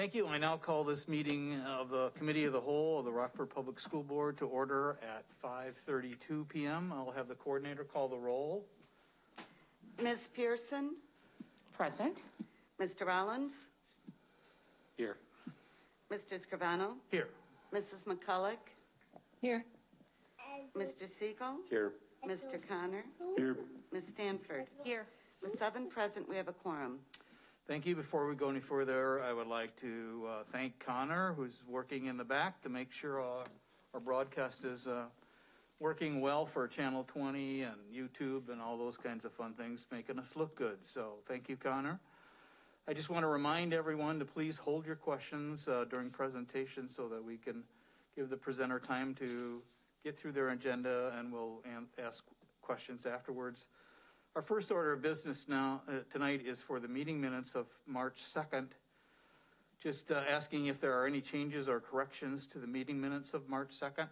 Thank you. I now call this meeting of the Committee of the Whole of the Rockford Public School Board to order at 5:32 p.m. I'll have the coordinator call the roll. Ms. Pearson? Present. Mr. Rollins? Here. Mr. Scrivano? Here. Mrs. McCulloch? Here. Mr. Siegel? Here. Mr. Connor? Here. Ms. Stanford? Here. With 7 present, we have a quorum. Thank you. Before we go any further, I would like to thank Connor, who's working in the back to make sure our broadcast is working well for Channel 20 and YouTube and all those kinds of fun things, making us look good. So thank you, Connor. I just want to remind everyone to please hold your questions during presentation so that we can give the presenter time to get through their agenda, and we'll ask questions afterwards. Our first order of business now tonight is for the meeting minutes of March 2nd. Just asking if there are any changes or corrections to the meeting minutes of March 2nd.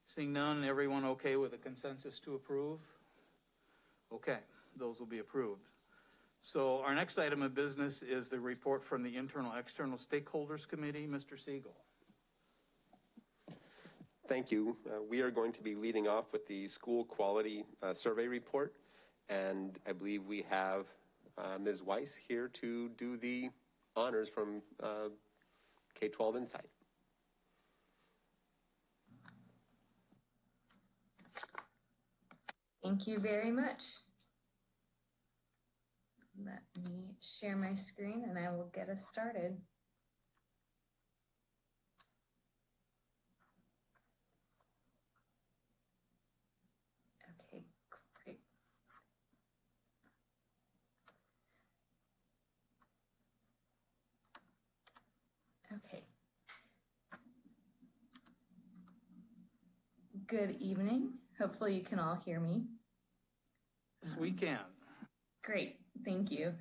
Seeing none, everyone okay with a consensus to approve? Okay, those will be approved. So our next item of business is the report from the Internal External Stakeholders Committee. Mr. Siegel. Thank you. We are going to be leading off with the school quality survey report, and I believe we have Ms. Weiss here to do the honors from K-12 Insight. Thank you very much. Let me share my screen and I will get us started. Okay, great. Okay. Good evening. Hopefully you can all hear me. Yes, we can. Great, thank you.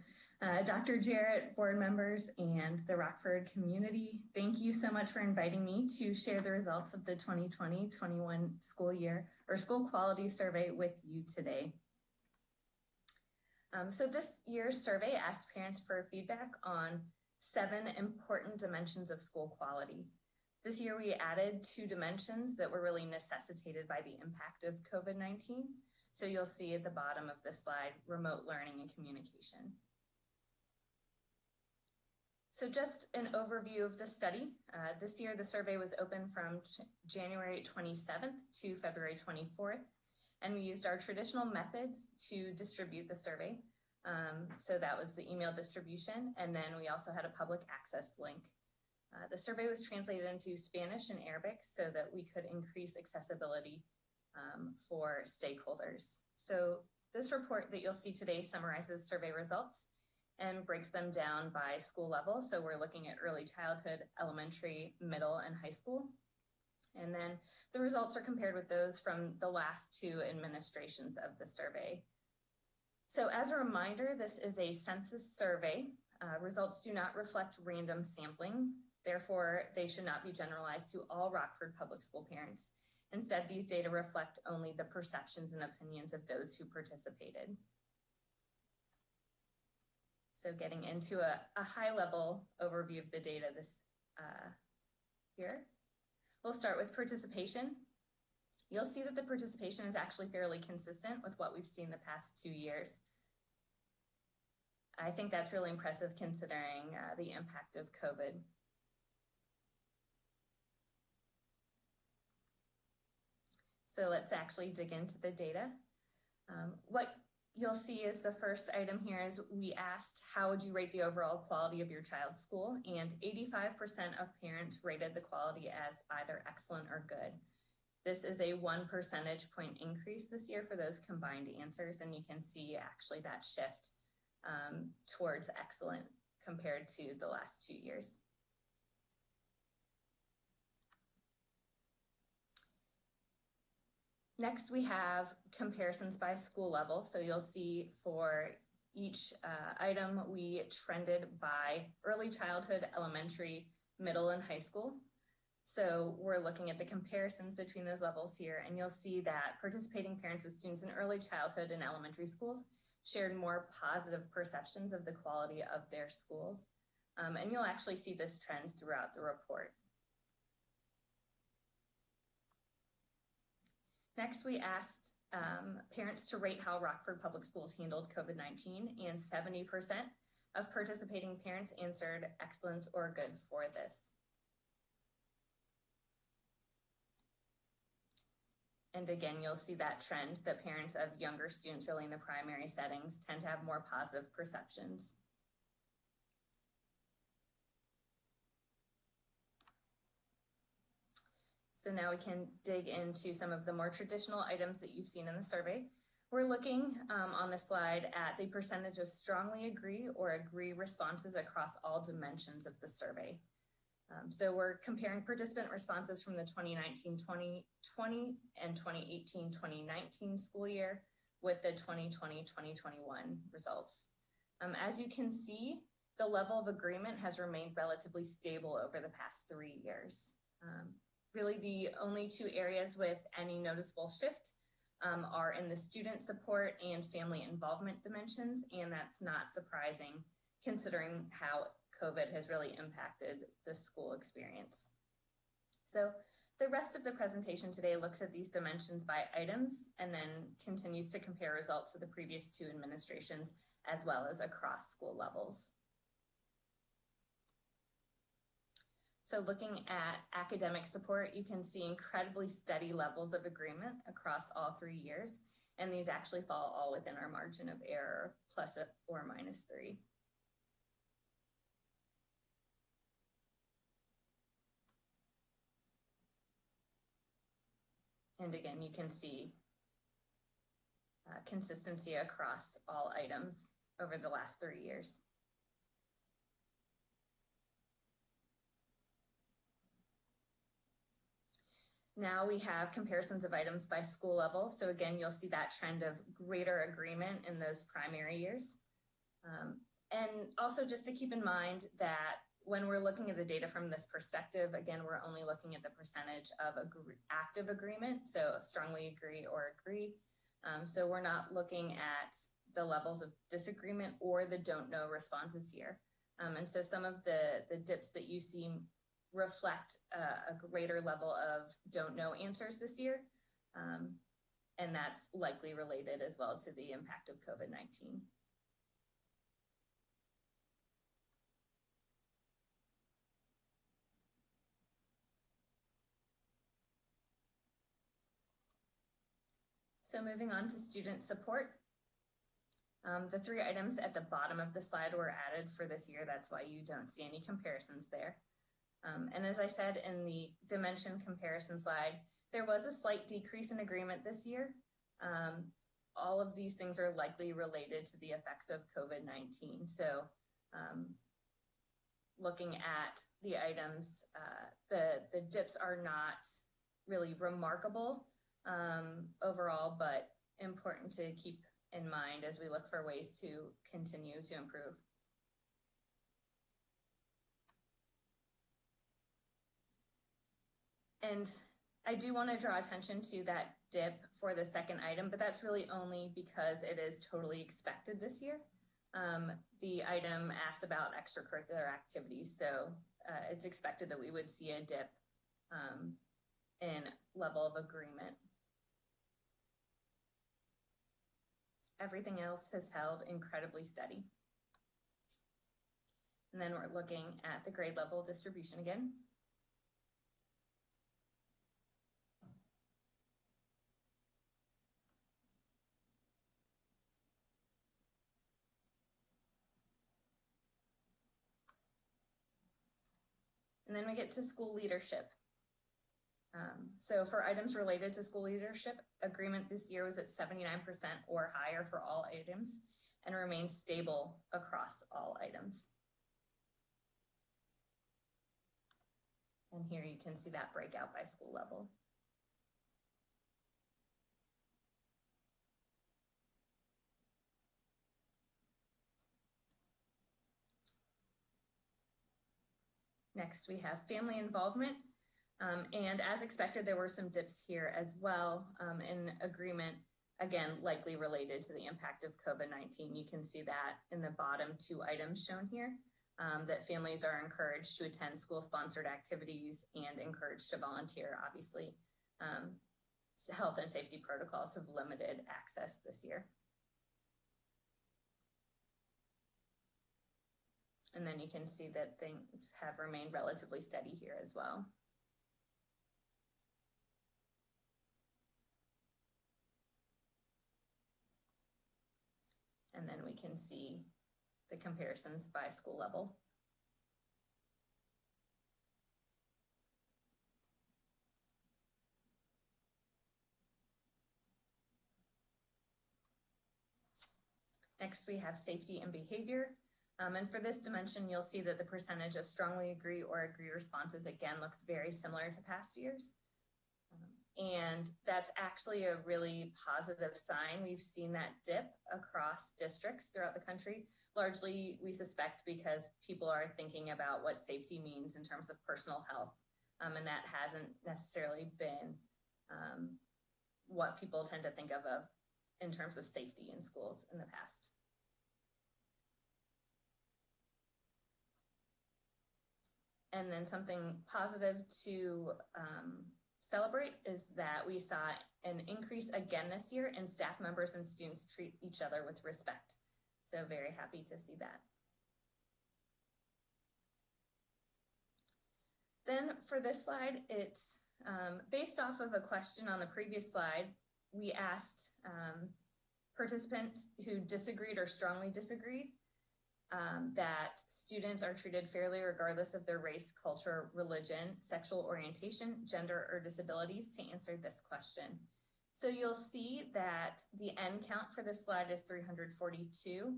Dr. Jarrett, board members, and the Rockford community, thank you so much for inviting me to share the results of the 2020-21 school year or school quality survey with you today. So this year's survey asked parents for feedback on 7 important dimensions of school quality. This year we added 2 dimensions that were really necessitated by the impact of COVID-19. So you'll see at the bottom of this slide, remote learning and communication. So just an overview of the study. This year, the survey was open from January 27th to February 24th, and we used our traditional methods to distribute the survey. So that was the email distribution, and then we also had a public access link. The survey was translated into Spanish and Arabic so that we could increase accessibility for stakeholders. So this report that you'll see today summarizes survey results and breaks them down by school level. So we're looking at early childhood, elementary, middle, and high school. And then the results are compared with those from the last 2 administrations of the survey. So as a reminder, this is a census survey. Results do not reflect random sampling. Therefore, they should not be generalized to all Rockford public school parents. Instead, these data reflect only the perceptions and opinions of those who participated. So getting into a high-level overview of the data here. We'll start with participation. You'll see that the participation is actually fairly consistent with what we've seen the past 2 years. I think that's really impressive considering the impact of COVID. So let's actually dig into the data. What you'll see is the first item here is we asked, how would you rate the overall quality of your child's school? And 85% of parents rated the quality as either excellent or good. This is a 1 percentage point increase this year for those combined answers. And you can see actually that shift towards excellent compared to the last 2 years. Next, we have comparisons by school level. So you'll see for each item, we trended by early childhood, elementary, middle, and high school. So we're looking at the comparisons between those levels here, and you'll see that participating parents with students in early childhood and elementary schools shared more positive perceptions of the quality of their schools. And you'll actually see this trend throughout the report. Next, we asked parents to rate how Rockford Public Schools handled COVID-19, and 70% of participating parents answered excellent or good for this. And again, you'll see that trend that parents of younger students really in the primary settings tend to have more positive perceptions. So now we can dig into some of the more traditional items that you've seen in the survey. We're looking on the slide at the percentage of strongly agree or agree responses across all dimensions of the survey. So we're comparing participant responses from the 2019-2020 and 2018-2019 school year with the 2020-2021 results. As you can see, the level of agreement has remained relatively stable over the past 3 years. Really, the only two areas with any noticeable shift are in the student support and family involvement dimensions, and that's not surprising considering how COVID has really impacted the school experience. So the rest of the presentation today looks at these dimensions by items and then continues to compare results with the previous two administrations as well as across school levels. So looking at academic support, you can see incredibly steady levels of agreement across all 3 years, and these actually fall all within our margin of error, plus or minus 3. And again, you can see consistency across all items over the last 3 years. Now we have comparisons of items by school level. So again, you'll see that trend of greater agreement in those primary years. And also just to keep in mind that when we're looking at the data from this perspective, again, we're only looking at the percentage of active agreement, so strongly agree or agree. So we're not looking at the levels of disagreement or the don't know responses here. And so some of the dips that you see reflect a greater level of don't know answers this year. And that's likely related as well to the impact of COVID-19. So moving on to student support. The 3 items at the bottom of the slide were added for this year. That's why you don't see any comparisons there. And as I said in the dimension comparison slide, there was a slight decrease in agreement this year. All of these things are likely related to the effects of COVID-19. So looking at the items, the dips are not really remarkable overall, but important to keep in mind as we look for ways to continue to improve. And I do want to draw attention to that dip for the second item, but that's really only because it is totally expected this year. The item asked about extracurricular activities, so it's expected that we would see a dip in level of agreement. Everything else has held incredibly steady. And then we're looking at the grade level distribution again. And then we get to school leadership. So for items related to school leadership, agreement this year was at 79% or higher for all items and remains stable across all items. And here you can see that breakout by school level. Next, we have family involvement. And as expected, there were some dips here as well in agreement, again, likely related to the impact of COVID-19. You can see that in the bottom 2 items shown here. that families are encouraged to attend school-sponsored activities and encouraged to volunteer. Obviously, health and safety protocols have limited access this year. And then you can see that things have remained relatively steady here as well. And then we can see the comparisons by school level. Next, we have safety and behavior. And for this dimension, you'll see that the percentage of strongly agree or agree responses, again, looks very similar to past years. And that's actually a really positive sign. We've seen that dip across districts throughout the country. Largely, we suspect because people are thinking about what safety means in terms of personal health. And that hasn't necessarily been what people tend to think of in terms of safety in schools in the past. And then something positive to celebrate is that we saw an increase again this year in staff members and students treat each other with respect. So very happy to see that. Then for this slide, it's based off of a question on the previous slide. We asked participants who disagreed or strongly disagreed that students are treated fairly regardless of their race, culture, religion, sexual orientation, gender, or disabilities to answer this question. So you'll see that the end count for this slide is 342.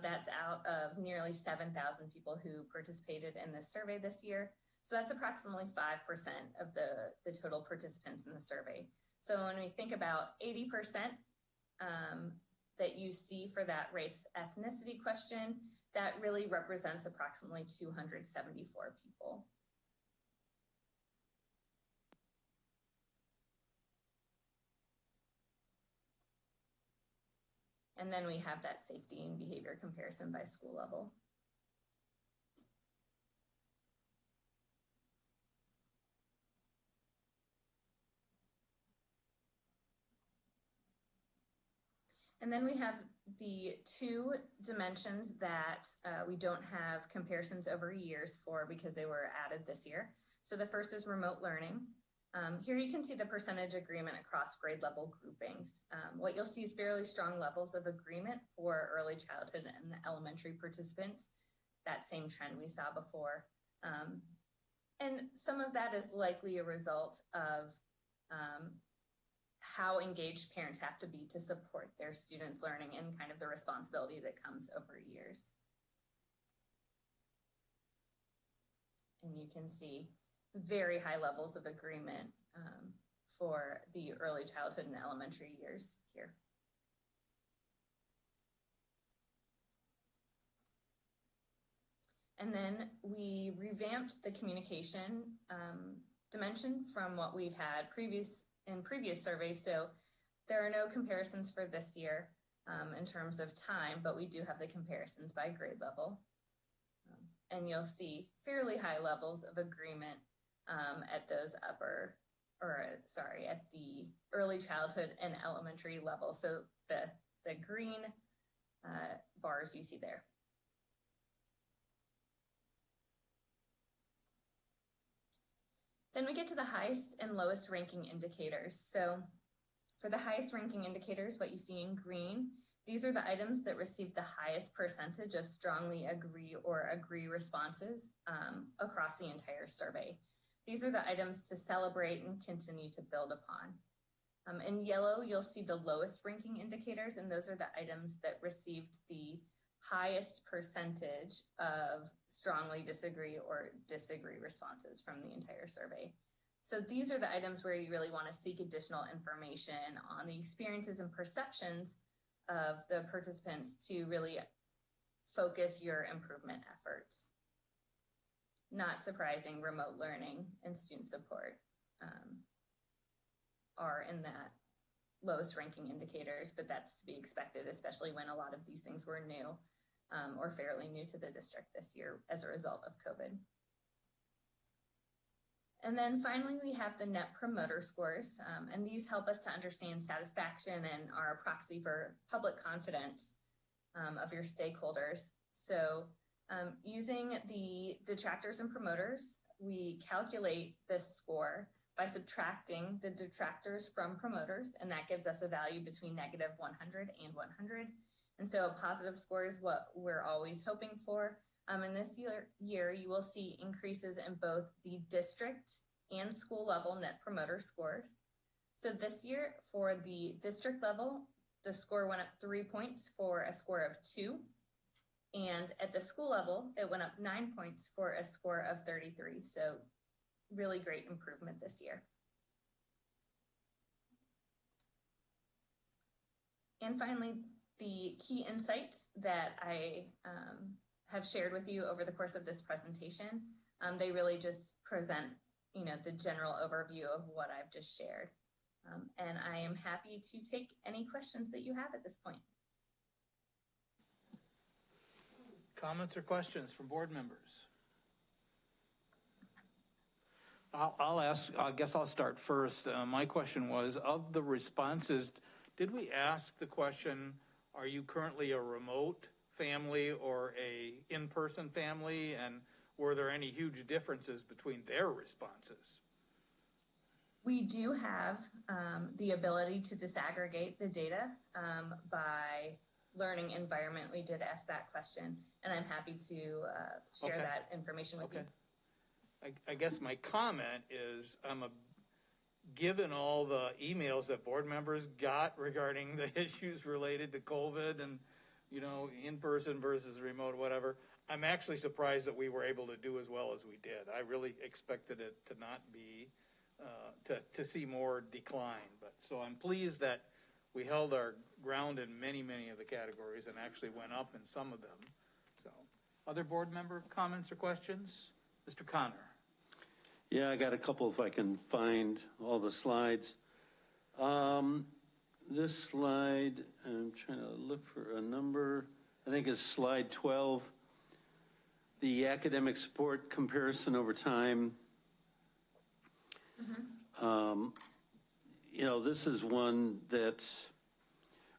That's out of nearly 7,000 people who participated in this survey this year. So that's approximately 5% of the total participants in the survey. So when we think about 80% that you see for that race ethnicity question, that really represents approximately 274 people. And then we have that safety and behavior comparison by school level. And then we have the two dimensions that we don't have comparisons over years for because they were added this year. So the first is remote learning. Here you can see the percentage agreement across grade level groupings. What you'll see is fairly strong levels of agreement for early childhood and elementary participants, that same trend we saw before. And some of that is likely a result of how engaged parents have to be to support their students' learning and kind of the responsibility that comes over years. And you can see very high levels of agreement for the early childhood and elementary years here. And then we revamped the communication dimension from what we've had in previous surveys. So there are no comparisons for this year in terms of time, but we do have the comparisons by grade level. And you'll see fairly high levels of agreement at those at the early childhood and elementary level. So the green bars you see there. Then we get to the highest and lowest ranking indicators. So for the highest ranking indicators, what you see in green, these are the items that receive the highest percentage of strongly agree or agree responses across the entire survey. These are the items to celebrate and continue to build upon. In yellow, you'll see the lowest ranking indicators, and those are the items that received the highest percentage of strongly disagree or disagree responses from the entire survey. So these are the items where you really want to seek additional information on the experiences and perceptions of the participants to really focus your improvement efforts. Not surprising, remote learning and student support are in that lowest ranking indicators, but that's to be expected, especially when a lot of these things were new or fairly new to the district this year as a result of COVID. And then finally, we have the Net Promoter Scores, and these help us to understand satisfaction and are a proxy for public confidence of your stakeholders. So using the detractors and promoters, we calculate this score by subtracting the detractors from promoters, and that gives us a value between negative 100 and 100. And so a positive score is what we're always hoping for. And this year, you will see increases in both the district and school level Net Promoter Scores. So this year, for the district level, the score went up 3 points for a score of 2. And at the school level, it went up 9 points for a score of 33. So really great improvement this year. And finally, the key insights that I have shared with you over the course of this presentation, they really just present, the general overview of what I've just shared. And I am happy to take any questions that you have at this point. Comments or questions from board members? I'll ask, I guess I'll start first. My question was, of the responses, did we ask the question, are you currently a remote family or a in-person family? And were there any huge differences between their responses? We do have the ability to disaggregate the data by learning environment. We did ask that question, and I'm happy to share that information with you. I guess my comment is, given all the emails that board members got regarding the issues related to COVID and, in-person versus remote, whatever, I'm actually surprised that we were able to do as well as we did. I really expected it to not be, to see more decline. But so I'm pleased that we held our ground in many, many of the categories and actually went up in some of them. So, other board member comments or questions? Mr. Connor. Yeah, I got a couple if I can find all the slides. This slide, I'm trying to look for a number, I think is slide 12. The academic support comparison over time. This is one that's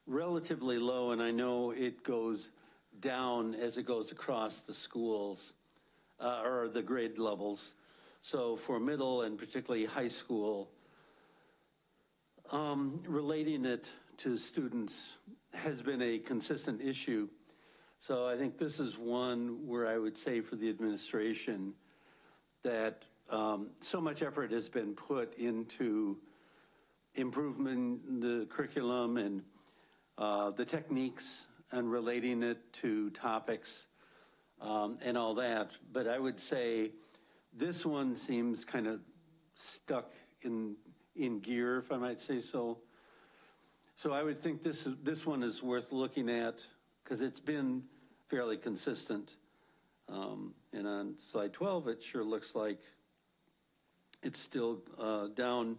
relatively low, and I know it goes down as it goes across the schools or the grade levels. So for middle and particularly high school, relating it to students has been a consistent issue. So I think this is one where I would say for the administration that so much effort has been put into improving the curriculum and the techniques and relating it to topics and all that. But I would say this one seems kind of stuck in gear, if I might say so. So I would think this one is worth looking at because it's been fairly consistent. And on slide 12, it sure looks like it's still down.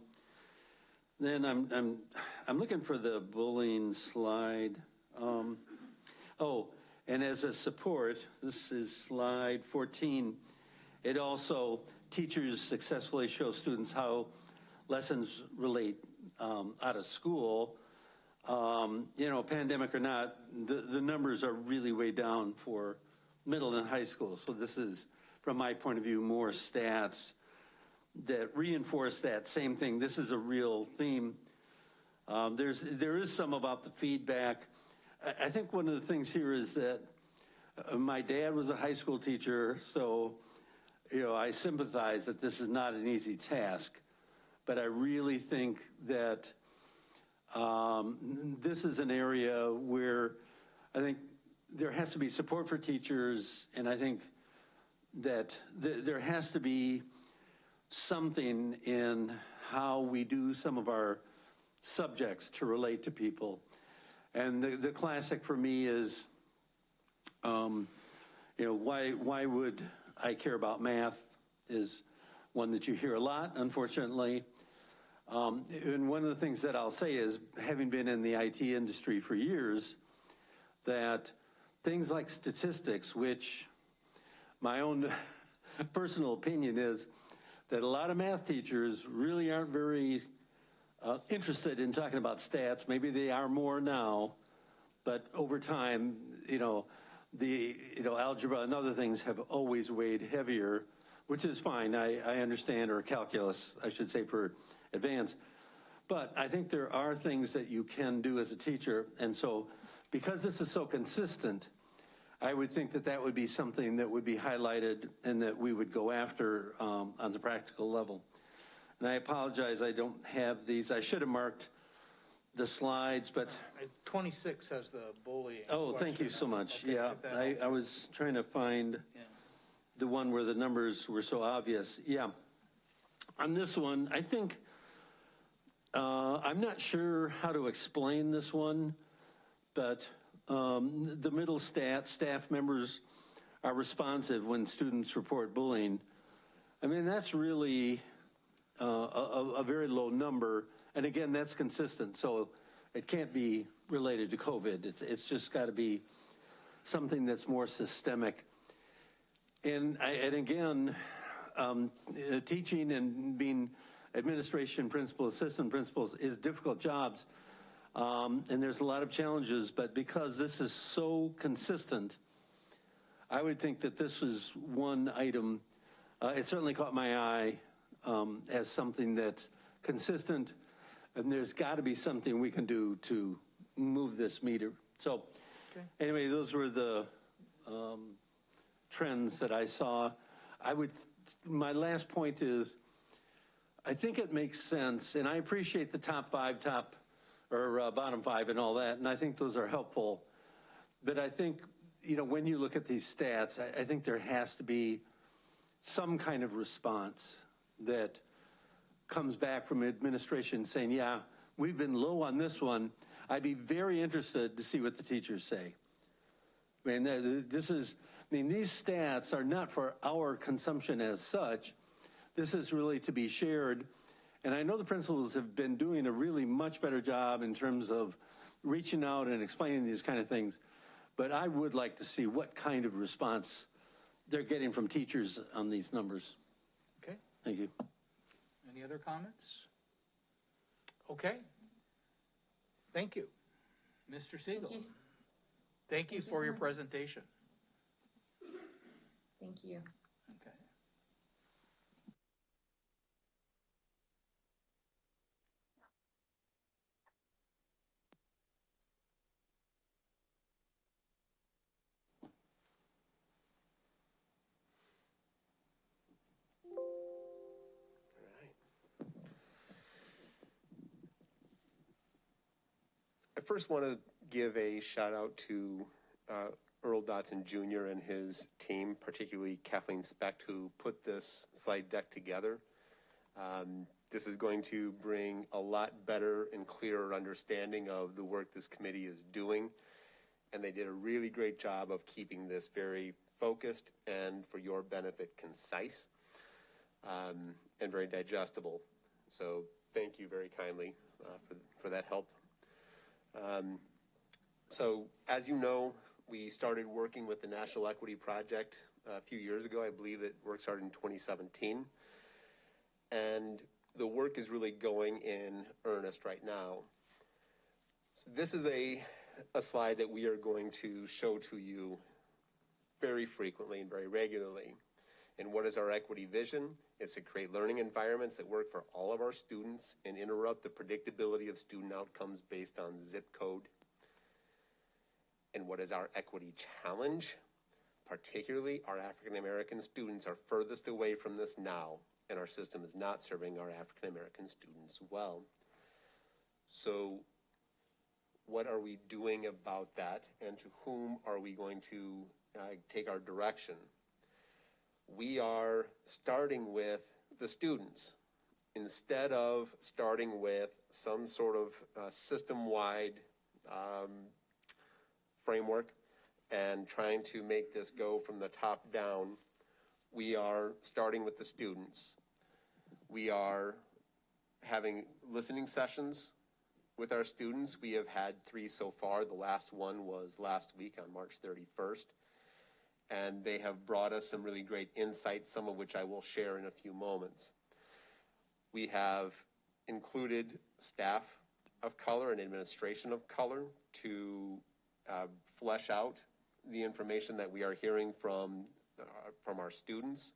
Then I'm looking for the bullying slide. And as a support, this is slide 14. It also, teachers successfully show students how lessons relate out of school. Pandemic or not, the numbers are really way down for middle and high school. So this is, from my point of view, more stats that reinforce that same thing. This is a real theme. There is some about the feedback. I think one of the things here is that my dad was a high school teacher, so I sympathize that this is not an easy task, but I really think that this is an area where I think there has to be support for teachers, and I think that there has to be something in how we do some of our subjects to relate to people. And the classic for me is, why would I care about math is one that you hear a lot, unfortunately. And one of the things that I'll say is, having been in the IT industry for years, that things like statistics, which my own personal opinion is that a lot of math teachers really aren't very interested in talking about stats. Maybe they are more now, but over time, algebra and other things have always weighed heavier, which is fine. I understand, or calculus, I should say, for advanced. But I think there are things that you can do as a teacher. And so because this is so consistent, I would think that that would be something that would be highlighted and that we would go after on the practical level. And I apologize, I don't have these. I should have marked the slides, but. 26 has the bullying. Oh, thank you so much. Okay, Yeah, I was trying to find the one where the numbers were so obvious. Yeah. On this one, I think, I'm not sure how to explain this one, but the middle staff members are responsive when students report bullying. I mean, that's really a very low number. And again, that's consistent. So it can't be related to COVID. It's just got to be something that's more systemic. And again, teaching and being administration principal, assistant principals is difficult jobs. And there's a lot of challenges, but because this is so consistent, I would think that this is one item. It certainly caught my eye as something that's consistent, and there's got to be something we can do to move this meter. So anyway, those were the trends that I saw. My last point is, I think it makes sense, and I appreciate the top five, bottom five and all that, and I think those are helpful. But I think, when you look at these stats, I think there has to be some kind of response that comes back from administration saying, yeah, we've been low on this one. I'd be very interested to see what the teachers say. I mean, these stats are not for our consumption as such. This is really to be shared. And I know the principals have been doing a really much better job in terms of reaching out and explaining these kind of things. But I would like to see what kind of response they're getting from teachers on these numbers. Okay. Thank you. Any other comments? Okay. Thank you. Mr. Siegel. Thank you for your presentation. Thank you. Okay. I first want to give a shout out to Earl Dotson Jr. and his team, particularly Kathleen Specht, who put this slide deck together. This is going to bring a lot better and clearer understanding of the work this committee is doing. And they did a really great job of keeping this very focused and, for your benefit, concise and very digestible. So thank you very kindly for that help. So as you know, we started working with the National Equity Project a few years ago. I believe that work started in 2017. And the work is really going in earnest right now. So this is a slide that we are going to show to you very frequently and very regularly. And what is our equity vision? It's to create learning environments that work for all of our students and interrupt the predictability of student outcomes based on zip code. And what is our equity challenge? Particularly, our African American students are furthest away from this now, and our system is not serving our African American students well. So what are we doing about that, and to whom are we going to take our direction? We are starting with the students. Instead of starting with some sort of system-wide framework and trying to make this go from the top down, we are starting with the students. We are having listening sessions with our students. We have had 3 so far. The last one was last week on March 31st. And they have brought us some really great insights, some of which I will share in a few moments. We have included staff of color and administration of color to flesh out the information that we are hearing from our students.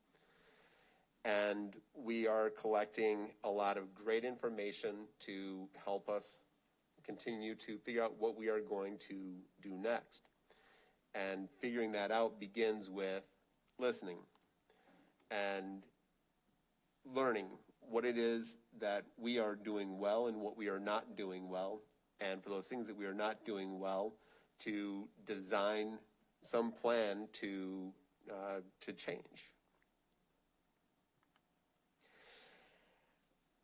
And we are collecting a lot of great information to help us continue to figure out what we are going to do next. And figuring that out begins with listening and learning what it is that we are doing well and what we are not doing well. And for those things that we are not doing well, to design some plan to change.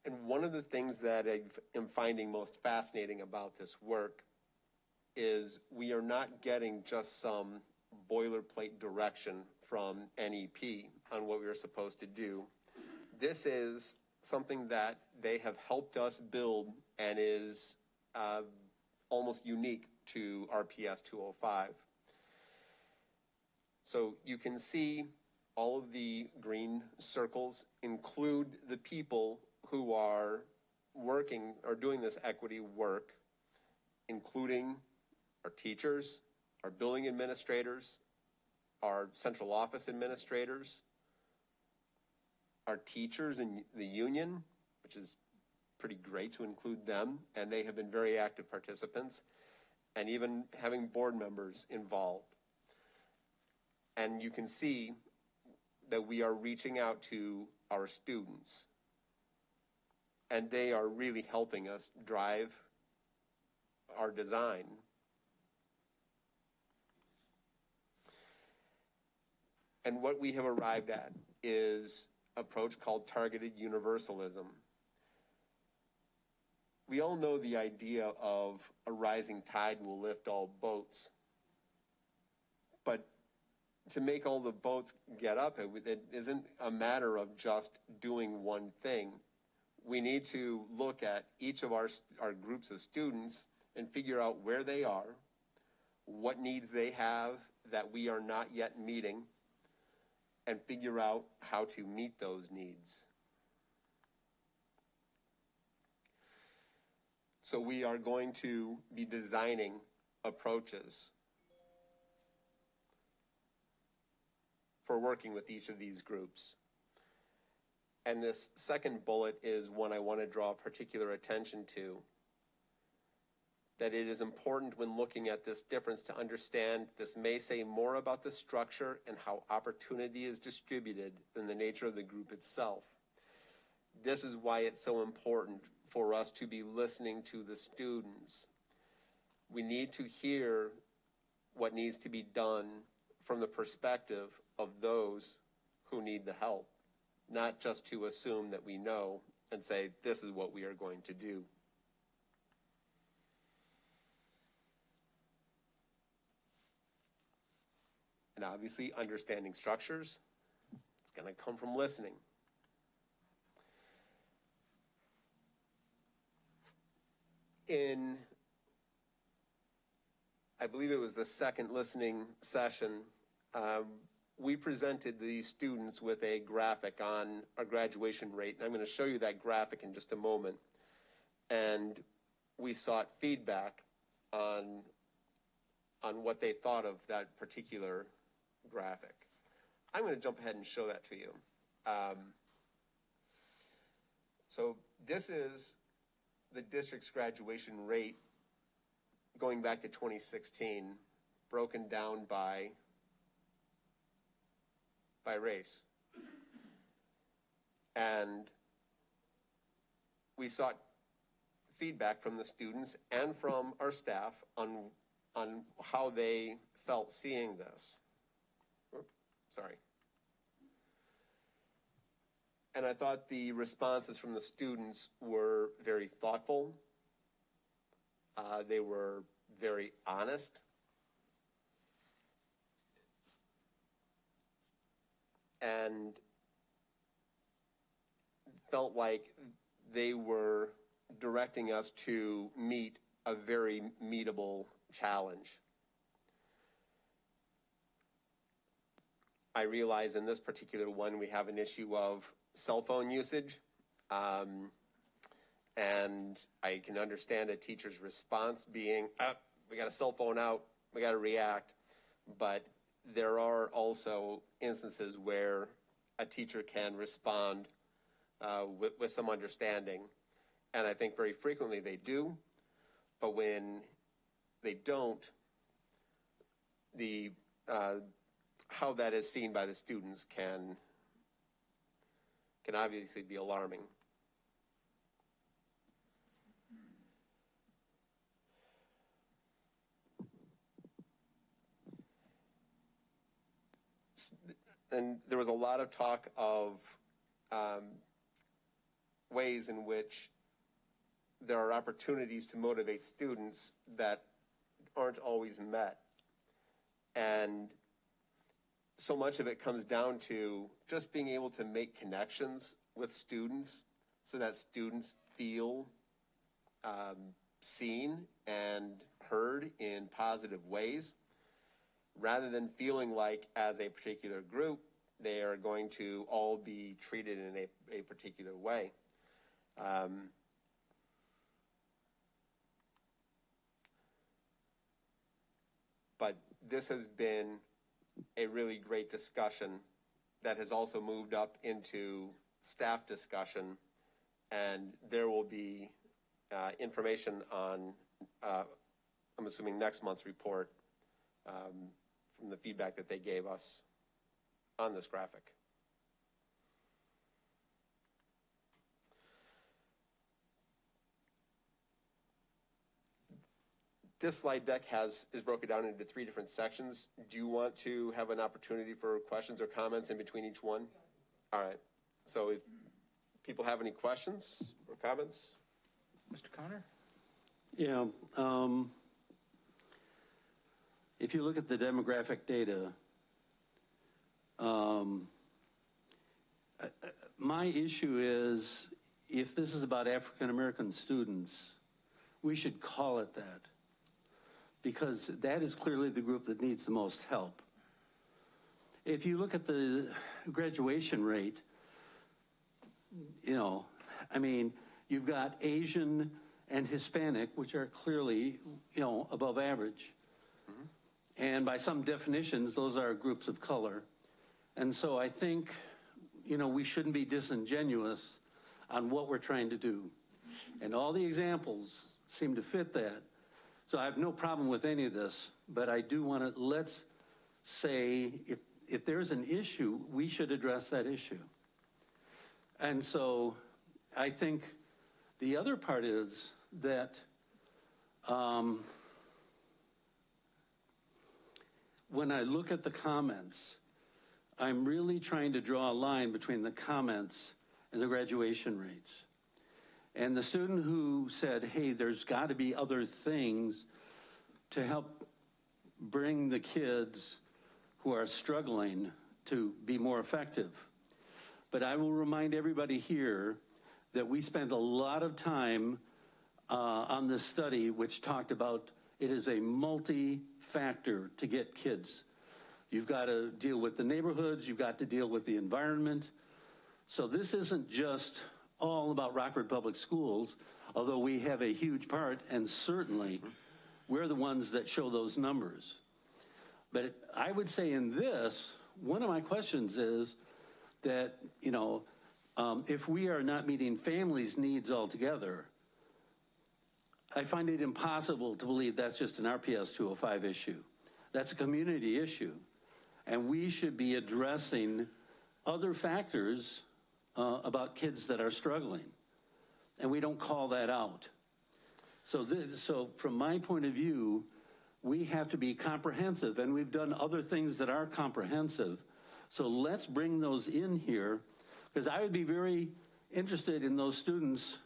And one of the things that I am finding most fascinating about this work is we are not getting just some boilerplate direction from NEP on what we are supposed to do. This is something that they have helped us build and is almost unique to RPS 205. So you can see all of the green circles include the people who are working or doing this equity work, including our teachers, our building administrators, our central office administrators, our teachers in the union, which is pretty great to include them, and they have been very active participants, and even having board members involved. And you can see that we are reaching out to our students, and they are really helping us drive our design. And what we have arrived at is an approach called targeted universalism. We all know the idea of a rising tide will lift all boats. But to make all the boats get up, it isn't a matter of just doing one thing. We need to look at each of our groups of students and figure out where they are, what needs they have that we are not yet meeting, and figure out how to meet those needs. So we are going to be designing approaches for working with each of these groups. And this second bullet is one I want to draw particular attention to, that it is important when looking at this difference to understand this may say more about the structure and how opportunity is distributed than the nature of the group itself. This is why it's so important for us to be listening to the students. We need to hear what needs to be done from the perspective of those who need the help, not just to assume that we know and say, this is what we are going to do. And obviously, understanding structures, it's going to come from listening. In, I believe it was the second listening session, we presented the students with a graphic on our graduation rate. And I'm going to show you that graphic in just a moment. And we sought feedback on what they thought of that particular graphic. I'm going to jump ahead and show that to you. So this is the district's graduation rate going back to 2016, broken down by race. And we sought feedback from the students and from our staff on how they felt seeing this. Sorry. And I thought the responses from the students were very thoughtful. They were very honest. And felt like they were directing us to meet a very meetable challenge. I realize in this particular one, we have an issue of cell phone usage. And I can understand a teacher's response being, we got a cell phone out, we got to react. But there are also instances where a teacher can respond with some understanding. And I think very frequently they do. But when they don't, how that is seen by the students can obviously be alarming. And there was a lot of talk of ways in which there are opportunities to motivate students that aren't always met. And so much of it comes down to just being able to make connections with students so that students feel seen and heard in positive ways, rather than feeling like as a particular group, they are going to all be treated in a particular way. But this has been a really great discussion that has also moved up into staff discussion, and there will be information on, I'm assuming, next month's report from the feedback that they gave us on this graphic. This slide deck is broken down into 3 different sections. Do you want to have an opportunity for questions or comments in between each one? All right. So if people have any questions or comments? Mr. Connor? Yeah. If you look at the demographic data, my issue is, if this is about African American students, we should call it that, because that is clearly the group that needs the most help. If you look at the graduation rate, I mean, you've got Asian and Hispanic, which are clearly, above average. Mm-hmm. And by some definitions, those are groups of color. And so I think, we shouldn't be disingenuous on what we're trying to do. And all the examples seem to fit that. So I have no problem with any of this, but I do want to, let's say, if there's an issue, we should address that issue. And so I think the other part is that when I look at the comments, I'm really trying to draw a line between the comments and the graduation rates. And the student who said, hey, there's got to be other things to help bring the kids who are struggling to be more effective. But I will remind everybody here that we spent a lot of time on this study, which talked about it is a multi-factor to get kids. You've got to deal with the neighborhoods, you've got to deal with the environment. So this isn't just all about Rockford Public Schools, although we have a huge part, and certainly we're the ones that show those numbers. But I would say in this, one of my questions is that, if we are not meeting families' needs altogether, I find it impossible to believe that's just an RPS 205 issue. That's a community issue. And we should be addressing other factors about kids that are struggling. And we don't call that out. So from my point of view, we have to be comprehensive, and we've done other things that are comprehensive. So let's bring those in here, because I would be very interested in those students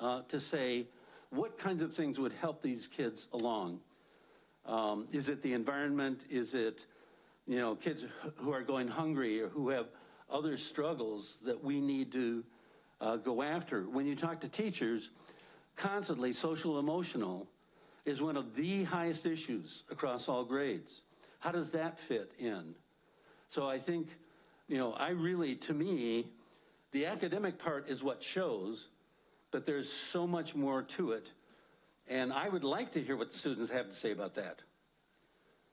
to say, what kinds of things would help these kids along? Is it the environment? Is it, kids who are going hungry or who have other struggles that we need to go after? When you talk to teachers, constantly, social emotional is one of the highest issues across all grades. How does that fit in? So I think, to me, the academic part is what shows, but there's so much more to it. And I would like to hear what the students have to say about that.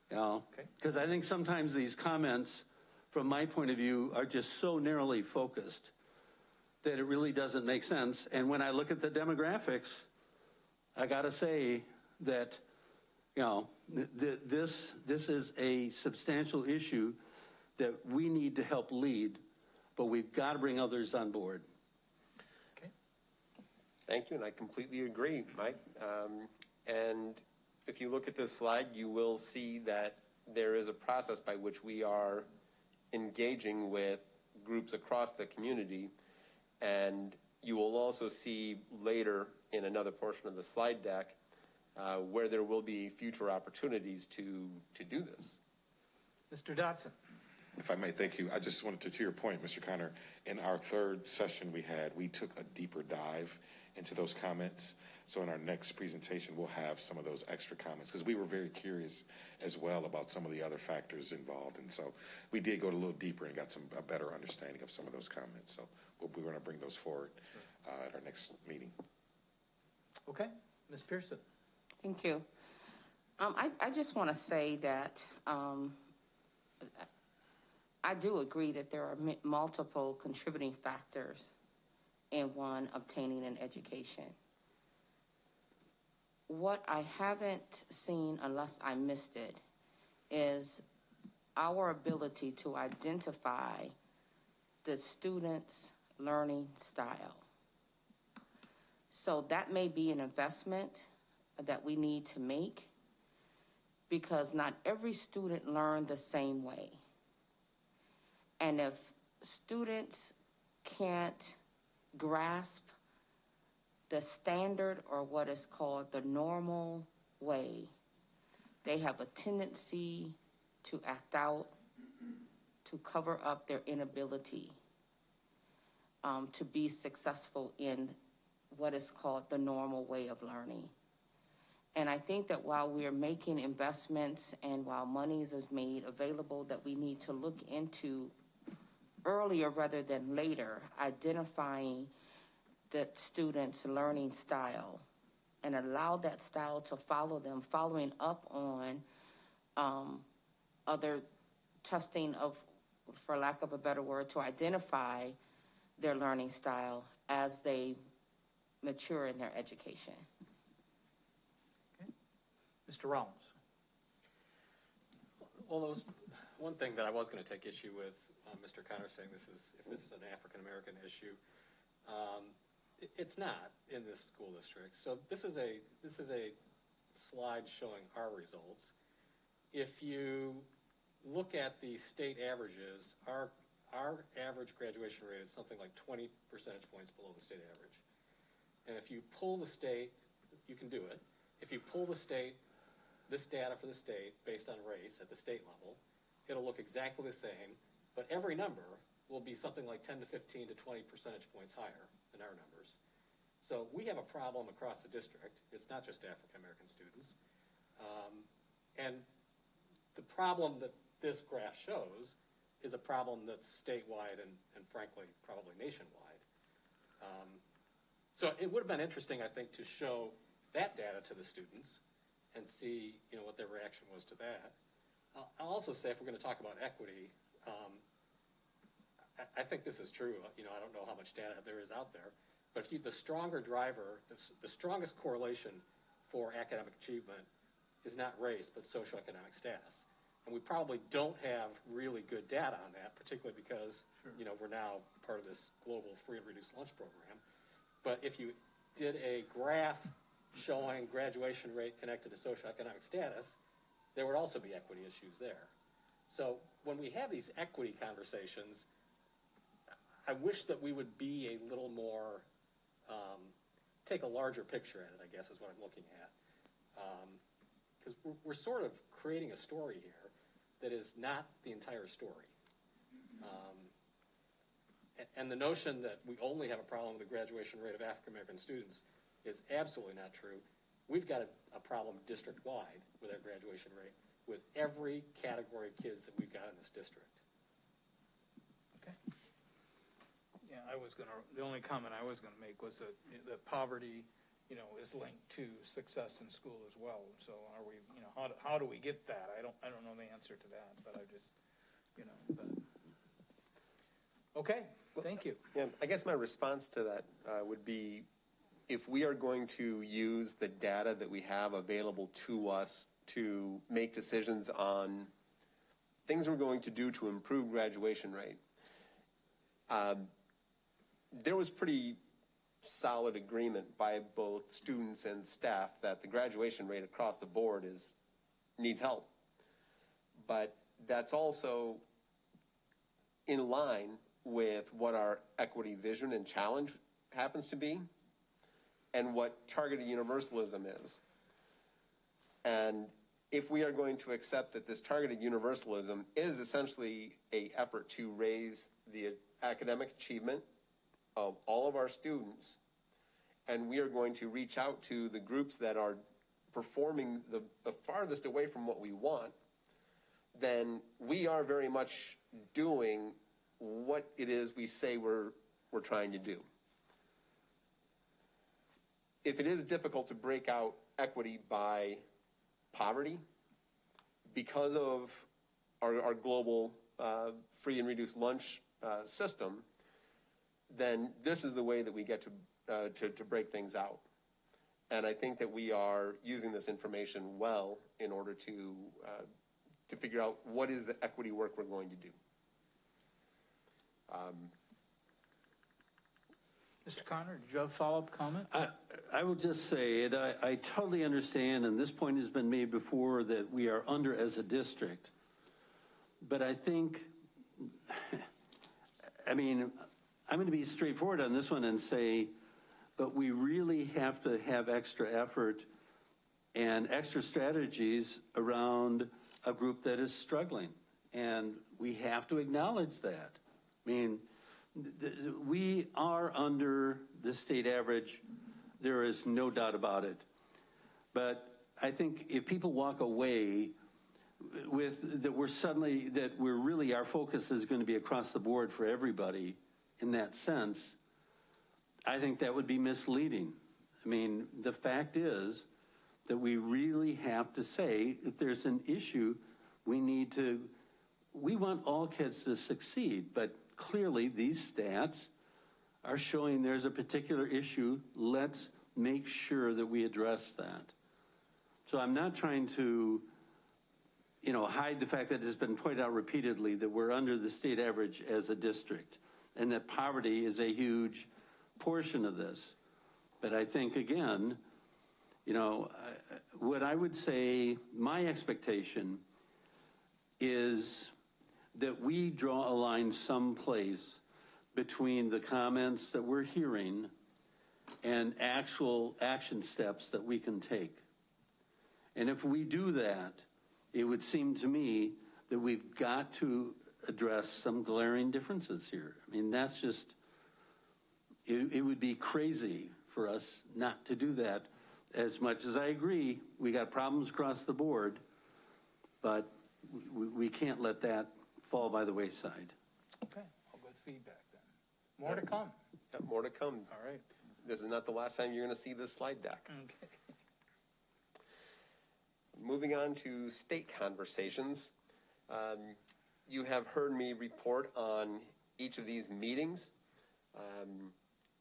Because I think sometimes these comments, from my point of view, are just so narrowly focused that it really doesn't make sense. And when I look at the demographics, I got to say that, this is a substantial issue that we need to help lead, but we've got to bring others on board. Okay. Thank you, and I completely agree, Mike. And if you look at this slide, you will see that there is a process by which we are engaging with groups across the community. And you will also see later in another portion of the slide deck where there will be future opportunities to do this. Mr. Dotson. If I may, thank you. I just wanted to your point, Mr. Connor, in our third session we took a deeper dive into those comments. So in our next presentation, we'll have some of those extra comments because we were very curious as well about some of the other factors involved. And so we did go a little deeper and got a better understanding of some of those comments. So we're going to bring those forward at our next meeting. Okay. Ms. Pearson. Thank you. I just want to say that I do agree that there are multiple contributing factors in one obtaining an education. What I haven't seen, unless I missed it, is our ability to identify the student's learning style. So that may be an investment that we need to make because not every student learns the same way. And if students can't grasp the standard or what is called the normal way, they have a tendency to act out, to cover up their inability to be successful in what is called the normal way of learning. And I think that while we're making investments and while monies is made available, that we need to look into earlier rather than later, identifying the student's learning style and allow that style to follow them, following up on other testing of, for lack of a better word, to identify their learning style as they mature in their education. Okay. Mr. Rollins. Well, one thing that I was going to take issue with Mr. Connor saying if this is an African-American issue. It's not in this school district. So this is a slide showing our results. If you look at the state averages, our average graduation rate is something like 20 percentage points below the state average. And if you pull the state, you can do it. If you pull the state, this data for the state based on race at the state level, it'll look exactly the same, but every number will be something like 10 to 15 to 20 percentage points higher than our numbers. So we have a problem across the district. It's not just African-American students. And the problem that this graph shows is a problem that's statewide and frankly, probably nationwide. So it would have been interesting, I think, to show that data to the students and see, what their reaction was to that. I'll also say, if we're going to talk about equity, I think this is true. I don't know how much data there is out there, but the stronger driver, the strongest correlation for academic achievement is not race, but socioeconomic status. And we probably don't have really good data on that, particularly because, we're now part of this global free and reduced lunch program. But if you did a graph showing graduation rate connected to socioeconomic status, there would also be equity issues there. So when we have these equity conversations, I wish that we would be a little more, take a larger picture at it, I guess is what I'm looking at. Because we're sort of creating a story here that is not the entire story. And the notion that we only have a problem with the graduation rate of African-American students is absolutely not true. We've got a problem district-wide with our graduation rate, with every category of kids that we've got in this district. Okay. Yeah, the only comment I was gonna make was that poverty, is linked to success in school as well. So are we, how do we get that? I don't know the answer to that, but I just, but. Okay, thank you. Yeah, I guess my response to that would be, if we are going to use the data that we have available to us to make decisions on things we're going to do to improve graduation rate, there was pretty solid agreement by both students and staff that the graduation rate across the board needs help. But that's also in line with what our equity vision and challenge happens to be, and what targeted universalism is. And if we are going to accept that this targeted universalism is essentially an effort to raise the academic achievement of all of our students, and we are going to reach out to the groups that are performing the farthest away from what we want, then we are very much doing what it is we say we're trying to do. If it is difficult to break out equity by poverty because of our global free and reduced lunch system, then this is the way that we get to break things out. And I think that we are using this information well in order to figure out what is the equity work we're going to do. Mr. Connor, did you have a follow-up comment? I will just say it. I totally understand, and this point has been made before, that we are under as a district. But I think, I'm going to be straightforward on this one and say, but we really have to have extra effort and extra strategies around a group that is struggling. And we have to acknowledge that. We are under the state average. There is no doubt about it. But I think if people walk away with that we're really, our focus is going to be across the board for everybody in that sense, I think that would be misleading. The fact is that we really have to say, if there's an issue, we want all kids to succeed, but clearly these stats are showing there's a particular issue. Let's make sure that we address that. So I'm not trying to, hide the fact that it's been pointed out repeatedly that we're under the state average as a district and that poverty is a huge portion of this. But I think, again, what I would say, my expectation is that we draw a line someplace between the comments that we're hearing and actual action steps that we can take. And if we do that, it would seem to me that we've got to address some glaring differences here. That's just, it would be crazy for us not to do that. As much as I agree, we got problems across the board, but we can't let that fall by the wayside. Okay, all good feedback then. More to come. Yeah, more to come. All right. This is not the last time you're going to see this slide deck. Okay. So moving on to state conversations. You have heard me report on each of these meetings,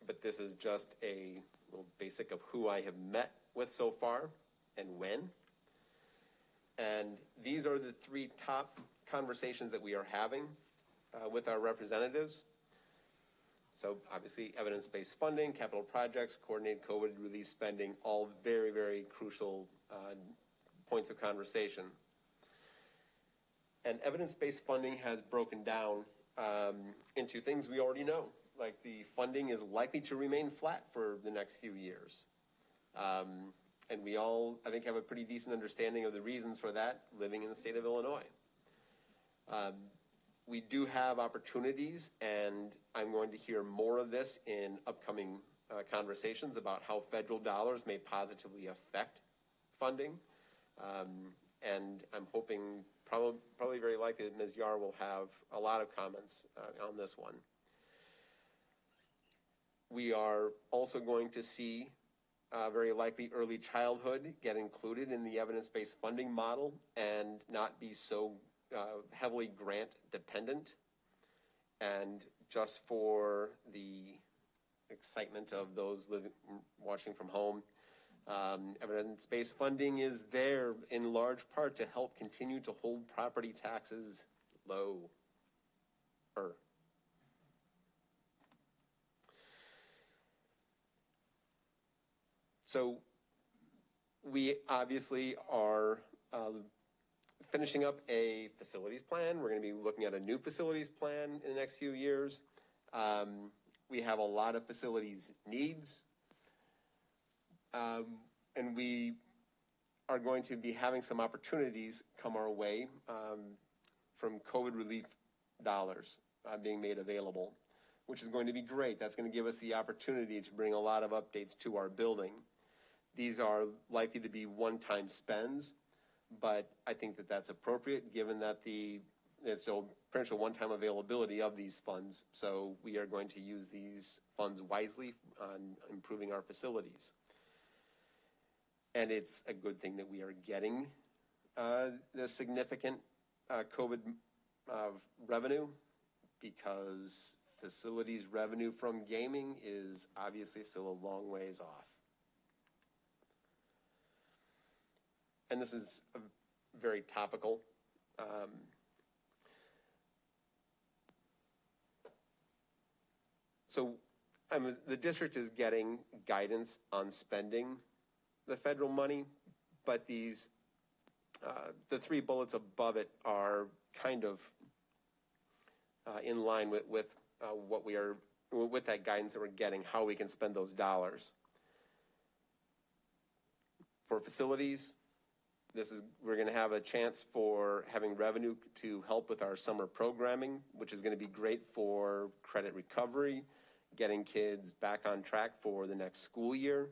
but this is just a little basic of who I have met with so far and when. And these are the 3 top conversations that we are having with our representatives. So obviously evidence-based funding, capital projects, coordinated COVID relief spending, all very, very crucial points of conversation. And evidence-based funding has broken down into things we already know, like the funding is likely to remain flat for the next few years. And we all, I think, have a pretty decent understanding of the reasons for that living in the state of Illinois. We do have opportunities, and I'm going to hear more of this in upcoming conversations about how federal dollars may positively affect funding. And I'm hoping, probably very likely, that Ms. Yar will have a lot of comments on this one. We are also going to see very likely early childhood get included in the evidence-based funding model and not be so heavily grant dependent. And just for the excitement of those watching from home, evidence-based funding is there in large part to help continue to hold property taxes low. So we obviously are finishing up a facilities plan. We're going to be looking at a new facilities plan in the next few years. We have a lot of facilities needs. And we are going to be having some opportunities come our way from COVID relief dollars being made available, which is going to be great. That's going to give us the opportunity to bring a lot of updates to our building. These are likely to be one-time spends, but I think that that's appropriate given that there's still potential one-time availability of these funds. So we are going to use these funds wisely on improving our facilities. And it's a good thing that we are getting the significant COVID revenue, because facilities revenue from gaming is obviously still a long ways off. And this is very topical. So the district is getting guidance on spending the federal money, but these, the three bullets above it are kind of in line with what we are, with that guidance that we're getting, how we can spend those dollars. For facilities, we're going to have a chance for having revenue to help with our summer programming, which is going to be great for credit recovery, getting kids back on track for the next school year,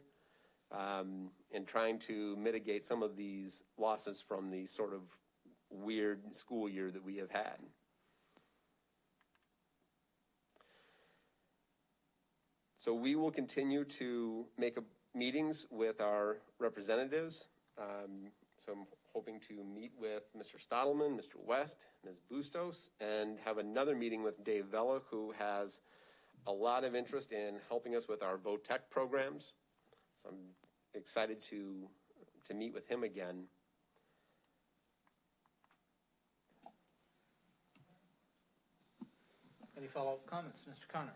and trying to mitigate some of these losses from the sort of weird school year that we have had. So we will continue to make meetings with our representatives. So I'm hoping to meet with Mr. Stottleman, Mr. West, Ms. Bustos, and have another meeting with Dave Vella, who has a lot of interest in helping us with our VOTEC programs. So I'm excited to meet with him again. Any follow-up comments, Mr. Connor?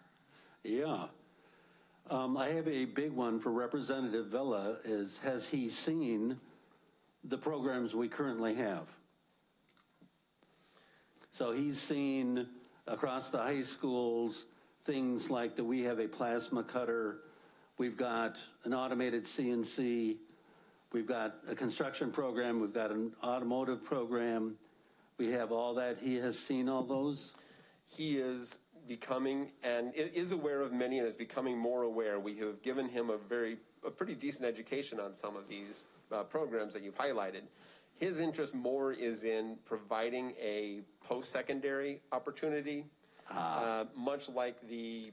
Yeah. I have a big one for Representative Vella. Has he seen the programs we currently have? So he's seen across the high schools things like that we have a plasma cutter, we've got an automated CNC, we've got a construction program, we've got an automotive program, we have all that. He has seen all those? He is becoming, and is aware of many, and is becoming more aware. We have given him a pretty decent education on some of these programs that you've highlighted. His interest more is in providing a post-secondary opportunity, much like the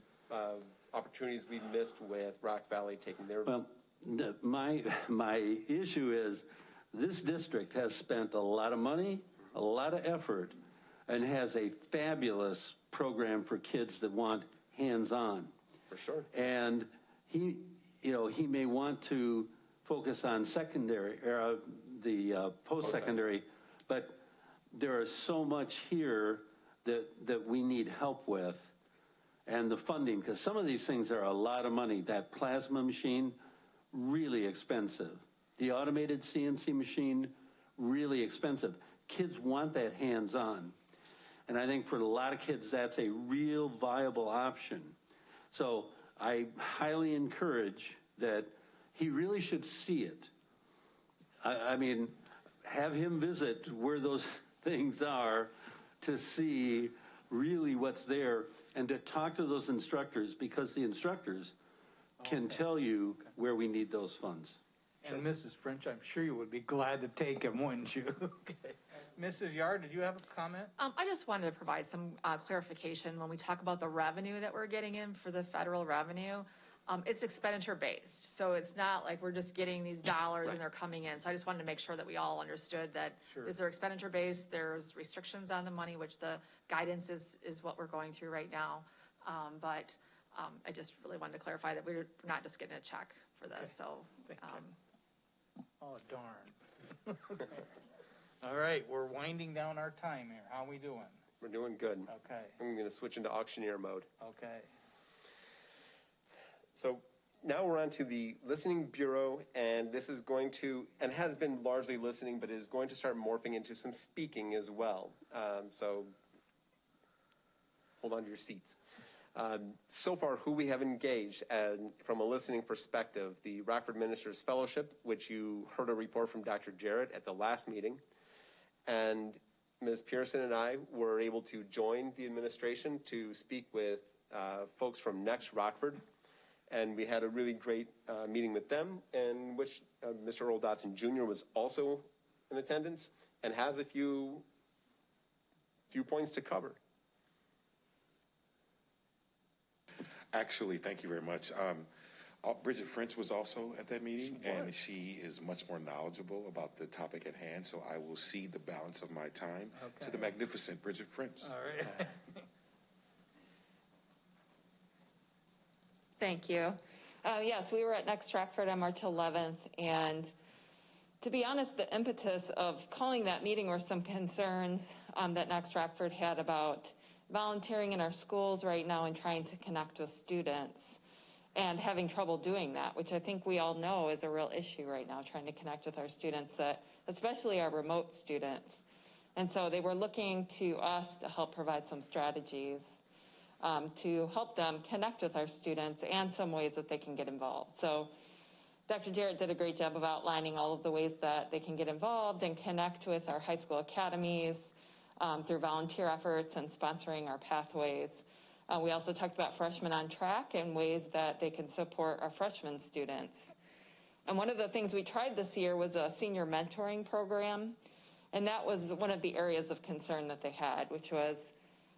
opportunities we missed with Rock Valley taking their. Well, my issue is this district has spent a lot of money, a lot of effort, and has a fabulous program for kids that want hands-on. For sure. And he may want to focus on secondary, or the post-secondary, but there is so much here that we need help with, and the funding, because some of these things are a lot of money. That plasma machine, really expensive. The automated CNC machine, really expensive. Kids want that hands-on. And I think for a lot of kids, that's a real viable option. So I highly encourage that he really should see it. I mean, have him visit where those things are to see really what's there, and to talk to those instructors, because the instructors can tell you where we need those funds. And Mrs. French, I'm sure you would be glad to take them, wouldn't you? Okay. Mrs. Yard, did you have a comment? I just wanted to provide some clarification when we talk about the revenue that we're getting in for the federal revenue. It's expenditure based, so it's not like we're just getting these dollars and they're coming in. So I just wanted to make sure that we all understood that these are expenditure based. There's restrictions on the money, which the guidance is what we're going through right now. But I just really wanted to clarify that we're not just getting a check for this. So. Oh, darn. All right, we're winding down our time here. How are we doing? We're doing good. Okay. I'm going to switch into auctioneer mode. Okay. So now we're on to the Listening Bureau, and this is going to, and has been largely listening, but is going to start morphing into some speaking as well. So hold on to your seats. So far, who we have engaged from a listening perspective, the Rockford Ministers Fellowship, which you heard a report from Dr. Jarrett at the last meeting, and Ms. Pearson and I were able to join the administration to speak with folks from Next Rockford, and we had a really great meeting with them, in which Mr. Earl Dotson Jr. was also in attendance and has a few points to cover. Actually, thank you very much. Bridget French was also at that meeting, and she is much more knowledgeable about the topic at hand, so I will cede the balance of my time to the magnificent Bridget French. All right. Thank you. Yes, we were at Next Rockford on March 11th, and to be honest, the impetus of calling that meeting were some concerns that Next Rockford had about volunteering in our schools right now and trying to connect with students and having trouble doing that, which I think we all know is a real issue right now, trying to connect with our students, that especially our remote students. And so they were looking to us to help provide some strategies to help them connect with our students and some ways that they can get involved. So Dr. Jarrett did a great job of outlining all of the ways that they can get involved and connect with our high school academies, through volunteer efforts and sponsoring our pathways. We also talked about Freshmen on Track and ways that they can support our freshman students. And one of the things we tried this year was a senior mentoring program. And that was one of the areas of concern that they had, which was,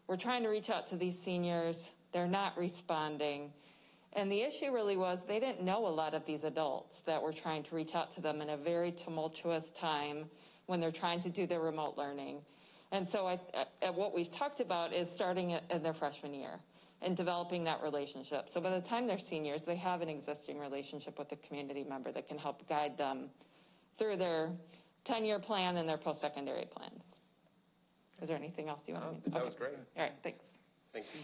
we're trying to reach out to these seniors, they're not responding. And the issue really was they didn't know a lot of these adults that were trying to reach out to them in a very tumultuous time when they're trying to do their remote learning. And so what we've talked about is starting in their freshman year and developing that relationship. So by the time they're seniors, they have an existing relationship with a community member that can help guide them through their 10-year plan and their post-secondary plans. Is there anything else you want to That was great. All right, thanks. Thank you.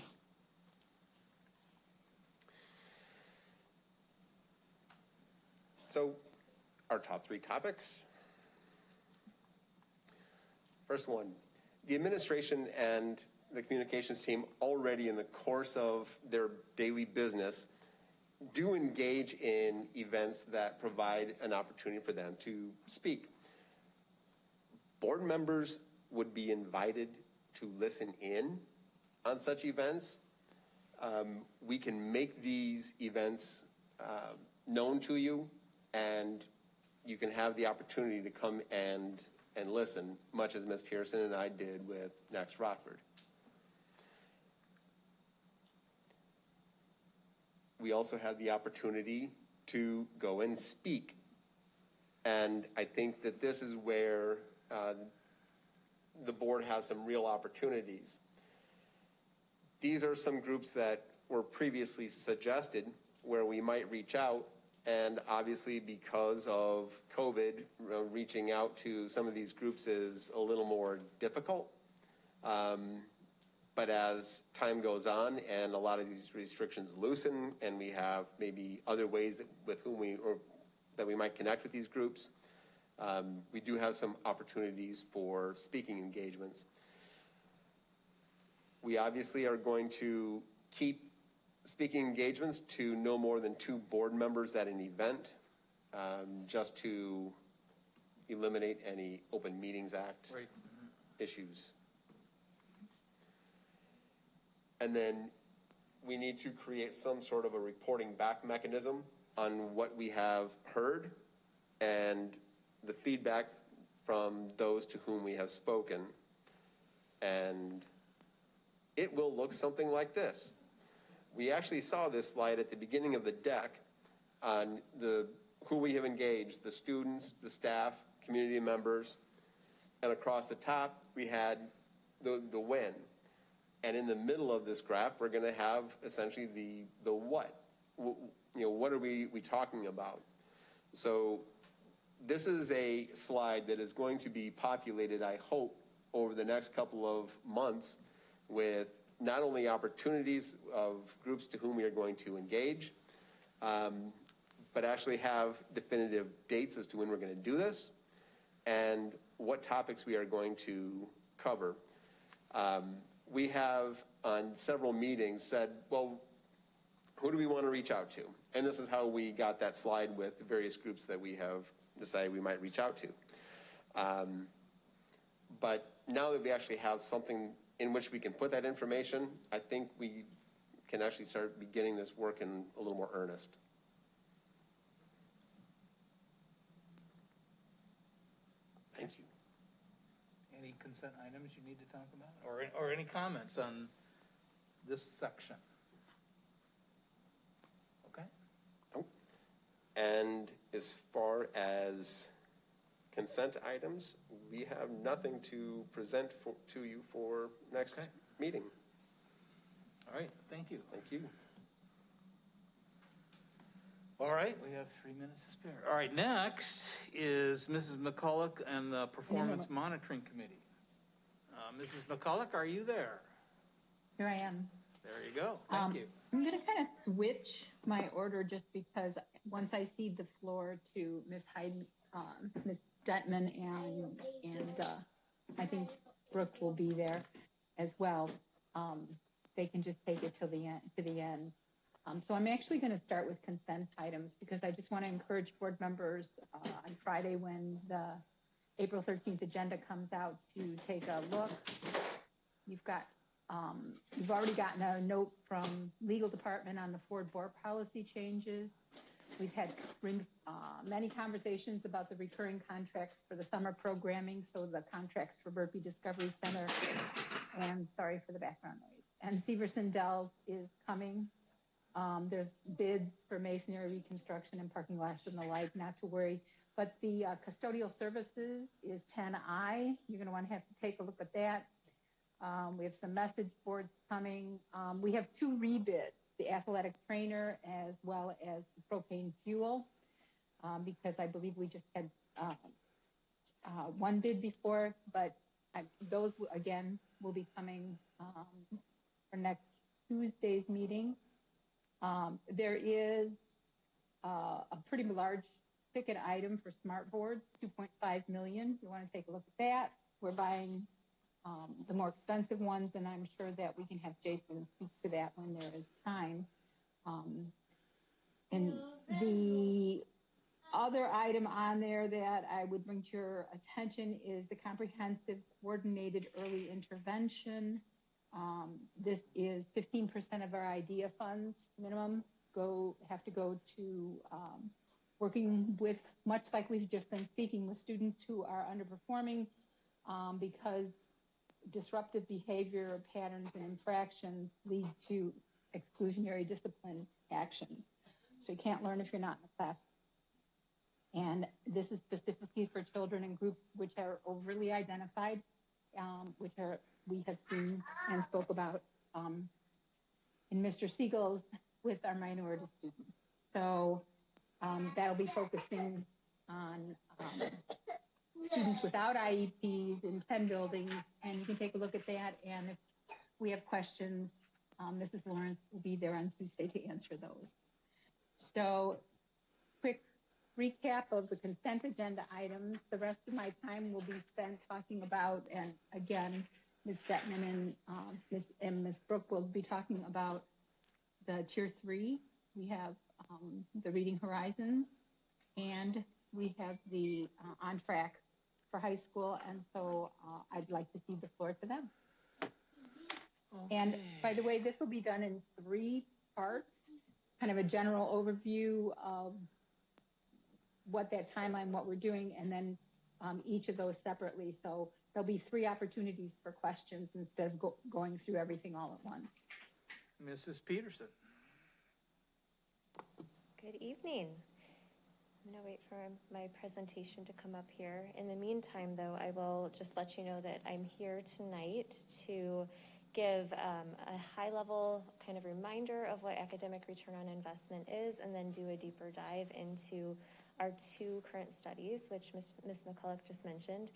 So our top 3 topics. First one. The administration and the communications team, already in the course of their daily business, do engage in events that provide an opportunity for them to speak. Board members would be invited to listen in on such events. We can make these events known to you, and you can have the opportunity to come and listen, much as Ms. Pearson and I did with Next Rockford. We also had the opportunity to go and speak. And I think that this is where the board has some real opportunities. These are some groups that were previously suggested where we might reach out. And obviously, because of COVID, reaching out to some of these groups is a little more difficult. But as time goes on and a lot of these restrictions loosen, and we have maybe other ways that we might connect with these groups, we do have some opportunities for speaking engagements. We obviously are going to keep speaking engagements to no more than 2 board members at an event, just to eliminate any Open Meetings Act issues. And then we need to create some sort of a reporting back mechanism on what we have heard and the feedback from those to whom we have spoken. And it will look something like this. We actually saw this slide at the beginning of the deck on who we have engaged, the students, the staff, community members, and across the top we had the when. And in the middle of this graph, we're going to have essentially the what. What are we talking about? So this is a slide that is going to be populated, I hope, over the next couple of months with not only opportunities of groups to whom we are going to engage, but actually have definitive dates as to when we're going to do this and what topics we are going to cover. We have on several meetings said, well, who do we want to reach out to? And this is how we got that slide with the various groups that we have decided we might reach out to. But now that we actually have something in which we can put that information, I think we can actually start beginning this work in a little more earnest. Thank you. Any consent items you need to talk about? Or any comments on this section? Okay. Oh. And as far as consent items, we have nothing to present to you for next meeting. All right, thank you. Thank you. All right, we have 3 minutes to spare. All right, next is Mrs. McCulloch and the Performance Monitoring Committee. Mrs. McCulloch, are you there? Here I am. There you go. Thank you. I'm going to kind of switch my order just because once I cede the floor to Ms. Ms. Detman and I think Brooke will be there as well. They can just take it to the end. So I'm actually going to start with consent items because I just want to encourage board members on Friday when the April 13th agenda comes out to take a look. You've already gotten a note from legal department on the Ford board policy changes. We've had many conversations about the recurring contracts for the summer programming, so the contracts for Burpee Discovery Center, and sorry for the background noise. And Severson Dells is coming. There's bids for masonry reconstruction and parking lots and the like, not to worry. But the custodial services is 10I. You're going to want to have to take a look at that. We have some message boards coming. We have 2 rebids, the athletic trainer as well as the propane fuel, because I believe we just had 1 bid before, but those, again, will be coming for next Tuesday's meeting. There is a pretty large ticket item for smart boards, $2.5 million. You want to take a look at that. We're buying the more expensive ones, and I'm sure that we can have Jason speak to that when there is time. And the other item on there that I would bring to your attention is the comprehensive coordinated early intervention. This is 15% of our IDEA funds minimum have to go to working with, much like we've just been speaking with students who are underperforming because disruptive behavior patterns and infractions lead to exclusionary discipline actions. So you can't learn if you're not in the class. And this is specifically for children in groups which are overly identified, which we have seen and spoke about in Mr. Siegel's with our minority students. So that'll be focusing on students without IEPs in 10 buildings, and you can take a look at that. And if we have questions, Mrs. Lawrence will be there on Tuesday to answer those. So quick recap of the consent agenda items. The rest of my time will be spent talking about, and again, Ms. Detman and Ms. Brooke will be talking about the Tier 3. We have the Reading Horizons, and we have the On Track for high school, and so I'd like to cede the floor to them. And by the way, this will be done in 3 parts, kind of a general overview of what that timeline, what we're doing, and then each of those separately. So there'll be 3 opportunities for questions instead of going through everything all at once. Mrs. Peterson. Good evening. I'm going to wait for my presentation to come up here. In the meantime, though, I will just let you know that I'm here tonight to give a high-level kind of reminder of what academic return on investment is, and then do a deeper dive into our 2 current studies, which Ms. McCulloch just mentioned,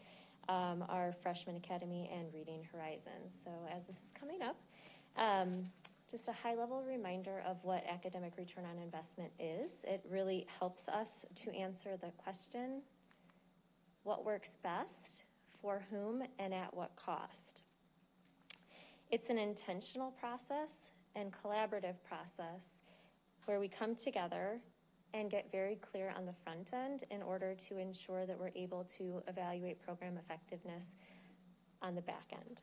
our Freshman Academy and Reading Horizons. So as this is coming up, just a high-level reminder of what academic return on investment is. It really helps us to answer the question, what works best, for whom, and at what cost? It's an intentional process and collaborative process where we come together and get very clear on the front end in order to ensure that we're able to evaluate program effectiveness on the back end.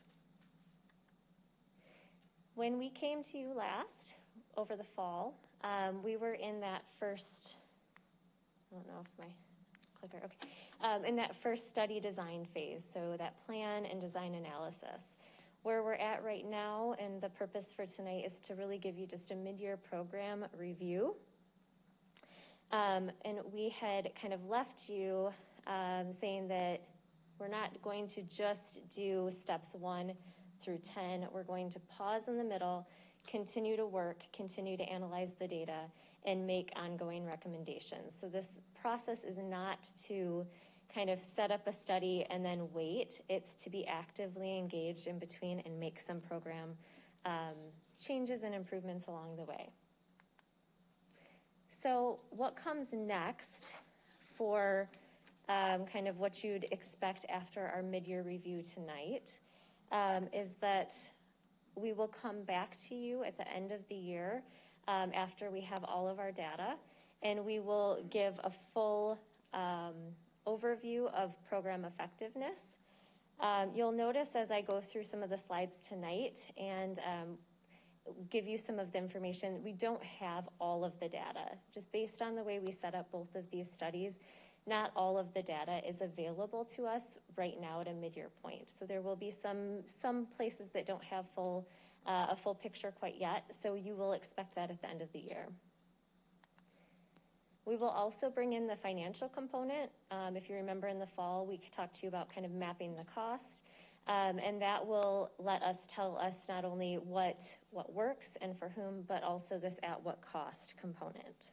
When we came to you last, over the fall, we were in that first, I don't know if my clicker, okay, in that first study design phase, so that plan and design analysis. Where we're at right now, and the purpose for tonight is to really give you just a mid-year program review. And we had kind of left you saying that we're not going to just do steps 1 through 10. We're going to pause in the middle, continue to work, continue to analyze the data, and make ongoing recommendations. So this process is not to kind of set up a study and then wait. It's to be actively engaged in between and make some program changes and improvements along the way. So what comes next for kind of what you'd expect after our mid-year review tonight is that we will come back to you at the end of the year after we have all of our data, and we will give a full overview of program effectiveness. You'll notice as I go through some of the slides tonight and give you some of the information, we don't have all of the data. Just based on the way we set up both of these studies, not all of the data is available to us right now at a mid-year point. So there will be some places that don't have a full picture quite yet, so you will expect that at the end of the year. We will also bring in the financial component. If you remember in the fall, we talked to you about kind of mapping the cost, and that will let us tell us not only what works and for whom, but also this at what cost component.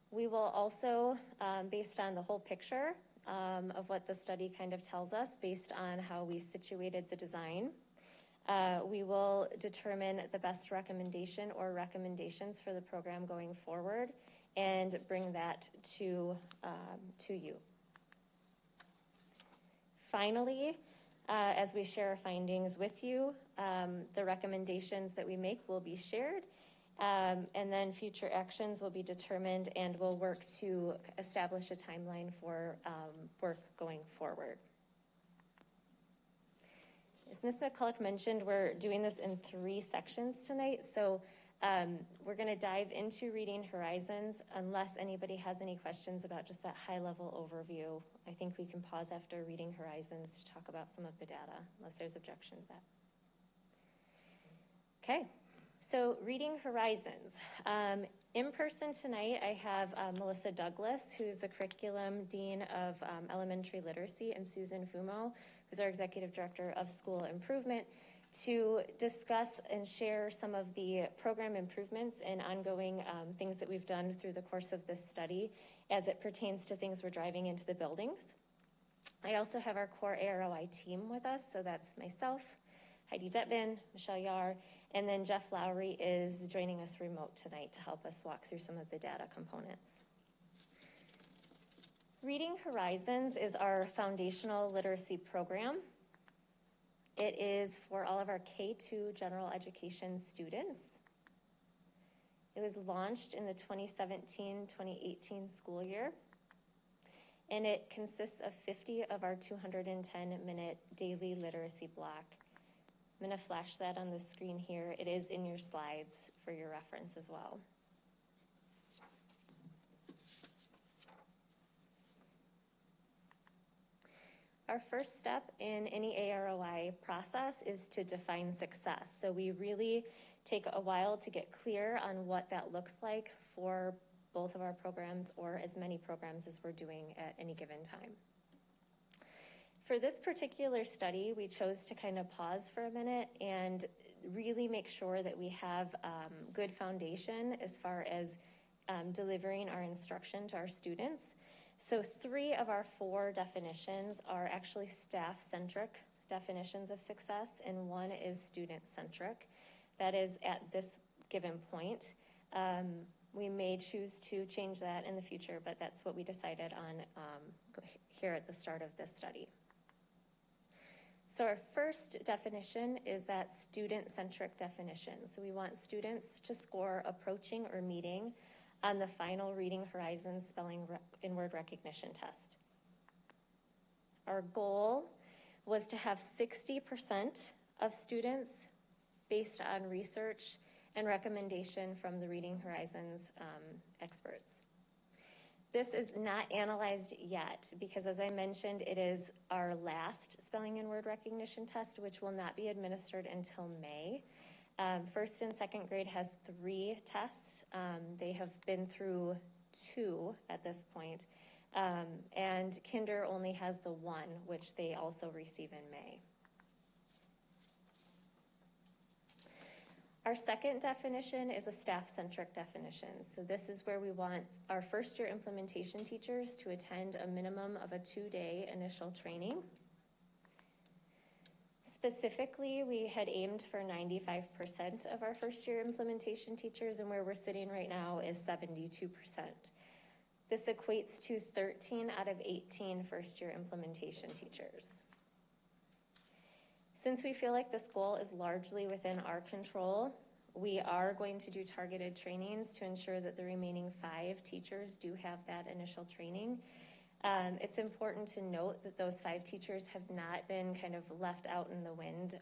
We will also, based on the whole picture of what the study kind of tells us, based on how we situated the design, we will determine the best recommendation or recommendations for the program going forward and bring that to you. Finally, as we share our findings with you, the recommendations that we make will be shared, and then future actions will be determined, and we'll work to establish a timeline for work going forward. As Ms. McCulloch mentioned, we're doing this in 3 sections tonight, so we're going to dive into Reading Horizons. Unless anybody has any questions about just that high-level overview, I think we can pause after Reading Horizons to talk about some of the data, unless there's objection to that. Okay, so Reading Horizons. In person tonight, I have Melissa Douglas, who's the Curriculum Dean of Elementary Literacy, and Susan Fumo, who's our Executive Director of School Improvement, to discuss and share some of the program improvements and ongoing things that we've done through the course of this study as it pertains to things we're driving into the buildings. I also have our core AROI team with us, so that's myself, Heidi Detman, Michelle Yar, and then Jeff Lowry is joining us remote tonight to help us walk through some of the data components. Reading Horizons is our foundational literacy program. It is for all of our K-2 general education students. It was launched in the 2017-2018 school year. and it consists of 50 of our 210-minute daily literacy block. I'm going to flash that on the screen here. It is in your slides for your reference as well. Our first step in any AROI process is to define success. So we really take a while to get clear on what that looks like for both of our programs, or as many programs as we're doing at any given time. For this particular study, we chose to kind of pause for a minute and really make sure that we have good foundation as far as delivering our instruction to our students. So 3 of our 4 definitions are actually staff-centric definitions of success, and 1 is student-centric. That is at this given point. We may choose to change that in the future, but that's what we decided on here at the start of this study. So our first definition is that student-centric definition. So we want students to score approaching or meeting on the final Reading Horizons spelling and word recognition test. Our goal was to have 60% of students, based on research and recommendation from the Reading Horizons experts. This is not analyzed yet because, as I mentioned, it is our last spelling and word recognition test, which will not be administered until May. First and second grade has 3 tests. They have been through 2 at this point, and kinder only has the 1, which they also receive in May. Our second definition is a staff-centric definition. So this is where we want our first-year implementation teachers to attend a minimum of a 2-day initial training. Specifically, we had aimed for 95% of our first-year implementation teachers, and where we're sitting right now is 72%. This equates to 13 out of 18 first-year implementation teachers. Since we feel like this goal is largely within our control, we are going to do targeted trainings to ensure that the remaining 5 teachers do have that initial training. It's important to note that those 5 teachers have not been kind of left out in the wind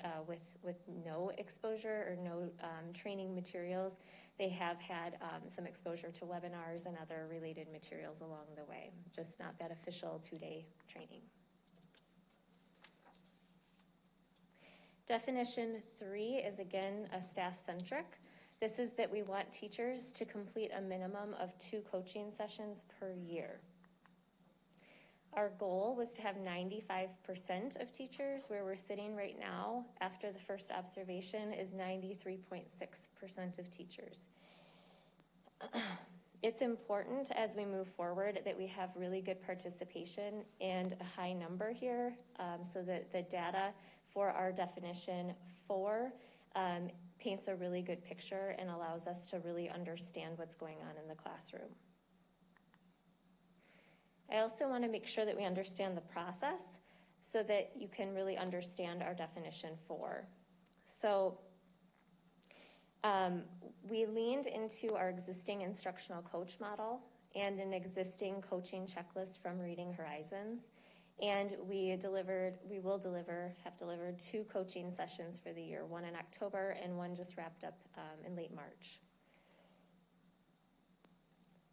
with no exposure or no training materials. They have had some exposure to webinars and other related materials along the way, just not that official 2-day training. Definition 3 is again a staff-centric. This is that we want teachers to complete a minimum of 2 coaching sessions per year. Our goal was to have 95% of teachers. Where we're sitting right now after the first observation is 93.6% of teachers. It's important as we move forward that we have really good participation and a high number here so that the data for our definition 4 paints a really good picture and allows us to really understand what's going on in the classroom. I also want to make sure that we understand the process so that you can really understand our definition 4. So we leaned into our existing instructional coach model and an existing coaching checklist from Reading Horizons. And we have delivered 2 coaching sessions for the year, 1 in October and 1 just wrapped up in late March.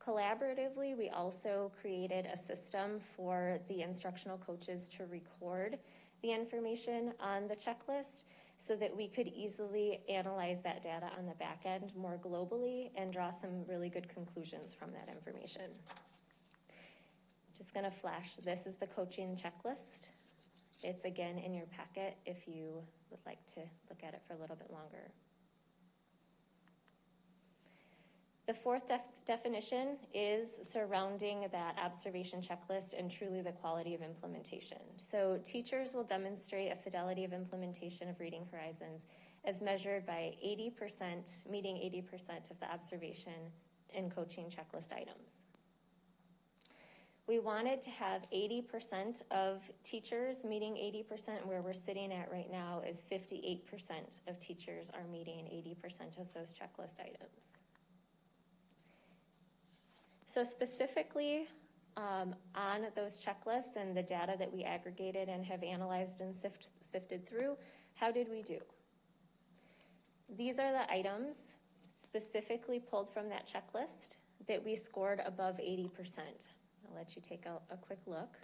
Collaboratively, we also created a system for the instructional coaches to record the information on the checklist so that we could easily analyze that data on the back end more globally and draw some really good conclusions from that information. Just gonna flash, this is the coaching checklist. It's again in your packet if you would like to look at it for a little bit longer. The 4th definition is surrounding that observation checklist and truly the quality of implementation. So teachers will demonstrate a fidelity of implementation of Reading Horizons as measured by meeting 80% of the observation and coaching checklist items. We wanted to have 80% of teachers meeting 80%. Where we're sitting at right now is 58% of teachers are meeting 80% of those checklist items. So specifically, on those checklists and the data that we aggregated and have analyzed and sifted through, how did we do? These are the items specifically pulled from that checklist that we scored above 80%. I'll let you take a quick look.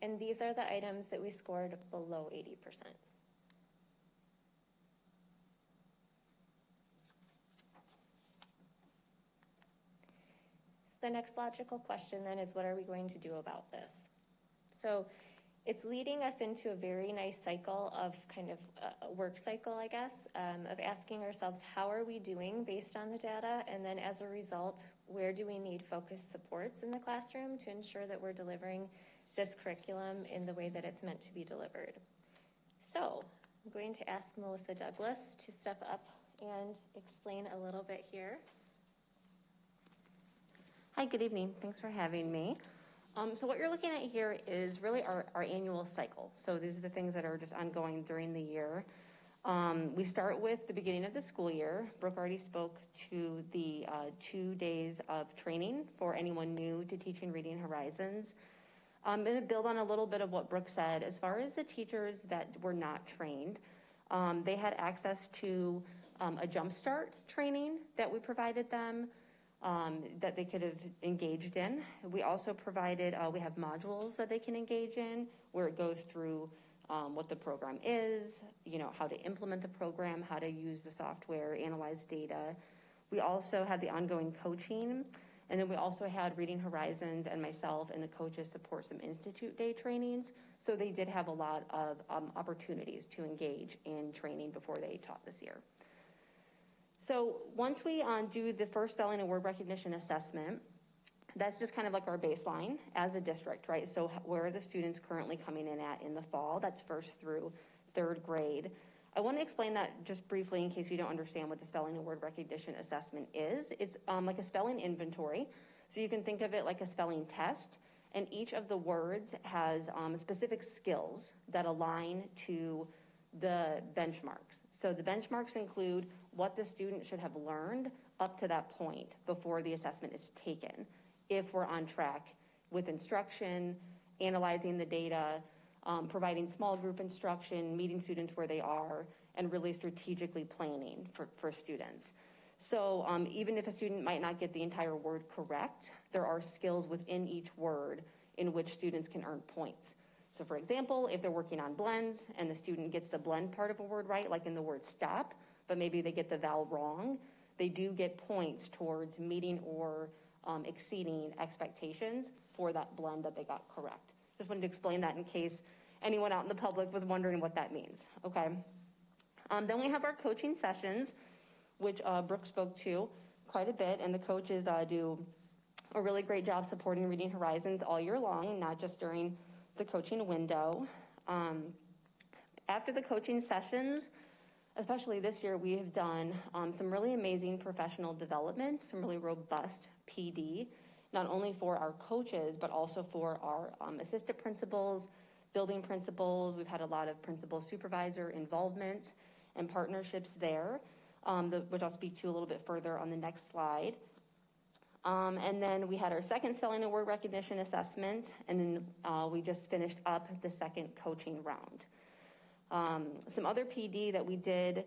And these are the items that we scored below 80%. So the next logical question then is, what are we going to do about this? So it's leading us into a very nice cycle of kind of a work cycle, I guess, of asking ourselves, how are we doing based on the data? And then as a result, where do we need focused supports in the classroom to ensure that we're delivering this curriculum in the way that it's meant to be delivered? So I'm going to ask Melissa Douglas to step up and explain a little bit here. Hi, good evening. Thanks for having me. So what you're looking at here is really our annual cycle. So these are the things that are just ongoing during the year. We start with the beginning of the school year. Brooke already spoke to the 2 days of training for anyone new to Teaching Reading Horizons. I'm going to build on a little bit of what Brooke said. As far as the teachers that were not trained, they had access to a jumpstart training that we provided them, that they could have engaged in. We also provided, we have modules that they can engage in where it goes through what the program is, how to implement the program, how to use the software, analyze data. We also had the ongoing coaching, and then we also had Reading Horizons and myself and the coaches support some Institute Day trainings. So they did have a lot of opportunities to engage in training before they taught this year. So once we do the first spelling and word recognition assessment, that's just kind of like our baseline as a district, right? So where are the students currently coming in at in the fall? That's first through third grade. I want to explain that just briefly in case you don't understand what the spelling and word recognition assessment is. It's like a spelling inventory. So you can think of it like a spelling test, and each of the words has specific skills that align to the benchmarks. So the benchmarks include what the student should have learned up to that point before the assessment is taken. If we're on track with instruction, analyzing the data, providing small group instruction, meeting students where they are, and really strategically planning for students. So even if a student might not get the entire word correct, there are skills within each word in which students can earn points. So for example, if they're working on blends and the student gets the blend part of a word right, like in the word stop, but maybe they get the vowel wrong, they do get points towards meeting or exceeding expectations for that blend that they got correct. Just wanted to explain that in case anyone out in the public was wondering what that means, okay? Then we have our coaching sessions, which Brooke spoke to quite a bit, and the coaches do a really great job supporting Reading Horizons all year long, not just during the coaching window. After the coaching sessions, especially this year, we have done some really amazing professional development, some really robust PD, not only for our coaches, but also for our assistant principals, building principals. We've had a lot of principal supervisor involvement and partnerships there, which I'll speak to a little bit further on the next slide. And then we had our second spelling and word recognition assessment, and then we just finished up the second coaching round. Some other PD that we did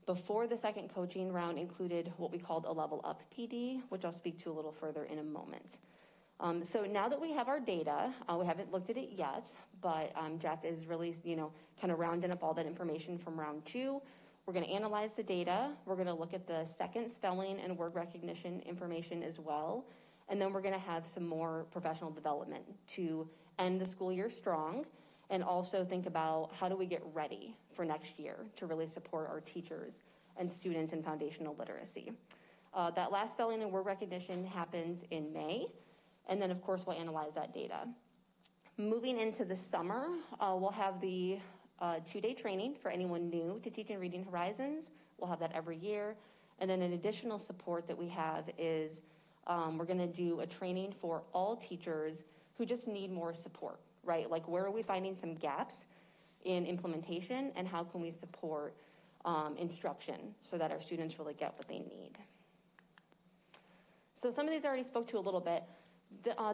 before the second coaching round included what we called a level up PD, which I'll speak to a little further in a moment. So now that we have our data, we haven't looked at it yet, but Jeff is really, kind of rounding up all that information from round 2. We're going to analyze the data. We're going to look at the second spelling and word recognition information as well. And then we're going to have some more professional development to end the school year strong, and also think about how do we get ready for next year to really support our teachers and students in foundational literacy. That last spelling and word recognition happens in May, and then of course we'll analyze that data. Moving into the summer, we'll have the 2-day training for anyone new to Teaching Reading Horizons. We'll have that every year. And then an additional support that we have is we're gonna do a training for all teachers who just need more support, right? Like, where are we finding some gaps in implementation, and how can we support instruction so that our students really get what they need. So some of these I already spoke to a little bit.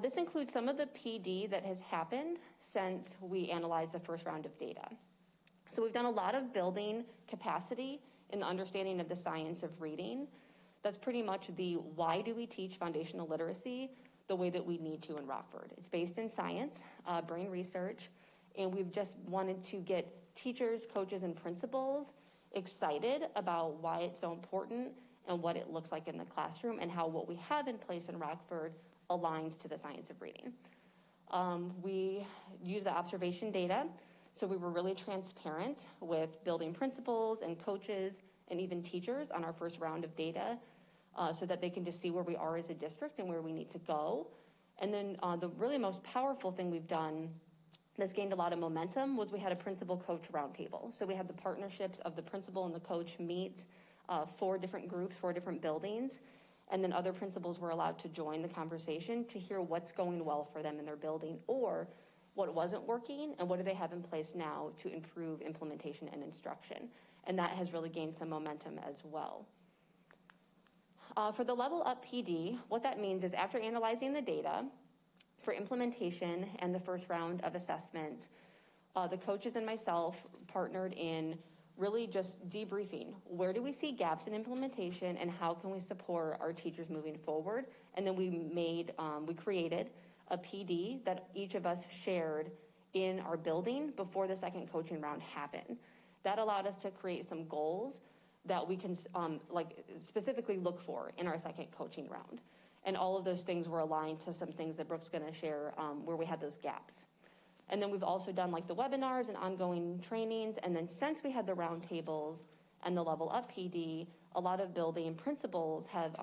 This includes some of the PD that has happened since we analyzed the first round of data. So we've done a lot of building capacity in the understanding of the science of reading. That's pretty much the why do we teach foundational literacy the way that we need to in Rockford. It's based in science, brain research, and we've just wanted to get teachers, coaches, and principals excited about why it's so important and what it looks like in the classroom and how what we have in place in Rockford aligns to the science of reading. We use the observation data, so we were really transparent with building principals and coaches and even teachers on our first round of data so that they can just see where we are as a district and where we need to go. And then the really most powerful thing we've done that's gained a lot of momentum was we had a principal-coach roundtable. So we had the partnerships of the principal and the coach meet 4 different groups, 4 different buildings, and then other principals were allowed to join the conversation to hear what's going well for them in their building or what wasn't working and what do they have in place now to improve implementation and instruction. And that has really gained some momentum as well. For the Level Up PD, what that means is after analyzing the data for implementation and the first round of assessments, the coaches and myself partnered in really just debriefing. Where do we see gaps in implementation and how can we support our teachers moving forward? And then we created a PD that each of us shared in our building before the second coaching round happened. That allowed us to create some goals that we can specifically look for in our second coaching round. And all of those things were aligned to some things that Brooke's gonna share where we had those gaps. And then we've also done like the webinars and ongoing trainings. And then since we had the roundtables and the Level Up PD, a lot of building principals have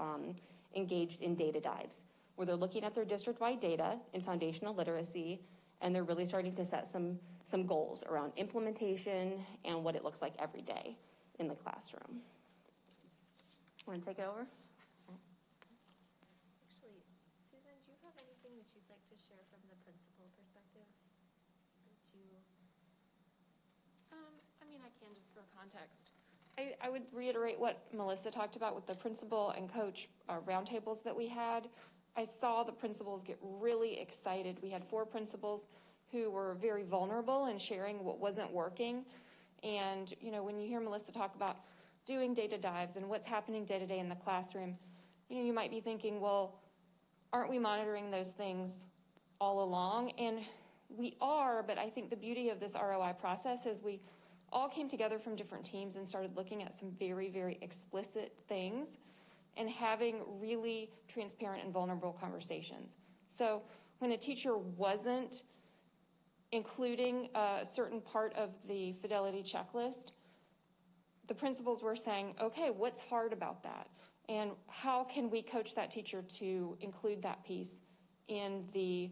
engaged in data dives where they're looking at their district-wide data in foundational literacy, and they're really starting to set some goals around implementation and what it looks like every day in the classroom. Want to take it over? Actually, Susan, do you have anything that you'd like to share from the principal perspective? I mean, I can just for context. I would reiterate what Melissa talked about with the principal and coach roundtables that we had. I saw the principals get really excited. We had 4 principals who were very vulnerable in sharing what wasn't working. And, you know, when you hear Melissa talk about doing data dives and what's happening day to day in the classroom, you know, you might be thinking, well, aren't we monitoring those things all along? And we are, but I think the beauty of this ROI process is we all came together from different teams and started looking at some very, very explicit things and having really transparent and vulnerable conversations. So when a teacher wasn't including a certain part of the fidelity checklist, the principals were saying, okay, what's hard about that? And how can we coach that teacher to include that piece in the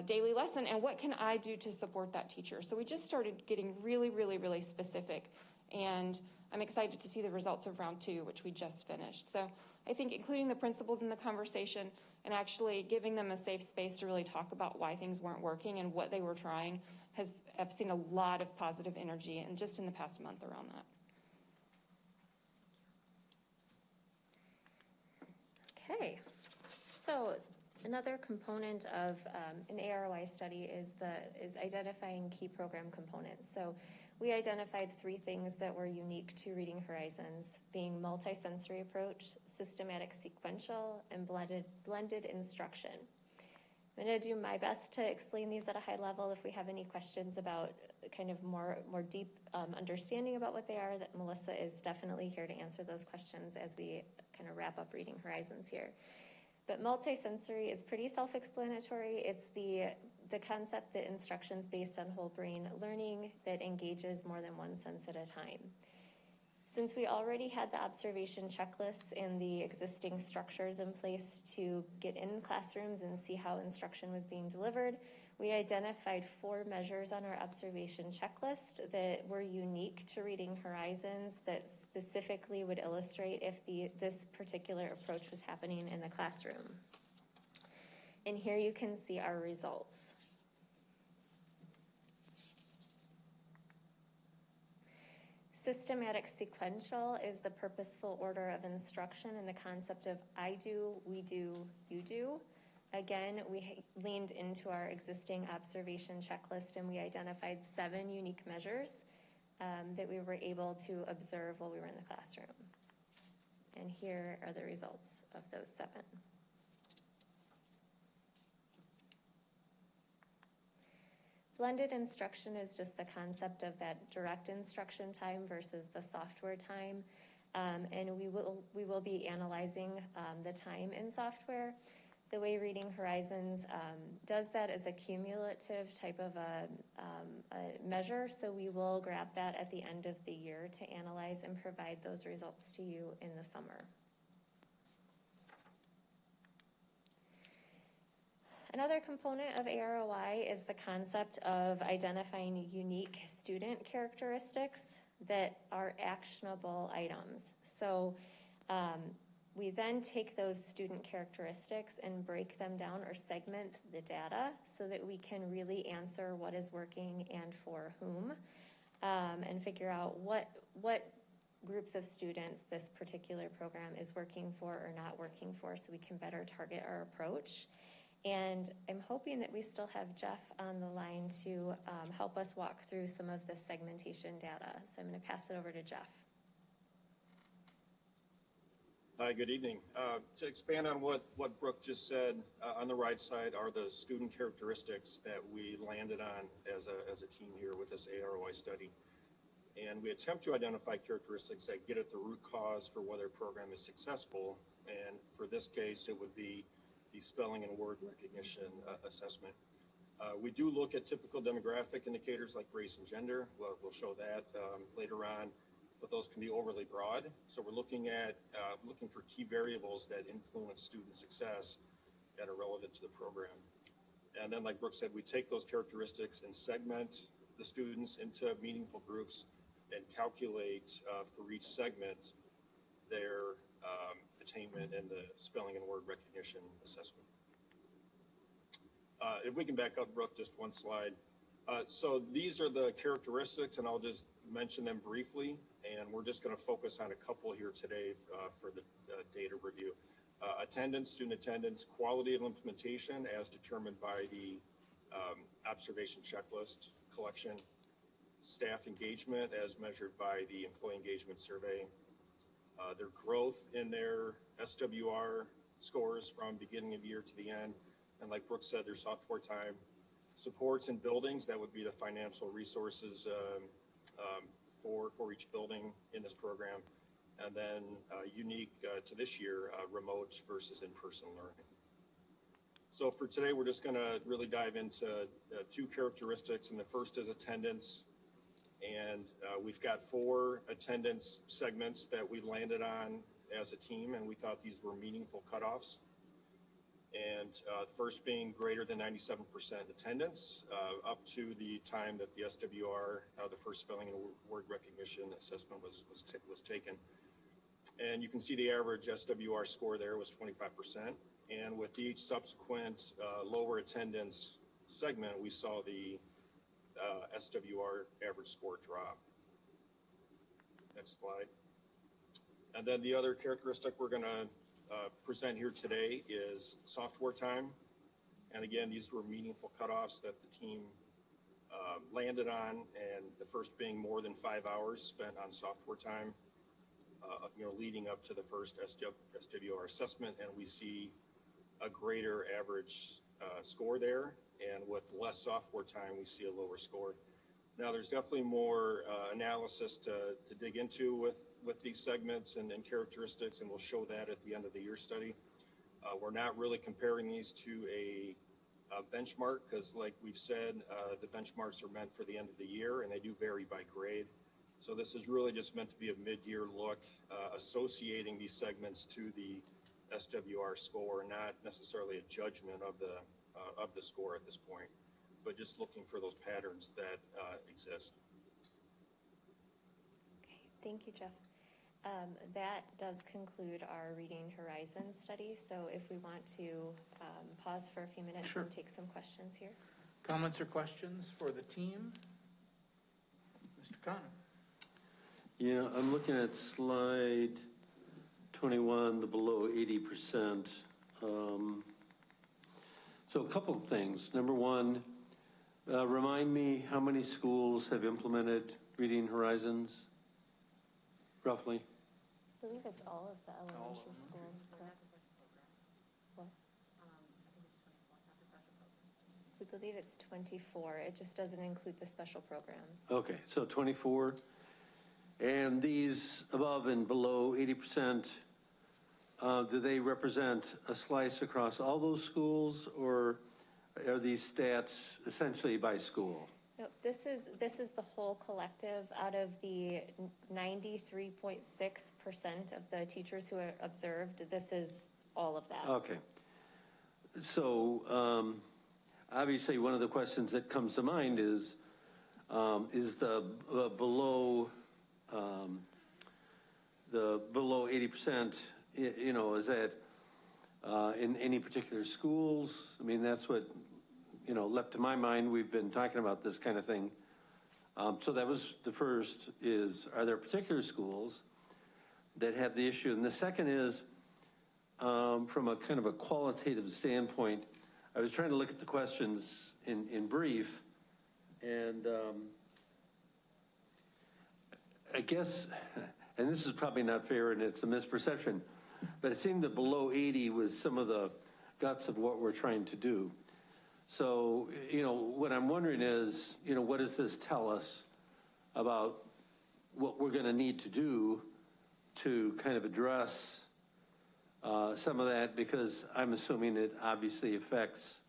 daily lesson? And what can I do to support that teacher? So we just started getting really, really, really specific. And I'm excited to see the results of round 2, which we just finished. So I think including the principals in the conversation and actually giving them a safe space to really talk about why things weren't working and what they were trying I've seen a lot of positive energy and just in the past month around that. Okay, so another component of an AROI study is identifying key program components. So we identified 3 things that were unique to Reading Horizons, being multisensory approach, systematic sequential, and blended instruction. I'm going to do my best to explain these at a high level. If we have any questions about kind of more deep understanding about what they are, that Melissa is definitely here to answer those questions as we kind of wrap up Reading Horizons here. But multisensory is pretty self-explanatory. It's the concept that instruction's based on whole brain learning that engages more than one sense at a time. Since we already had the observation checklists and the existing structures in place to get in classrooms and see how instruction was being delivered, we identified 4 measures on our observation checklist that were unique to Reading Horizons that specifically would illustrate if this particular approach was happening in the classroom. And here you can see our results. Systematic sequential is the purposeful order of instruction and the concept of I do, we do, you do. Again, we leaned into our existing observation checklist and we identified 7 unique measures that we were able to observe while we were in the classroom. And here are the results of those 7. Blended instruction is just the concept of that direct instruction time versus the software time. And we will be analyzing the time in software. The way Reading Horizons does that as a cumulative type of a measure, so we will grab that at the end of the year to analyze and provide those results to you in the summer. Another component of AROI is the concept of identifying unique student characteristics that are actionable items. So we then take those student characteristics and break them down or segment the data so that we can really answer what is working and for whom, and figure out what groups of students this particular program is working for or not working for, so we can better target our approach. And I'm hoping that we still have Jeff on the line to help us walk through some of the segmentation data. So I'm going to pass it over to Jeff. Hi, good evening. To expand on what Brooke just said, on the right side are the student characteristics that we landed on as a team here with this AROI study. And we attempt to identify characteristics that get at the root cause for whether a program is successful. And for this case, it would be the spelling and word recognition assessment. We do look at typical demographic indicators like race and gender. We'll show that later on, but those can be overly broad. So we're looking for key variables that influence student success that are relevant to the program. And then, like Brooke said, we take those characteristics and segment the students into meaningful groups and calculate for each segment their attainment and the spelling and word recognition assessment. If we can back up, Brooke, just one slide. So these are the characteristics, and I'll just mention them briefly, and we're just going to focus on a couple here today for the data review. Attendance, student attendance, quality of implementation as determined by the observation checklist collection, staff engagement as measured by the employee engagement survey, their growth in their SWR scores from beginning of year to the end, and like Brooke said, their software time, supports and buildings, that would be the financial resources for each building in this program, and then unique to this year, remote versus in-person learning. So for today, we're just gonna really dive into 2 characteristics, and the first is attendance. And we've got 4 attendance segments that we landed on as a team, and we thought these were meaningful cutoffs. And first being greater than 97% attendance, up to the time that the SWR, the first spelling and word recognition assessment was taken. And you can see the average SWR score there was 25%. And with each subsequent lower attendance segment, we saw the SWR average score drop. Next slide. And then the other characteristic we're going to present here today is software time. And again, these were meaningful cutoffs that the team landed on, and the first being more than 5 hours spent on software time, leading up to the first SWR assessment, and we see a greater average score there, and with less software time, we see a lower score. Now, there's definitely more analysis to dig into with these segments and characteristics, and we'll show that at the end of the year study. We're not really comparing these to a benchmark, because like we've said, the benchmarks are meant for the end of the year, and they do vary by grade. So this is really just meant to be a mid-year look, associating these segments to the SWR score, not necessarily a judgment of the score at this point, but just looking for those patterns that exist. Okay, thank you, Jeff. That does conclude our Reading Horizons study. So if we want to pause for a few minutes and take some questions here. Comments or questions for the team? Mr. Connor. Yeah, I'm looking at slide 21, the below 80%. So a couple of things. Number one, remind me how many schools have implemented Reading Horizons, roughly? I believe it's all of the elementary schools, correct? What? We believe it's 24. It just doesn't include the special programs. Okay, so 24. And these above and below 80%, do they represent a slice across all those schools, or are these stats essentially by school? No, this is the whole collective. Out of the 93.6% of the teachers who are observed, this is all of that. Okay. So obviously one of the questions that comes to mind is the below 80%, you know, is that in any particular schools? I mean, that's what, you know, leapt to my mind. We've been talking about this kind of thing. So that was the first, is, are there particular schools that have the issue? And the second is, from a kind of a qualitative standpoint, I was trying to look at the questions in brief, and I guess, and this is probably not fair and it's a misperception, but it seemed that below 80 was some of the guts of what we're trying to do. So, you know, what I'm wondering is, you know, what does this tell us about what we're gonna need to do to kind of address some of that, because I'm assuming it obviously affects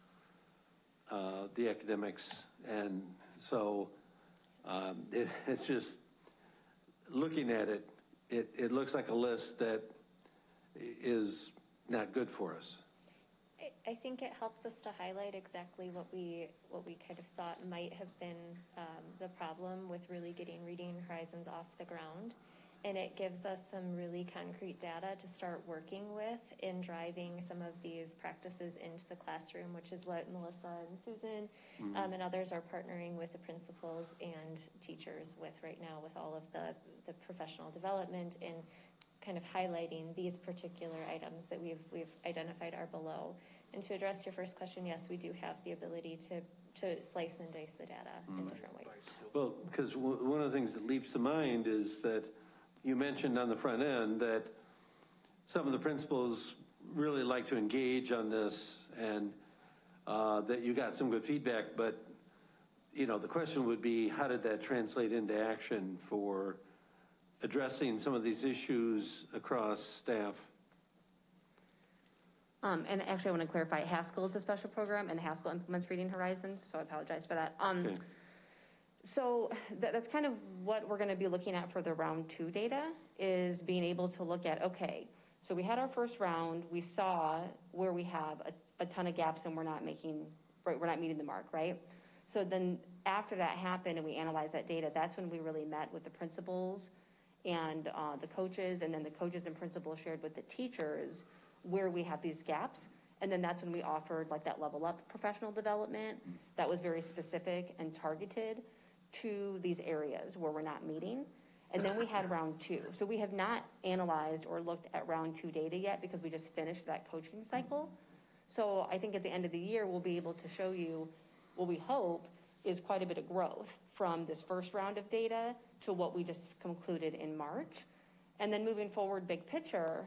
the academics. And so it's just, looking at it, it looks like a list that is not good for us. I think it helps us to highlight exactly what we kind of thought might have been the problem with really getting Reading Horizons off the ground. And it gives us some really concrete data to start working with in driving some of these practices into the classroom, which is what Melissa and Susan and others are partnering with the principals and teachers with right now, with all of the professional development and kind of highlighting these particular items that we've identified are below. And to address your first question, yes, we do have the ability to slice and dice the data in different ways. Well, because one of the things that leaps to mind is that you mentioned on the front end that some of the principals really like to engage on this, and that you got some good feedback, but you know, the question would be, how did that translate into action for addressing some of these issues across staff? And actually I want to clarify, Haskell is a special program and Haskell implements Reading Horizons, so I apologize for that. Okay. So that's kind of what we're gonna be looking at for the round 2 data, is being able to look at, okay, so we had our first round, we saw where we have a ton of gaps and we're not meeting the mark, right? So then after that happened and we analyzed that data, that's when we really met with the principals and the coaches, and then the coaches and principals shared with the teachers where we have these gaps. And then that's when we offered like that level up professional development that was very specific and targeted to these areas where we're not meeting. And then we had round 2. So we have not analyzed or looked at round 2 data yet because we just finished that coaching cycle. So I think at the end of the year, we'll be able to show you what we hope is quite a bit of growth from this first round of data to what we just concluded in March. And then moving forward, big picture,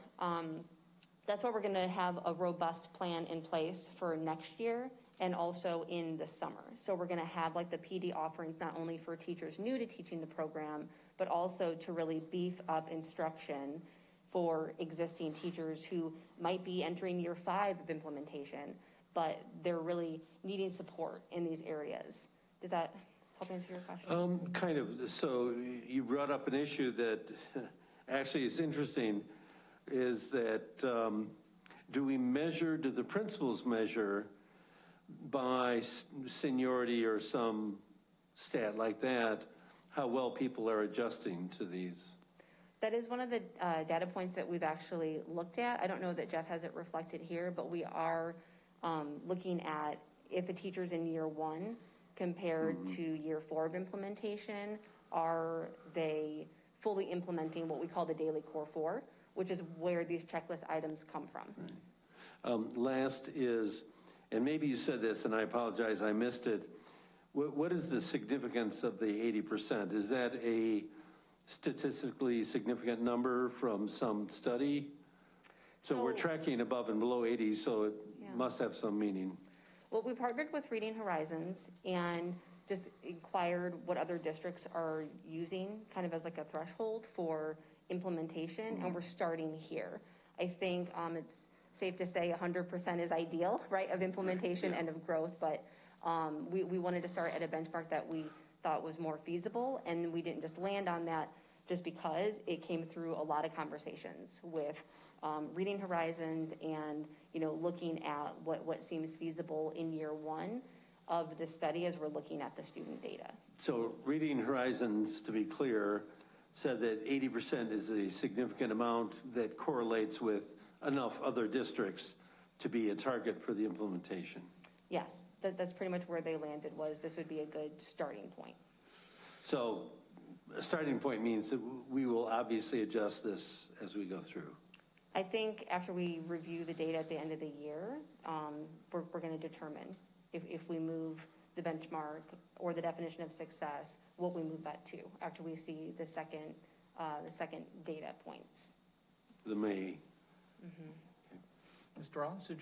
that's why we're gonna have a robust plan in place for next year and also in the summer. So we're gonna have like the PD offerings, not only for teachers new to teaching the program, but also to really beef up instruction for existing teachers who might be entering year 5 of implementation, but they're really needing support in these areas. Does that help answer your question? Kind of. So you brought up an issue that actually is interesting, is that do the principals measure by seniority or some stat like that, how well people are adjusting to these? That is one of the data points that we've actually looked at. I don't know that Jeff has it reflected here, but we are looking at if a teacher's in year 1 compared to year 4 of implementation, are they fully implementing what we call the daily core 4, which is where these checklist items come from. Last is, and maybe you said this, and I apologize, I missed it. What is the significance of the 80%? Is that a statistically significant number from some study? So we're tracking above and below 80, so it must have some meaning. Well, we partnered with Reading Horizons and just inquired what other districts are using kind of as like a threshold for implementation, and we're starting here. I think it's safe to say 100% is ideal, right, of implementation and of growth, but we wanted to start at a benchmark that we thought was more feasible, and we didn't just land on that just because it came through a lot of conversations with Reading Horizons and, you know, looking at what seems feasible in year 1 of the study as we're looking at the student data. So Reading Horizons, to be clear, said that 80% is a significant amount that correlates with enough other districts to be a target for the implementation. Yes, that's pretty much where they landed, was this would be a good starting point. So a starting point means that we will obviously adjust this as we go through. I think after we review the data at the end of the year, we're going to determine if we move the benchmark or the definition of success, what we move that to after we see the second data points. The May. Mr. Rollins, you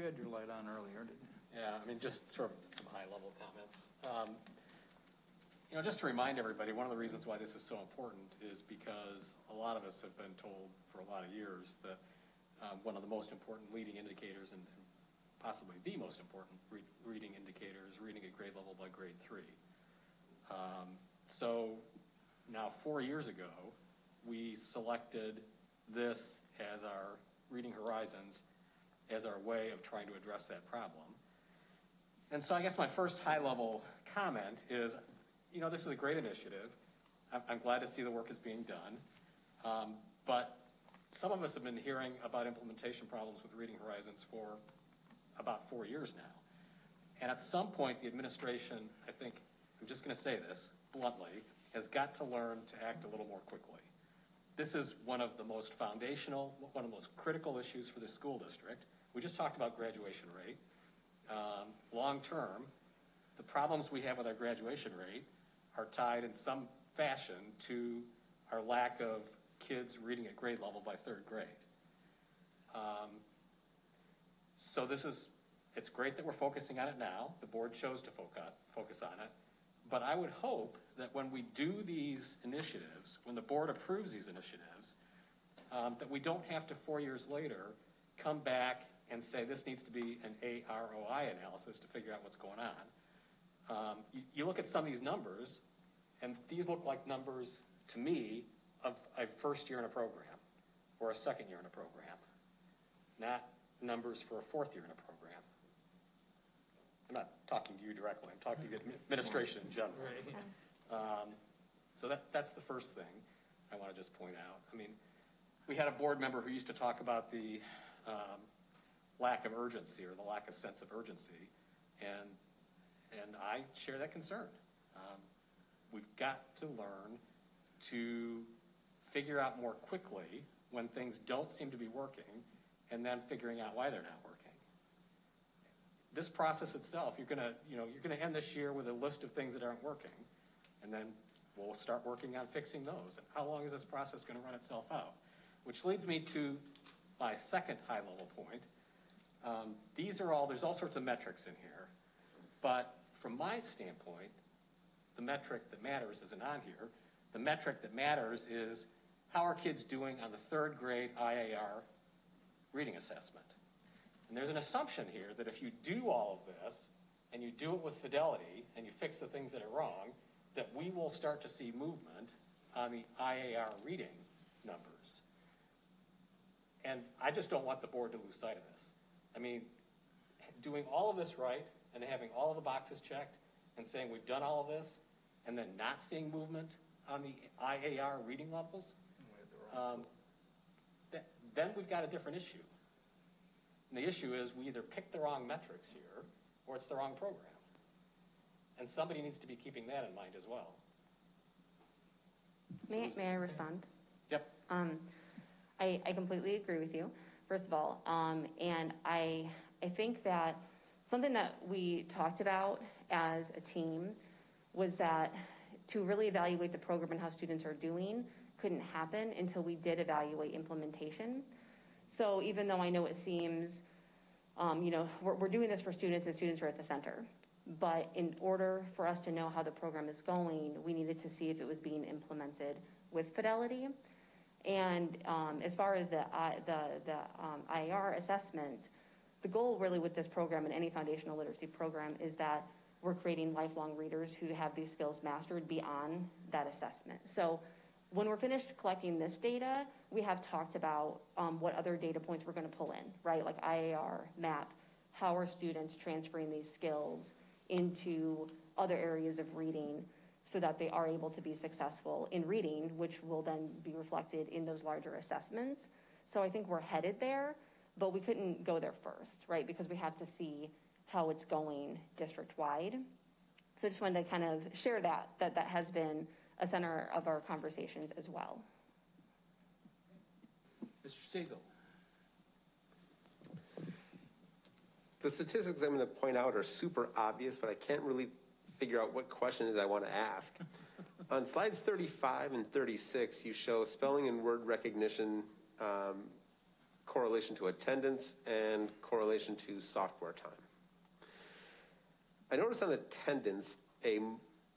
had your light on earlier, didn't you? Yeah, I mean, just sort of some high-level comments. You know, just to remind everybody, one of the reasons why this is so important is because a lot of us have been told for a lot of years that one of the most important leading indicators and possibly the most important reading indicator is reading at grade level by grade 3. So now 4 years ago, we selected this as our Reading Horizons as our way of trying to address that problem. And so I guess my first high-level comment is, you know, this is a great initiative. I'm glad to see the work is being done. But some of us have been hearing about implementation problems with Reading Horizons for about 4 years now. And at some point, the administration, I think, I'm just going to say this bluntly, has got to learn to act a little more quickly. This is one of the most foundational, one of the most critical issues for the school district. We just talked about graduation rate. Long term, the problems we have with our graduation rate are tied in some fashion to our lack of kids reading at grade level by 3rd grade. So it's great that we're focusing on it now. The board chose to focus on it. But I would hope that when we do these initiatives, when the board approves these initiatives, that we don't have to 4 years later come back and say this needs to be an AROI analysis to figure out what's going on. You look at some of these numbers, and these look like numbers to me of a first year in a program or a second year in a program, not numbers for a 4th year in a program. I'm not talking to you directly, I'm talking to the administration in general. So that's the first thing I want to just point out. I mean, we had a board member who used to talk about the lack of urgency or the lack of sense of urgency, and I share that concern. We've got to learn to figure out more quickly when things don't seem to be working, and then figuring out why they're not working. This process itself, you're gonna end this year with a list of things that aren't working, and then we'll start working on fixing those. And how long is this process going to run itself out? Which leads me to my second high-level point. There's all sorts of metrics in here, but from my standpoint, the metric that matters isn't on here. The metric that matters is how are kids doing on the 3rd grade IAR reading assessment. And there's an assumption here that if you do all of this, and you do it with fidelity, and you fix the things that are wrong, that we will start to see movement on the IAR reading numbers. And I just don't want the board to lose sight of this. I mean, doing all of this right, and having all of the boxes checked, and saying we've done all of this, and then not seeing movement on the IAR reading levels, then we've got a different issue. And the issue is we either pick the wrong metrics here, or it's the wrong program. And somebody needs to be keeping that in mind as well. May I respond? Yep. I completely agree with you, first of all. And I think that something that we talked about as a team was that to really evaluate the program and how students are doing couldn't happen until we did evaluate implementation. So even though I know it seems, we're doing this for students and students are at the center, but in order for us to know how the program is going, we needed to see if it was being implemented with fidelity. And as far as the IAR assessment, the goal really with this program and any foundational literacy program is that we're creating lifelong readers who have these skills mastered beyond that assessment. So when we're finished collecting this data, we have talked about what other data points we're going to pull in, right? Like IAR, MAP, how are students transferring these skills into other areas of reading so that they are able to be successful in reading, which will then be reflected in those larger assessments. So I think we're headed there, but we couldn't go there first, right? Because we have to see how it's going district-wide. So I just wanted to kind of share that has been a center of our conversations as well. Mr. Siegel. The statistics I'm going to point out are super obvious, but I can't really figure out what question it is I want to ask. On slides 35 and 36, you show spelling and word recognition correlation to attendance and correlation to software time. I noticed on attendance a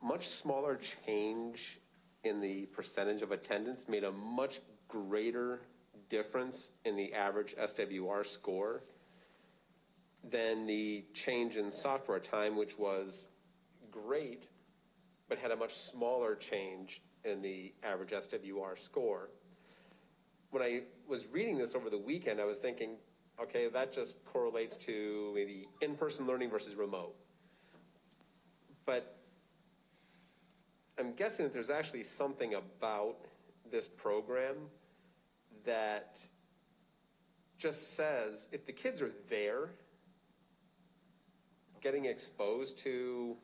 much smaller change in the percentage of attendance made a much greater difference in the average SWR score than the change in software time, which was great, but had a much smaller change in the average SWR score. When I was reading this over the weekend, I was thinking, okay, that just correlates to maybe in-person learning versus remote. But I'm guessing that there's actually something about this program that just says if the kids are there, getting exposed to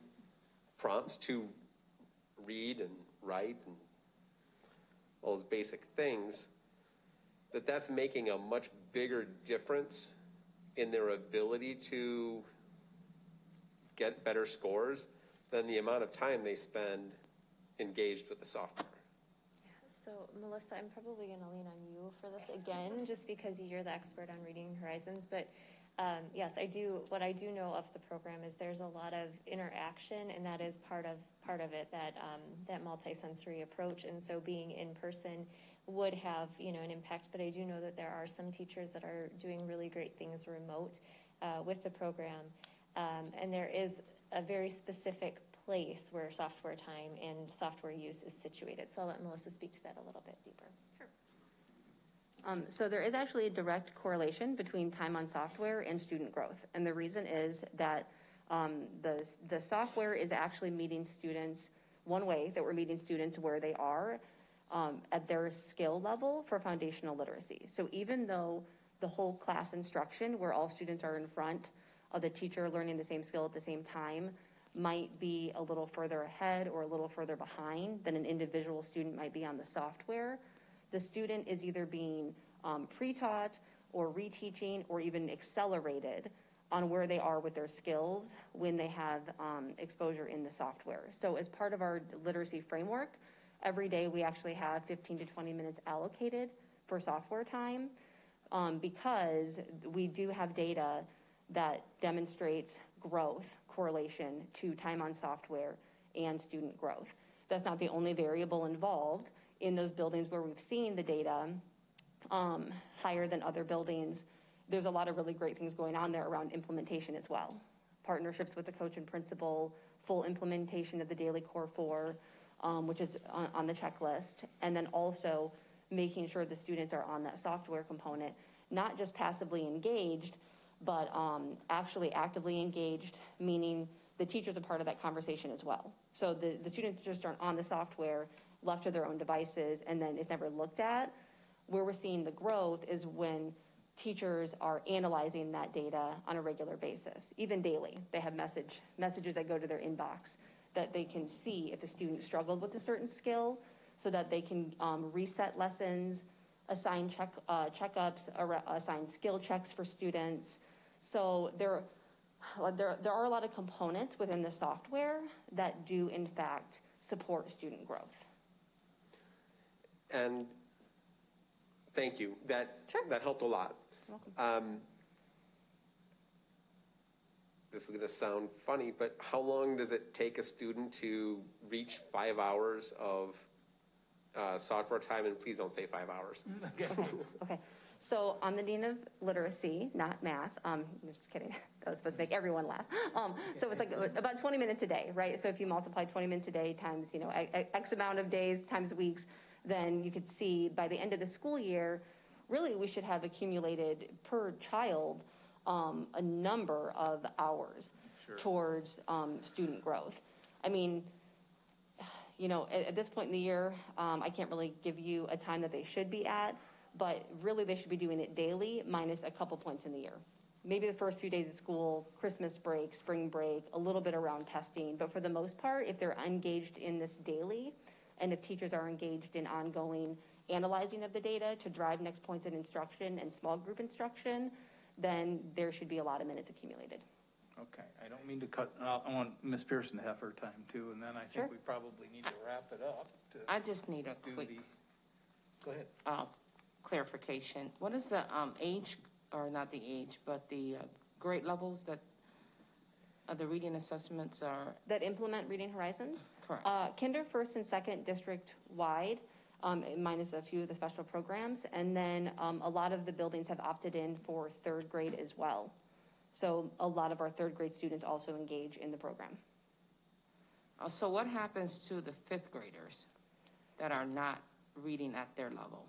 prompts to read and write and all those basic things, that's making a much bigger difference in their ability to get better scores than the amount of time they spend engaged with the software. So Melissa, I'm probably going to lean on you for this again, just because you're the expert on Reading Horizons. But yes, I do. What I do know of the program is there's a lot of interaction, and that is part of it. That multisensory approach, and so being in person would have an impact. But I do know that there are some teachers that are doing really great things remote with the program, and there is a very specific place where software time and software use is situated. So I'll let Melissa speak to that a little bit deeper. Sure. So there is actually a direct correlation between time on software and student growth. And the reason is that the software is actually meeting students one way that we're meeting students where they are at their skill level for foundational literacy. So even though the whole class instruction where all students are in front of the teacher learning the same skill at the same time might be a little further ahead or a little further behind than an individual student might be on the software, the student is either being pre-taught or reteaching or even accelerated on where they are with their skills when they have exposure in the software. So as part of our literacy framework, every day we actually have 15 to 20 minutes allocated for software time because we do have data that demonstrates growth correlation to time on software and student growth. That's not the only variable involved. In those buildings where we've seen the data higher than other buildings, there's a lot of really great things going on there around implementation as well. Partnerships with the coach and principal, full implementation of the daily core 4, which is on the checklist, and then also making sure the students are on that software component, not just passively engaged, but actually actively engaged, meaning the teacher's a part of that conversation as well. So the students just aren't on the software, left to their own devices, and then it's never looked at. Where we're seeing the growth is when teachers are analyzing that data on a regular basis, even daily. They have messages that go to their inbox that they can see if a student struggled with a certain skill. so that they can reset lessons, assign checkups, assign skill checks for students. So there are a lot of components within the software that do in fact support student growth. And thank you. That helped a lot. You're welcome. This is going to sound funny, but how long does it take a student to reach 5 hours of software time? And please don't say 5 hours. Okay. So I'm the Dean of Literacy, not math. Just kidding. That was supposed to make everyone laugh. So it's like about 20 minutes a day, right? So if you multiply 20 minutes a day times, X amount of days times weeks, then you could see by the end of the school year, really we should have accumulated per child a number of hours towards student growth. I mean, at this point in the year, I can't really give you a time that they should be at, but really they should be doing it daily minus a couple points in the year. Maybe the first few days of school, Christmas break, spring break, a little bit around testing, but for the most part, if they're engaged in this daily, and if teachers are engaged in ongoing analyzing of the data to drive next points in instruction and small group instruction, then there should be a lot of minutes accumulated. Okay, I don't mean to cut, I want Ms. Pearson to have her time too, and then I think we probably need to wrap it up. I just need a quick go ahead. Clarification. What is the age, or not the age, but the grade levels that the reading assessments are? That implement Reading Horizons? Correct. Kinder, first, and second district-wide, minus a few of the special programs. And then a lot of the buildings have opted in for third grade as well. So a lot of our third grade students also engage in the program. So what happens to the fifth graders that are not reading at their level?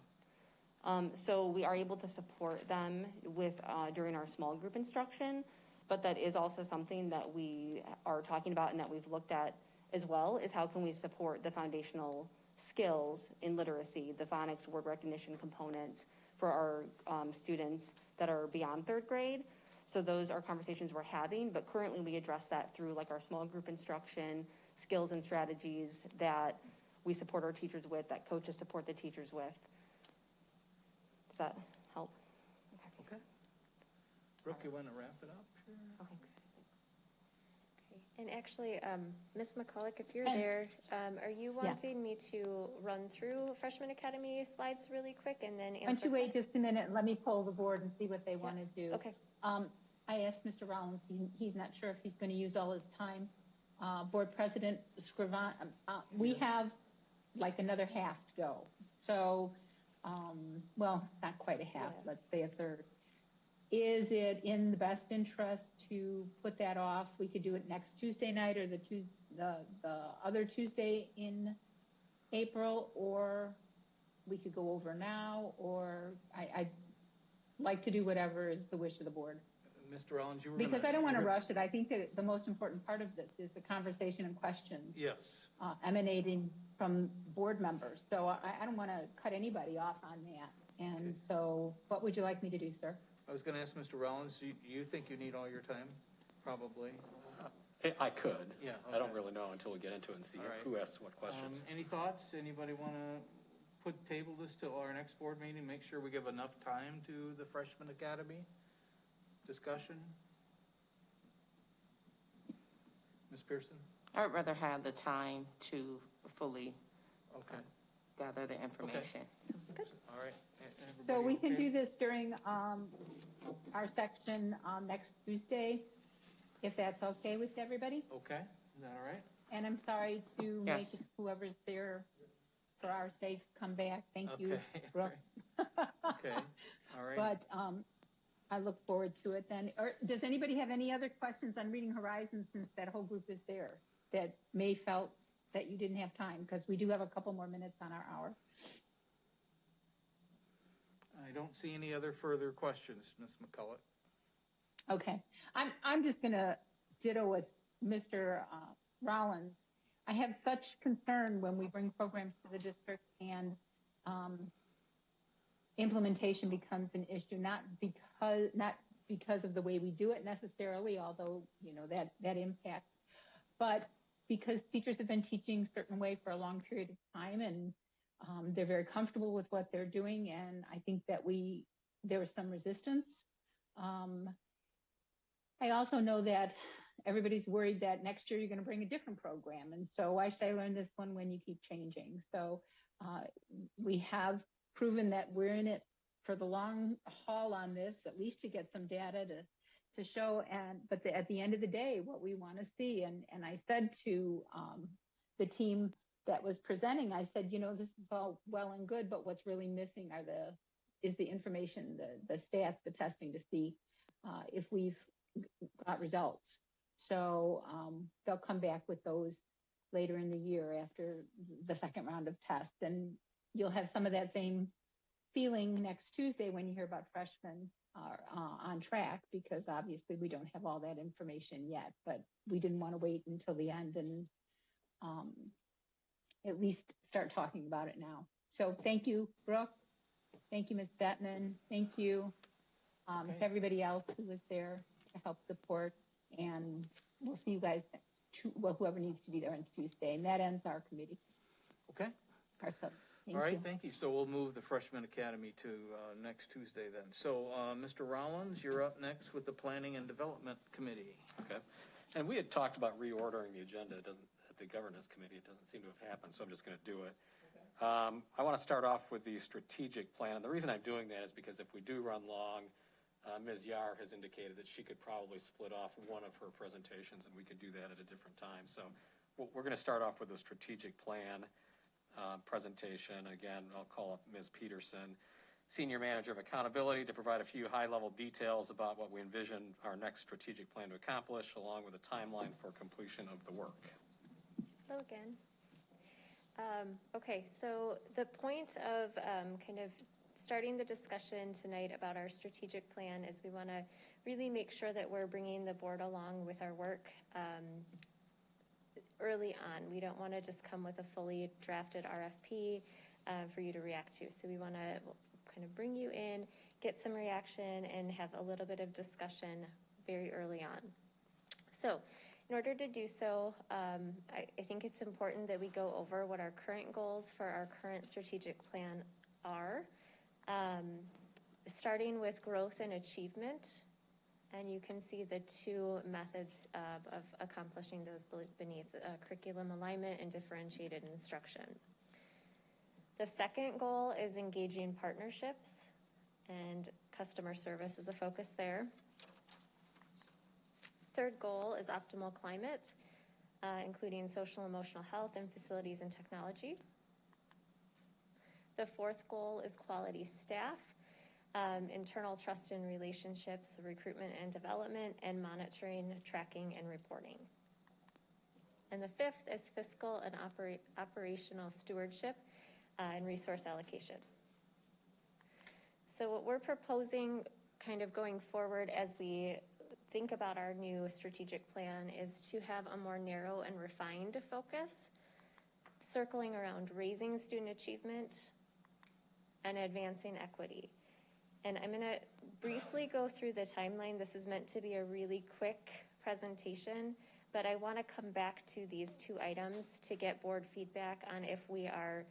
So we are able to support them with during our small group instruction, but that is also something that we are talking about and that we've looked at as well, is how can we support the foundational skills in literacy, the phonics, word recognition components for our students that are beyond third grade. So those are conversations we're having, but currently we address that through like our small group instruction, skills and strategies that we support our teachers with, that coaches support the teachers with. Does that help? Okay. Brooke, you want to wrap it up? Sure. Okay. And actually, Ms. McCulloch, if you're there, are you wanting me to run through Freshman Academy slides really quick and then answer? Why don't you wait just a minute and let me poll the board and see what they want to do. Okay. I asked Mr. Rollins, he's not sure if he's going to use all his time. Board President Scrivan, we have like another half to go. So, well, not quite a half, let's say a third. Is it in the best interest to put that off? We could do it next Tuesday night or the other Tuesday in April, or we could go over now, or I'd like to do whatever is the wish of the board. Mr. Rollins, you were Because I don't want to rush it. I think that the most important part of this is the conversation and questions emanating from board members. So I don't want to cut anybody off on that. And so what would you like me to do, sir? I was going to ask Mr. Rollins, do you think you need all your time? Probably. I could. Yeah. Okay. I don't really know until we get into it and see who asks what questions. Any thoughts? Anybody want to table this till our next board meeting? Make sure we give enough time to the Freshman Academy discussion. Ms. Pearson? I would rather have the time to fully gather the information. Sounds good. All right. So we can do this during our section next Tuesday, if that's okay with everybody. Okay. Is that all right? And I'm sorry to make whoever's there for our sake come back. Thank you, Brooke. Okay. All right. But I look forward to it then. Or does anybody have any other questions on Reading Horizons, since that whole group is there, that may felt that you didn't have time? Because we do have a couple more minutes on our hour. I don't see any other further questions, Ms. McCulloch. Okay. I'm just going to ditto with Mr. Rollins. I have such concern when we bring programs to the district and implementation becomes an issue, not because of the way we do it necessarily, although that impacts, but because teachers have been teaching a certain way for a long period of time, and They're very comfortable with what they're doing, and I think that there was some resistance. I also know that everybody's worried that next year you're going to bring a different program, and so why should I learn this one when you keep changing? So we have proven that we're in it for the long haul on this, at least to get some data to show. But at the end of the day, what we want to see, and I said to the team that was presenting, I said, this is all well and good, but what's really missing is the information, the stats, the testing to see if we've got results. So they'll come back with those later in the year after the second round of tests. And you'll have some of that same feeling next Tuesday when you hear about freshmen are on track, because obviously we don't have all that information yet, but we didn't want to wait until the end and at least start talking about it now. So thank you, Brooke. Thank you, Ms. Bettman. Thank you to everybody else who was there to help support. And we'll see you guys, whoever needs to be there on Tuesday. And that ends our committee. Okay. Our sub. All right, thank you. So we'll move the Freshman Academy to next Tuesday then. So Mr. Rollins, you're up next with the Planning and Development Committee. Okay. And we had talked about reordering the agenda. It doesn't, at the Governance Committee, it doesn't seem to have happened, so I'm just going to do it. Okay. I want to start off with the strategic plan. And the reason I'm doing that is because if we do run long, Ms. Yar has indicated that she could probably split off one of her presentations and we could do that at a different time. So we're going to start off with a strategic plan presentation. Again, I'll call up Ms. Peterson, Senior Manager of Accountability, to provide a few high-level details about what we envision our next strategic plan to accomplish, along with a timeline for completion of the work. Hello again. Okay, so the point of kind of starting the discussion tonight about our strategic plan is we want to really make sure that we're bringing the board along with our work early on. We don't want to just come with a fully drafted RFP for you to react to. So we want to kind of bring you in, get some reaction, and have a little bit of discussion very early on. So in order to do so, I think it's important that we go over what our current goals for our current strategic plan are, starting with growth and achievement. And you can see the two methods of accomplishing those beneath curriculum alignment and differentiated instruction. The second goal is engaging partnerships, and customer service is a focus there. Third goal is optimal climate, including social and emotional health and facilities and technology. The fourth goal is quality staff, internal trust and relationships, recruitment and development, and monitoring, tracking, and reporting. And the fifth is fiscal and operational stewardship and resource allocation. So what we're proposing kind of going forward as we think about our new strategic plan is to have a more narrow and refined focus, circling around raising student achievement and advancing equity. And I'm going to briefly go through the timeline. This is meant to be a really quick presentation, but I want to come back to these two items to get board feedback on if we are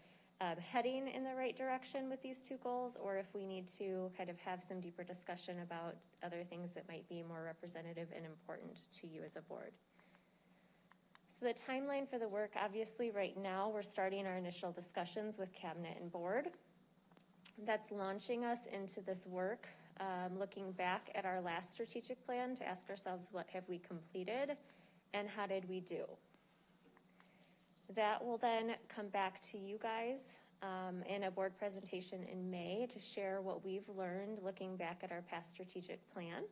heading in the right direction with these two goals, or if we need to kind of have some deeper discussion about other things that might be more representative and important to you as a board. So the timeline for the work, obviously right now we're starting our initial discussions with cabinet and board. That's launching us into this work, looking back at our last strategic plan to ask ourselves, what have we completed and how did we do? That will then come back to you guys in a board presentation in May to share what we've learned looking back at our past strategic plan.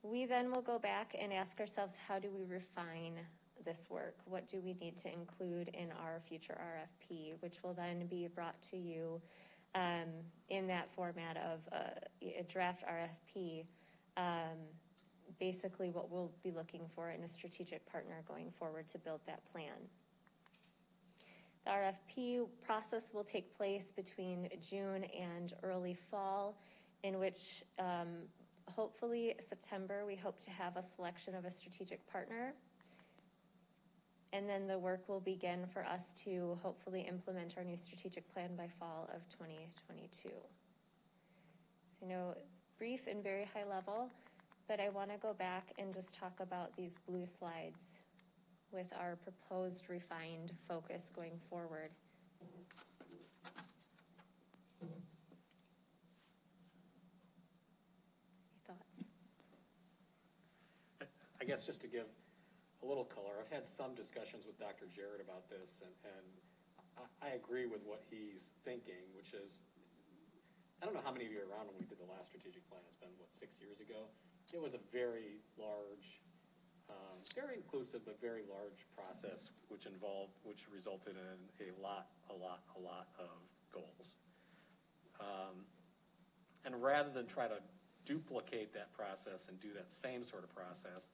We then will go back and ask ourselves, how do we refine this work? What do we need to include in our future RFP, which will then be brought to you in that format of a draft RFP, basically what we'll be looking for in a strategic partner going forward to build that plan. The RFP process will take place between June and early fall, in which hopefully September we hope to have a selection of a strategic partner. And then the work will begin for us to hopefully implement our new strategic plan by fall of 2022. So, it's brief and very high level, but I want to go back and just talk about these blue slides with our proposed refined focus going forward. Any thoughts? I guess just to give a little color, I've had some discussions with Dr. Jarrett about this, and I agree with what he's thinking, which is, I don't know how many of you were around when we did the last strategic plan. It's been, 6 years ago? It was a very large, very inclusive, but very large process, which resulted in a lot of goals. And rather than try to duplicate that process and do that same sort of process,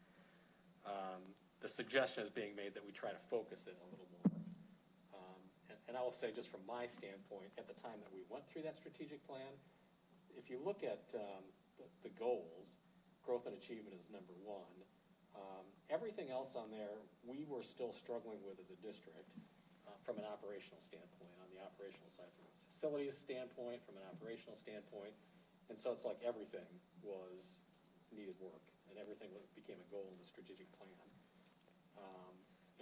the suggestion is being made that we try to focus it a little more. And I will say, just from my standpoint, at the time that we went through that strategic plan, if you look at the goals, growth and achievement is number one. Everything else on there, we were still struggling with as a district from an operational standpoint, on the operational side, from a facilities standpoint, from an operational standpoint. And so it's like everything needed work, and everything became a goal in the strategic plan.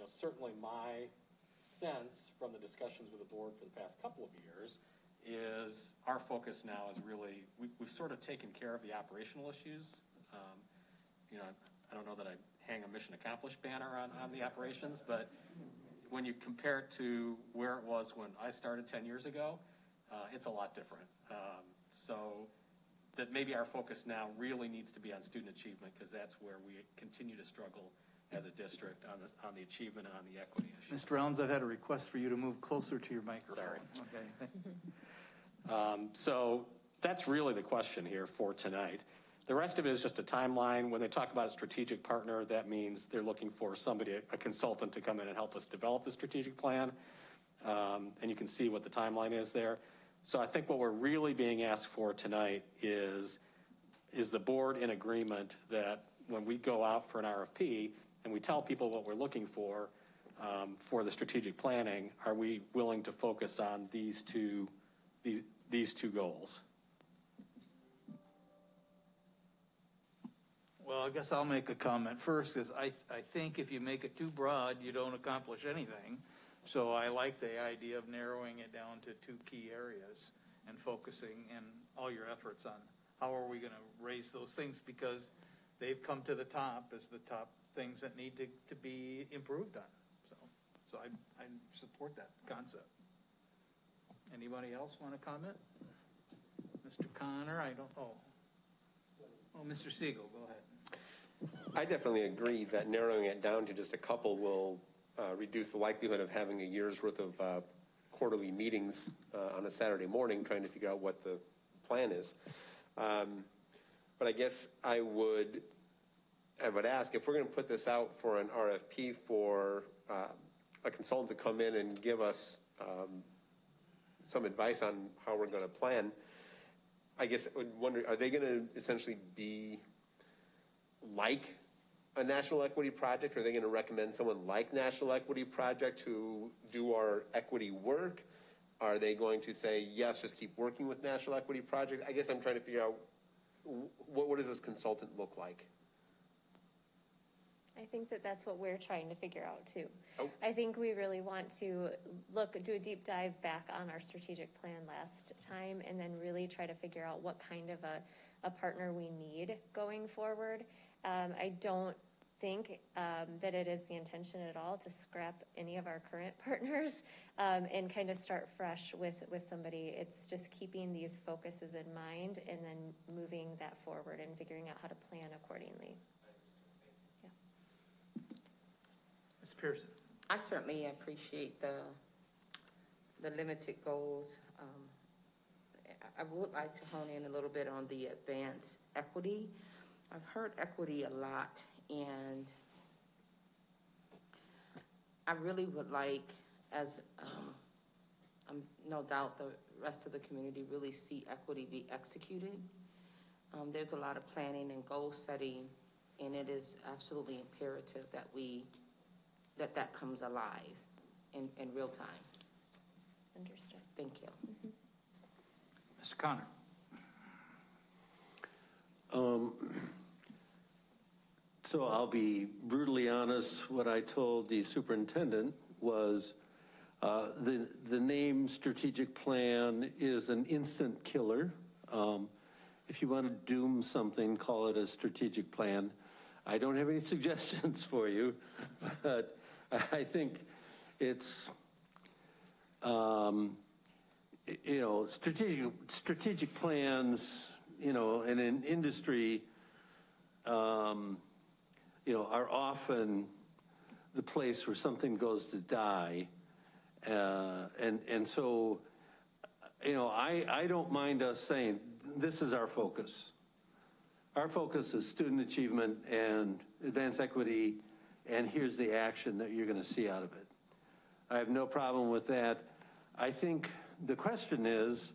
Certainly my sense from the discussions with the board for the past couple of years is our focus now is really, we've sort of taken care of the operational issues. I don't know that I hang a mission accomplished banner on the operations, but when you compare it to where it was when I started 10 years ago, it's a lot different. So that maybe our focus now really needs to be on student achievement, because that's where we continue to struggle as a district on the achievement and on the equity issue. Mr. Rounds, I've had a request for you to move closer to your microphone. Sorry. Okay. So that's really the question here for tonight. The rest of it is just a timeline. When they talk about a strategic partner, that means they're looking for somebody, a consultant, to come in and help us develop the strategic plan. And you can see what the timeline is there. So I think what we're really being asked for tonight is the board in agreement that when we go out for an RFP and we tell people what we're looking for the strategic planning, are we willing to focus on these two goals? Well, I guess I'll make a comment first, because I think if you make it too broad, you don't accomplish anything. So I like the idea of narrowing it down to two key areas and focusing in all your efforts on how are we going to raise those things, because they've come to the top as the top things that need to be improved on. So I support that concept. Anybody else want to comment? Mr. Connor, I don't know. Oh, Mr. Siegel, go ahead. I definitely agree that narrowing it down to just a couple will reduce the likelihood of having a year's worth of quarterly meetings on a Saturday morning trying to figure out what the plan is. But I guess I would ask, if we're going to put this out for an RFP for a consultant to come in and give us some advice on how we're going to plan, I guess I would wonder, are they going to essentially be like a national equity project? Are they going to recommend someone like National Equity Project who do our equity work? Are they going to say, yes, just keep working with National Equity Project? I guess I'm trying to figure out, what does this consultant look like? I think that's what we're trying to figure out too. Oh. I think we really want to do a deep dive back on our strategic plan last time, and then really try to figure out what kind of a partner we need going forward. I don't think that it is the intention at all to scrap any of our current partners and kind of start fresh with somebody. It's just keeping these focuses in mind and then moving that forward and figuring out how to plan accordingly. Yeah. Ms. Pearson. I certainly appreciate the limited goals. I would like to hone in a little bit on the advanced equity. I've heard equity a lot, and I really would like, as no doubt the rest of the community really see equity be executed. There's a lot of planning and goal setting, and it is absolutely imperative that we that comes alive in real time. Understood. Thank you. Mr. Connor. So I'll be brutally honest. What I told the superintendent was the name strategic plan is an instant killer. If you want to doom something, call it a strategic plan. I don't have any suggestions for you, but I think it's, you know, strategic plans, you know, in an industry, you know, are often the place where something goes to die. And so, you know, I don't mind us saying, this is our focus. Our focus is student achievement and advanced equity, and here's the action that you're going to see out of it. I have no problem with that. I think the question is,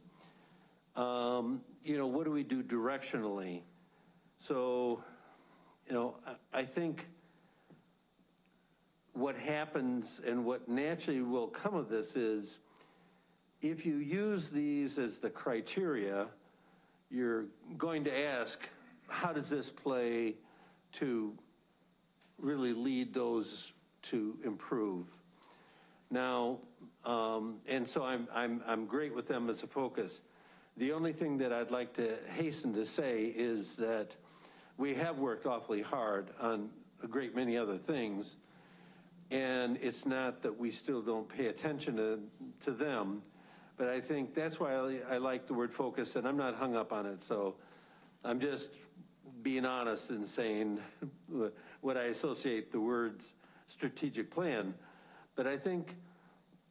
you know, what do we do directionally? So, you know, I think what happens and what naturally will come of this is if you use these as the criteria, you're going to ask, how does this play to really lead those to improve? Now, and so I'm great with them as a focus. The only thing that I'd like to hasten to say is that we have worked awfully hard on a great many other things, and it's not that we still don't pay attention to them, but I think that's why I like the word focus, and I'm not hung up on it. So I'm just being honest and saying what I associate the words strategic plan. But I think,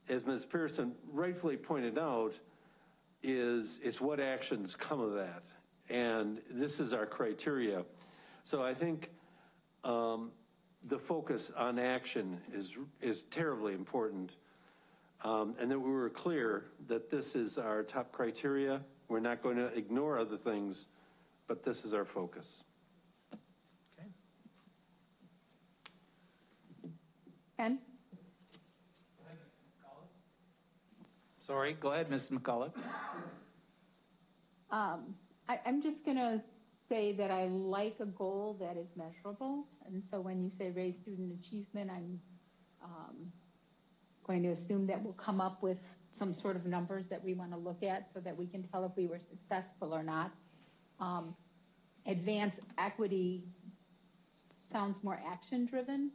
as Ms. Pearson rightfully pointed out, it's what actions come of that. And this is our criteria. So I think the focus on action is terribly important. And that we were clear that this is our top criteria. We're not going to ignore other things, but this is our focus. Okay. Ken? Sorry, go ahead, Ms. McCullough. I'm just going to say that I like a goal that is measurable. And so when you say raise student achievement, I'm going to assume that we'll come up with some sort of numbers that we want to look at so that we can tell if we were successful or not. Advanced equity sounds more action driven.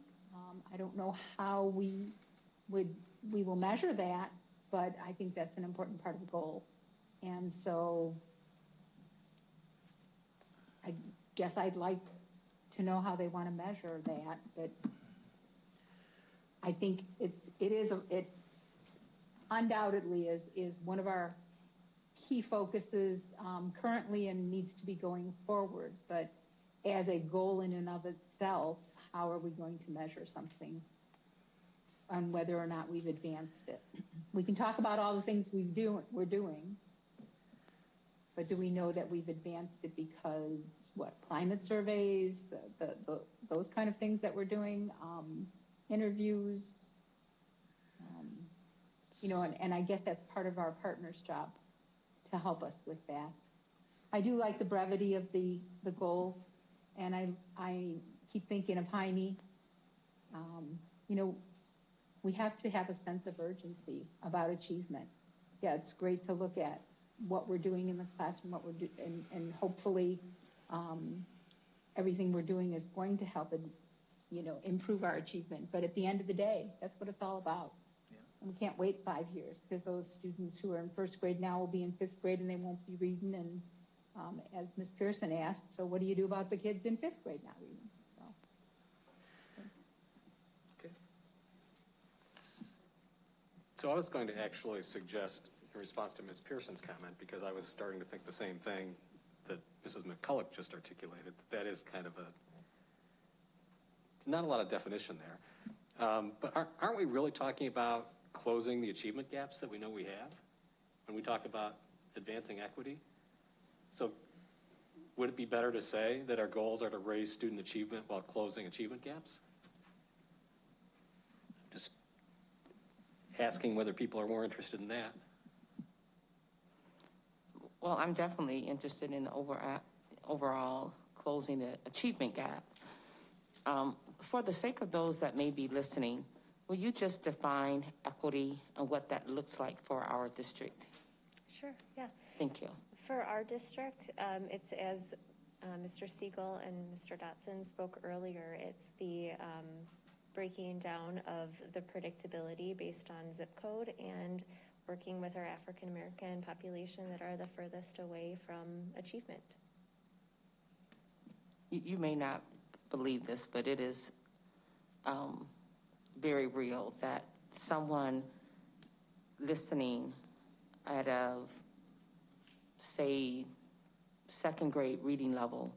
I don't know how we will measure that, but I think that's an important part of the goal. And so I guess I'd like to know how they want to measure that, but I think it undoubtedly is one of our key focuses currently and needs to be going forward. But as a goal in and of itself, how are we going to measure something on whether or not we've advanced it? We can talk about all the things we're doing, but do we know that we've advanced it because climate surveys, those kind of things that we're doing, interviews, you know, and I guess that's part of our partner's job to help us with that. I do like the brevity of the goals, and I keep thinking of Heine. You know, we have to have a sense of urgency about achievement. Yeah, it's great to look at what we're doing in the classroom, what we're doing, and hopefully everything we're doing is going to help and, you know, improve our achievement. But at the end of the day, that's what it's all about. Yeah. And we can't wait 5 years because those students who are in first grade now will be in fifth grade and they won't be reading. And as Ms. Pearson asked, so what do you do about the kids in fifth grade not reading? Okay. So I was going to actually suggest, in response to Ms. Pearson's comment, because I was starting to think the same thing that Mrs. McCullough just articulated, that is kind of not a lot of definition there. But aren't we really talking about closing the achievement gaps that we know we have when we talk about advancing equity? So would it be better to say that our goals are to raise student achievement while closing achievement gaps? asking whether people are more interested in that. Well, I'm definitely interested in the overall closing the achievement gap. For the sake of those that may be listening, will you just define equity and what that looks like for our district? Sure, yeah. Thank you. For our district, it's as Mr. Siegel and Mr. Dotson spoke earlier, it's the breaking down of the predictability based on zip code and working with our African American population that are the furthest away from achievement. You may not believe this, but it is very real that someone listening at a, say, second grade reading level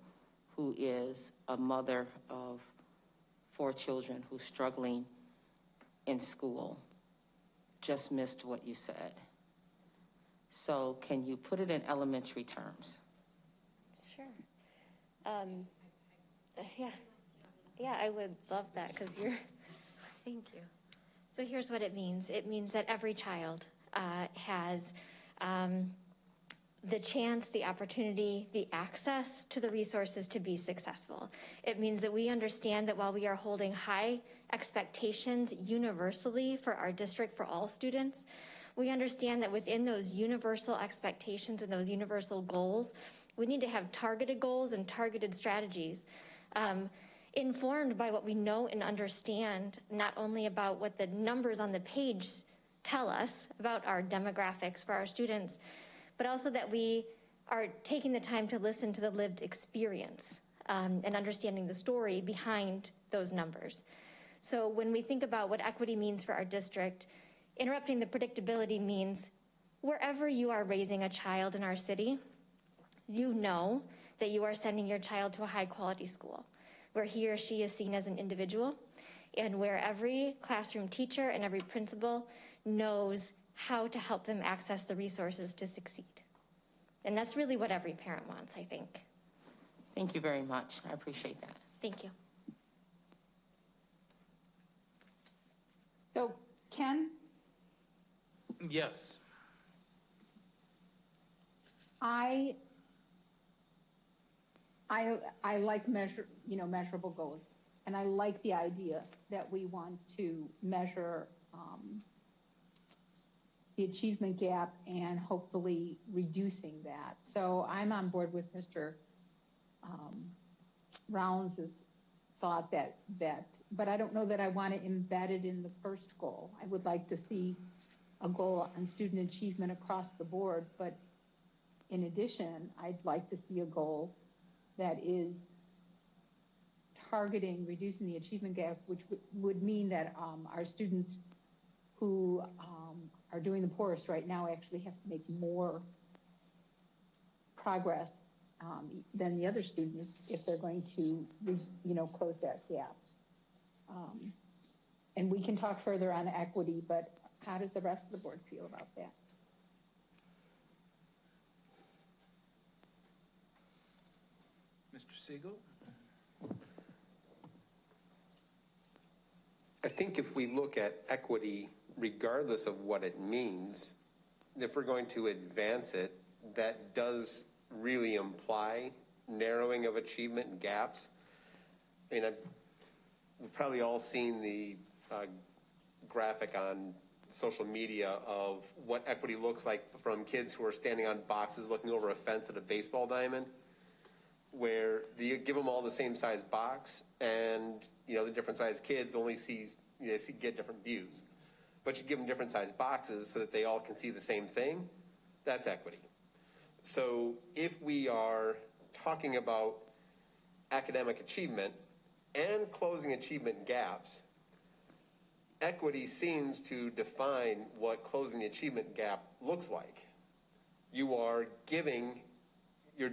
who is a mother of 4 children who's struggling in school just missed what you said. So can you put it in elementary terms? Sure. Yeah, I would love that because you're, thank you. So here's what it means. It means that every child has the chance, the opportunity, the access to the resources to be successful. It means that we understand that while we are holding high expectations universally for our district, for all students, we understand that within those universal expectations and those universal goals, we need to have targeted goals and targeted strategies, informed by what we know and understand, not only about what the numbers on the page tell us about our demographics for our students, but also that we are taking the time to listen to the lived experience and understanding the story behind those numbers. So when we think about what equity means for our district, interrupting the predictability means wherever you are raising a child in our city, you know that you are sending your child to a high quality school where he or she is seen as an individual and where every classroom teacher and every principal knows how to help them access the resources to succeed. And that's really what every parent wants, I think. Thank you very much. I appreciate that. Thank you. So, Ken, Yes. I like measurable goals, and I like the idea that we want to measure the achievement gap and hopefully reducing that. So I'm on board with Mr. Rounds' thought that, but I don't know that I want to embed it in the first goal. I would like to see a goal on student achievement across the board, but in addition, I'd like to see a goal that is targeting reducing the achievement gap, which would mean that our students who are doing the poorest right now actually have to make more progress than the other students if they're going to, close that gap. And we can talk further on equity, but how does the rest of the board feel about that? Mr. Siegel? I think if we look at equity, regardless of what it means, if we're going to advance it, that does really imply narrowing of achievement gaps. I mean, we've probably all seen the graphic on social media of what equity looks like from kids who are standing on boxes looking over a fence at a baseball diamond, where you give them all the same size box, and the different size kids only get different views. But you give them different size boxes so that they all can see the same thing. That's equity. So if we are talking about academic achievement and closing achievement gaps, equity seems to define what closing the achievement gap looks like. You are giving your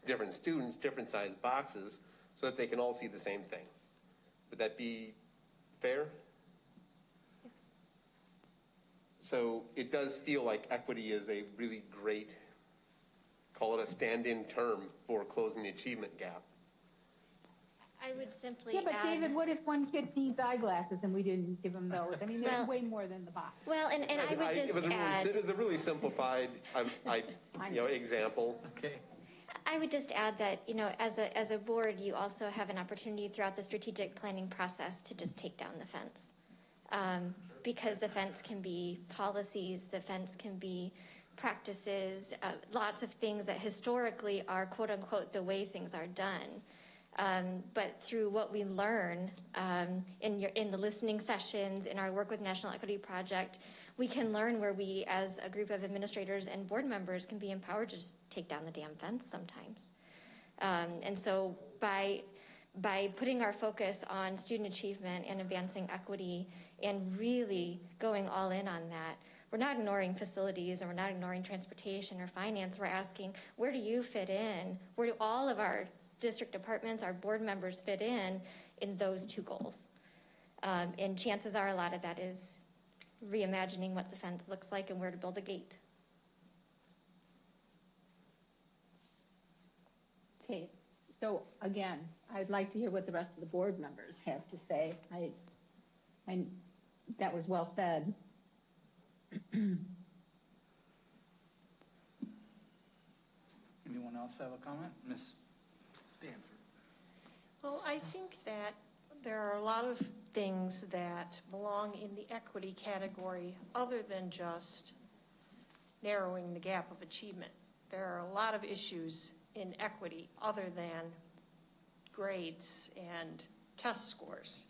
different students different size boxes so that they can all see the same thing. Would that be fair? Yes. So it does feel like equity is a really great, call it a stand-in term for closing the achievement gap. I would simply Yeah, but add, David, what if one kid needs eyeglasses and we didn't give him those? I mean, there's Well- way more than the box. well, and I would just It was add, a really simplified, example. Okay. I would just add that, as a board, you also have an opportunity throughout the strategic planning process to just take down the fence. Because the fence can be policies, the fence can be practices, lots of things that historically are quote unquote the way things are done. But through what we learn in the listening sessions, in our work with National Equity Project, we can learn where we, as a group of administrators and board members, can be empowered to just take down the damn fence sometimes. And so by putting our focus on student achievement and advancing equity and really going all in on that, we're not ignoring facilities and we're not ignoring transportation or finance. We're asking, where do you fit in? Where do all of our district departments, our board members fit in those two goals? And chances are a lot of that is reimagining what the fence looks like and where to build a gate. Okay, so again, I'd like to hear what the rest of the board members have to say. That was well said. Anyone else have a comment? Ms. Stanford. Well, I think that there are a lot of things that belong in the equity category other than just narrowing the gap of achievement. There are a lot of issues in equity other than grades and test scores.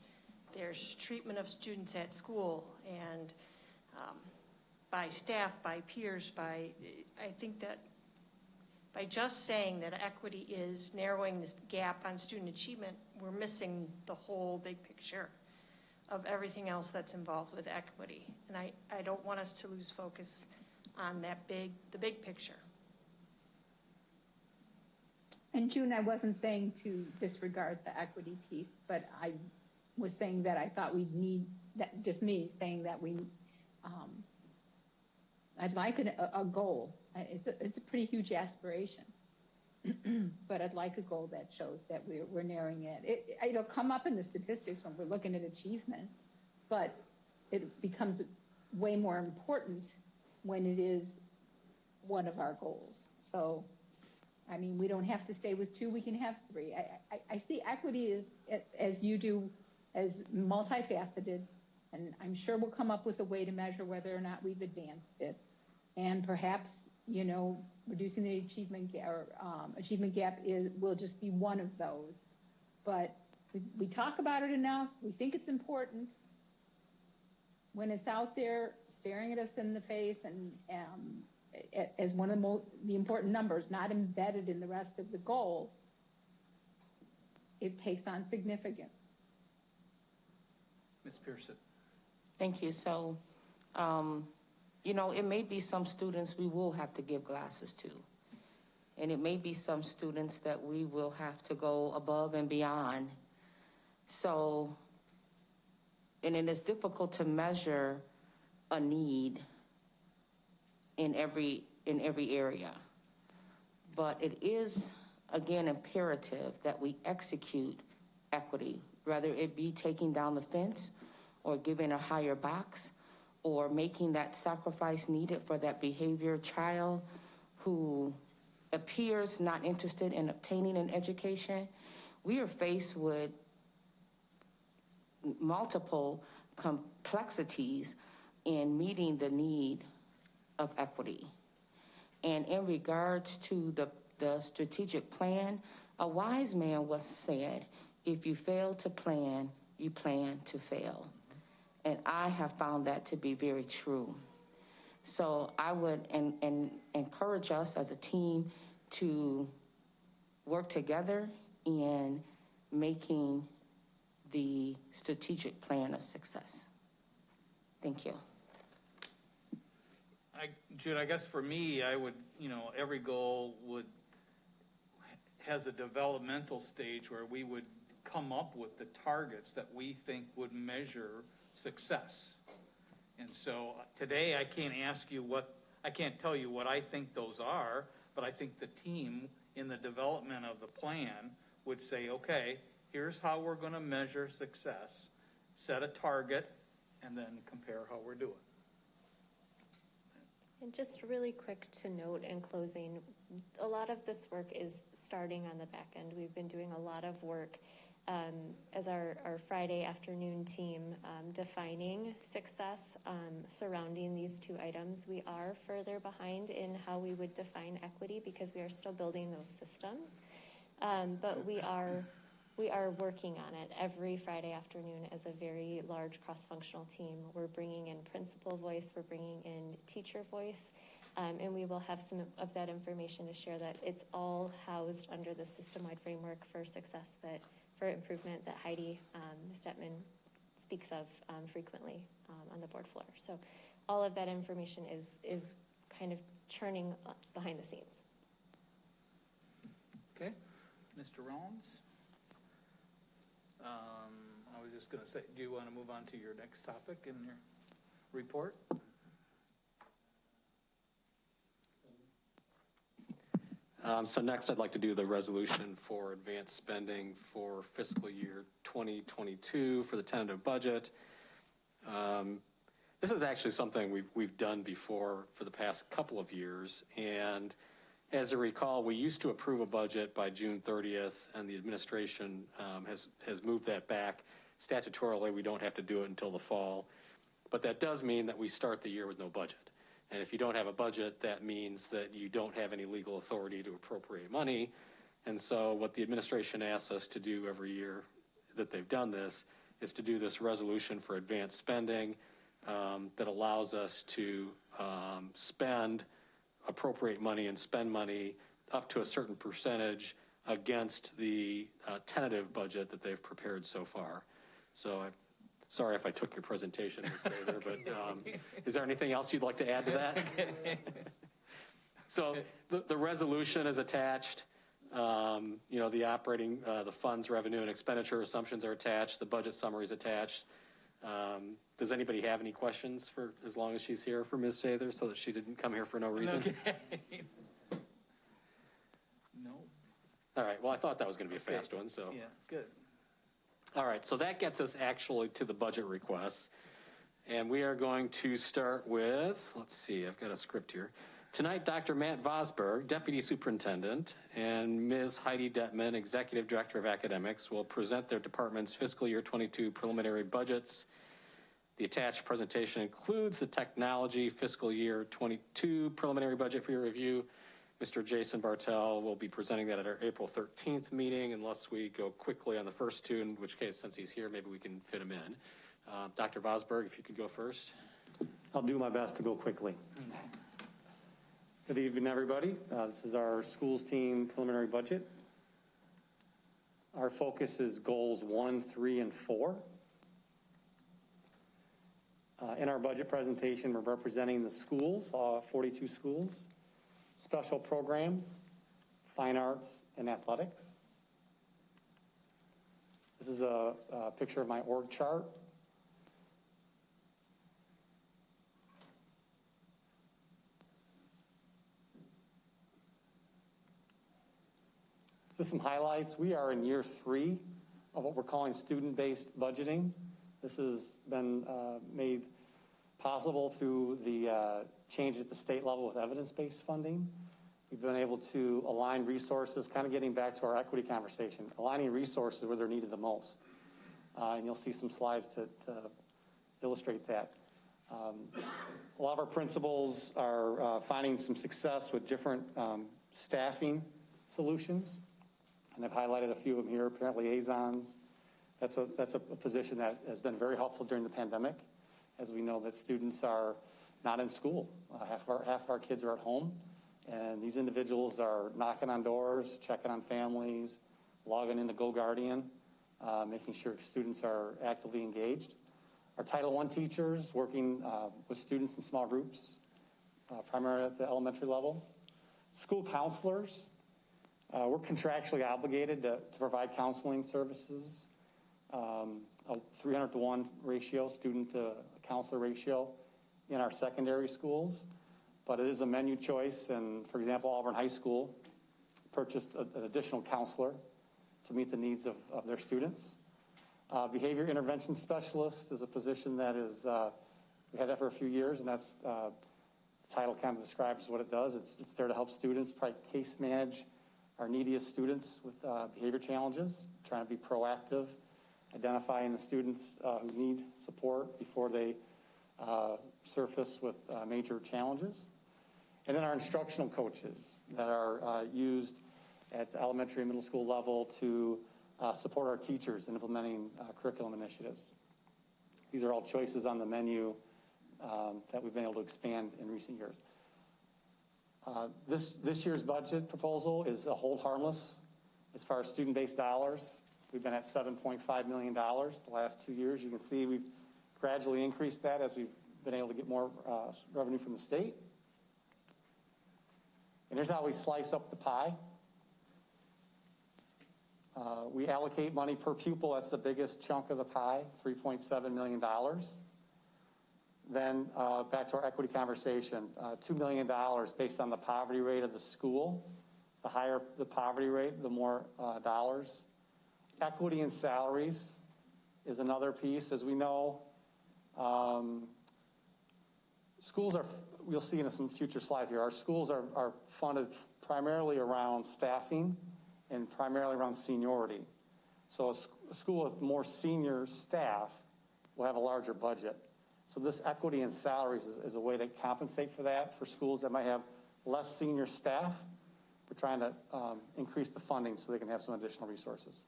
There's treatment of students at school and by staff, by peers, I think that by just saying that equity is narrowing this gap on student achievement, we're missing the whole big picture of everything else that's involved with equity. And I don't want us to lose focus on the big picture. And June, I wasn't saying to disregard the equity piece, but I was saying that I thought we'd need, that just me saying that I'd like a goal. It's a pretty huge aspiration, but I'd like a goal that shows that we're narrowing it. It'll come up in the statistics when we're looking at achievement, but it becomes way more important when it is one of our goals. So, I mean, we don't have to stay with 2, we can have 3. I see equity as you do, as multifaceted, and I'm sure we'll come up with a way to measure whether or not we've advanced it. And perhaps, reducing the achievement gap will just be one of those. But we talk about it enough. We think it's important. When it's out there staring at us in the face and as one of the important numbers, not embedded in the rest of the goal, it takes on significance. Ms. Pearson. Thank you. So, it may be some students we will have to give glasses to. And it may be some students that we will have to go above and beyond. So, and it is difficult to measure a need in every area. But it is, again, imperative that we execute equity, whether it be taking down the fence or giving a higher box, or making that sacrifice needed for that behavior child who appears not interested in obtaining an education. We are faced with multiple complexities in meeting the need of equity. And in regards to the strategic plan, a wise man once said, if you fail to plan, you plan to fail. And I have found that to be very true. So I would encourage us as a team to work together in making the strategic plan a success. Thank you. Jude, I guess for me, I would, every goal has a developmental stage where we would come up with the targets that we think would measure success. And so today I can't tell you what I think those are, but I think the team in the development of the plan would say, okay, here's how we're going to measure success, set a target, and then compare how we're doing. And just really quick to note in closing, a lot of this work is starting on the back end. We've been doing a lot of work as our Friday afternoon team defining success surrounding these two items. We are further behind in how we would define equity because we are still building those systems. But we are working on it every Friday afternoon as a very large cross-functional team. We're bringing in principal voice, we're bringing in teacher voice, and we will have some of that information to share that it's all housed under the system-wide framework for success for improvement that Heidi Stetman speaks of frequently on the board floor. So all of that information is kind of churning behind the scenes. Okay, Mr. Rollins? I was just going to say, do you want to move on to your next topic in your report? So next I'd like to do the resolution for advanced spending for fiscal year 2022 for the tentative budget. This is actually something we've done before for the past couple of years, and as you recall, we used to approve a budget by June 30th, and the administration has moved that back. Statutorily, we don't have to do it until the fall, but that does mean that we start the year with no budget. And if you don't have a budget, that means that you don't have any legal authority to appropriate money. And so what the administration asks us to do every year that they've done this is to do this resolution for advanced spending that allows us to appropriate money and spend money up to a certain percentage against the tentative budget that they've prepared so far. So I'm sorry if I took your presentation, Ms. Sather, but is there anything else you'd like to add to that? So the resolution is attached. The operating, the funds, revenue, and expenditure assumptions are attached. The budget summary is attached. Does anybody have any questions for as long as she's here for Ms. Sather so that she didn't come here for no reason? Okay. No. All right. Well, I thought that was going to be a fast one. So yeah, good. All right. So that gets us actually to the budget requests. And we are going to start with, let's see, I've got a script here. Tonight, Dr. Matt Vosberg, Deputy Superintendent, and Ms. Heidi Detman, Executive Director of Academics, will present their department's fiscal year 22 preliminary budgets. The attached presentation includes the technology fiscal year 22 preliminary budget for your review. Mr. Jason Bartel will be presenting that at our April 13th meeting, unless we go quickly on the first two, in which case, since he's here, maybe we can fit him in. Dr. Vosberg, if you could go first. I'll do my best to go quickly. Good evening, everybody. This is our schools team preliminary budget. Our focus is goals 1, 3, and 4. In our budget presentation, we're representing the schools, 42 schools, special programs, fine arts, and athletics. This is a picture of my org chart. Just some highlights. We are in year 3 of what we're calling student-based budgeting. This has been made possible through the change at the state level with evidence-based funding. We've been able to align resources, kind of getting back to our equity conversation, aligning resources where they're needed the most. And you'll see some slides to illustrate that. A lot of our principals are finding some success with different staffing solutions. And I've highlighted a few of them here, parent liaisons. That's a position that has been very helpful during the pandemic, as we know that students are not in school. Half of our kids are at home, and these individuals are knocking on doors, checking on families, logging into GoGuardian, making sure students are actively engaged. Our Title I teachers working with students in small groups, primarily at the elementary level. School counselors, we're contractually obligated to provide counseling services, a 300-to-1 ratio, student to counselor ratio in our secondary schools, but it is a menu choice. And for example, Auburn High School purchased an additional counselor to meet the needs of their students. Behavior intervention specialist is a position that is, we had that for a few years, and that's, the title kind of describes what it does. It's there to help students, probably case manage our neediest students with behavior challenges, trying to be proactive, identifying the students who need support before they surface with major challenges. And then our instructional coaches that are used at the elementary and middle school level to support our teachers in implementing curriculum initiatives. These are all choices on the menu that we've been able to expand in recent years. This year's budget proposal is a hold harmless as far as student-based dollars. We've been at $7.5 million the last 2 years. You can see we've gradually increased that as we've been able to get more revenue from the state. And here's how we slice up the pie. We allocate money per pupil. That's the biggest chunk of the pie, $3.7 million. Then back to our equity conversation, $2 million based on the poverty rate of the school. The higher the poverty rate, the more dollars. Equity in salaries is another piece. As we know, schools are, we'll see in some future slides here, our schools are funded primarily around staffing and primarily around seniority. So a school with more senior staff will have a larger budget. So this equity in salaries is a way to compensate for that. For schools that might have less senior staff, we're trying to increase the funding so they can have some additional resources.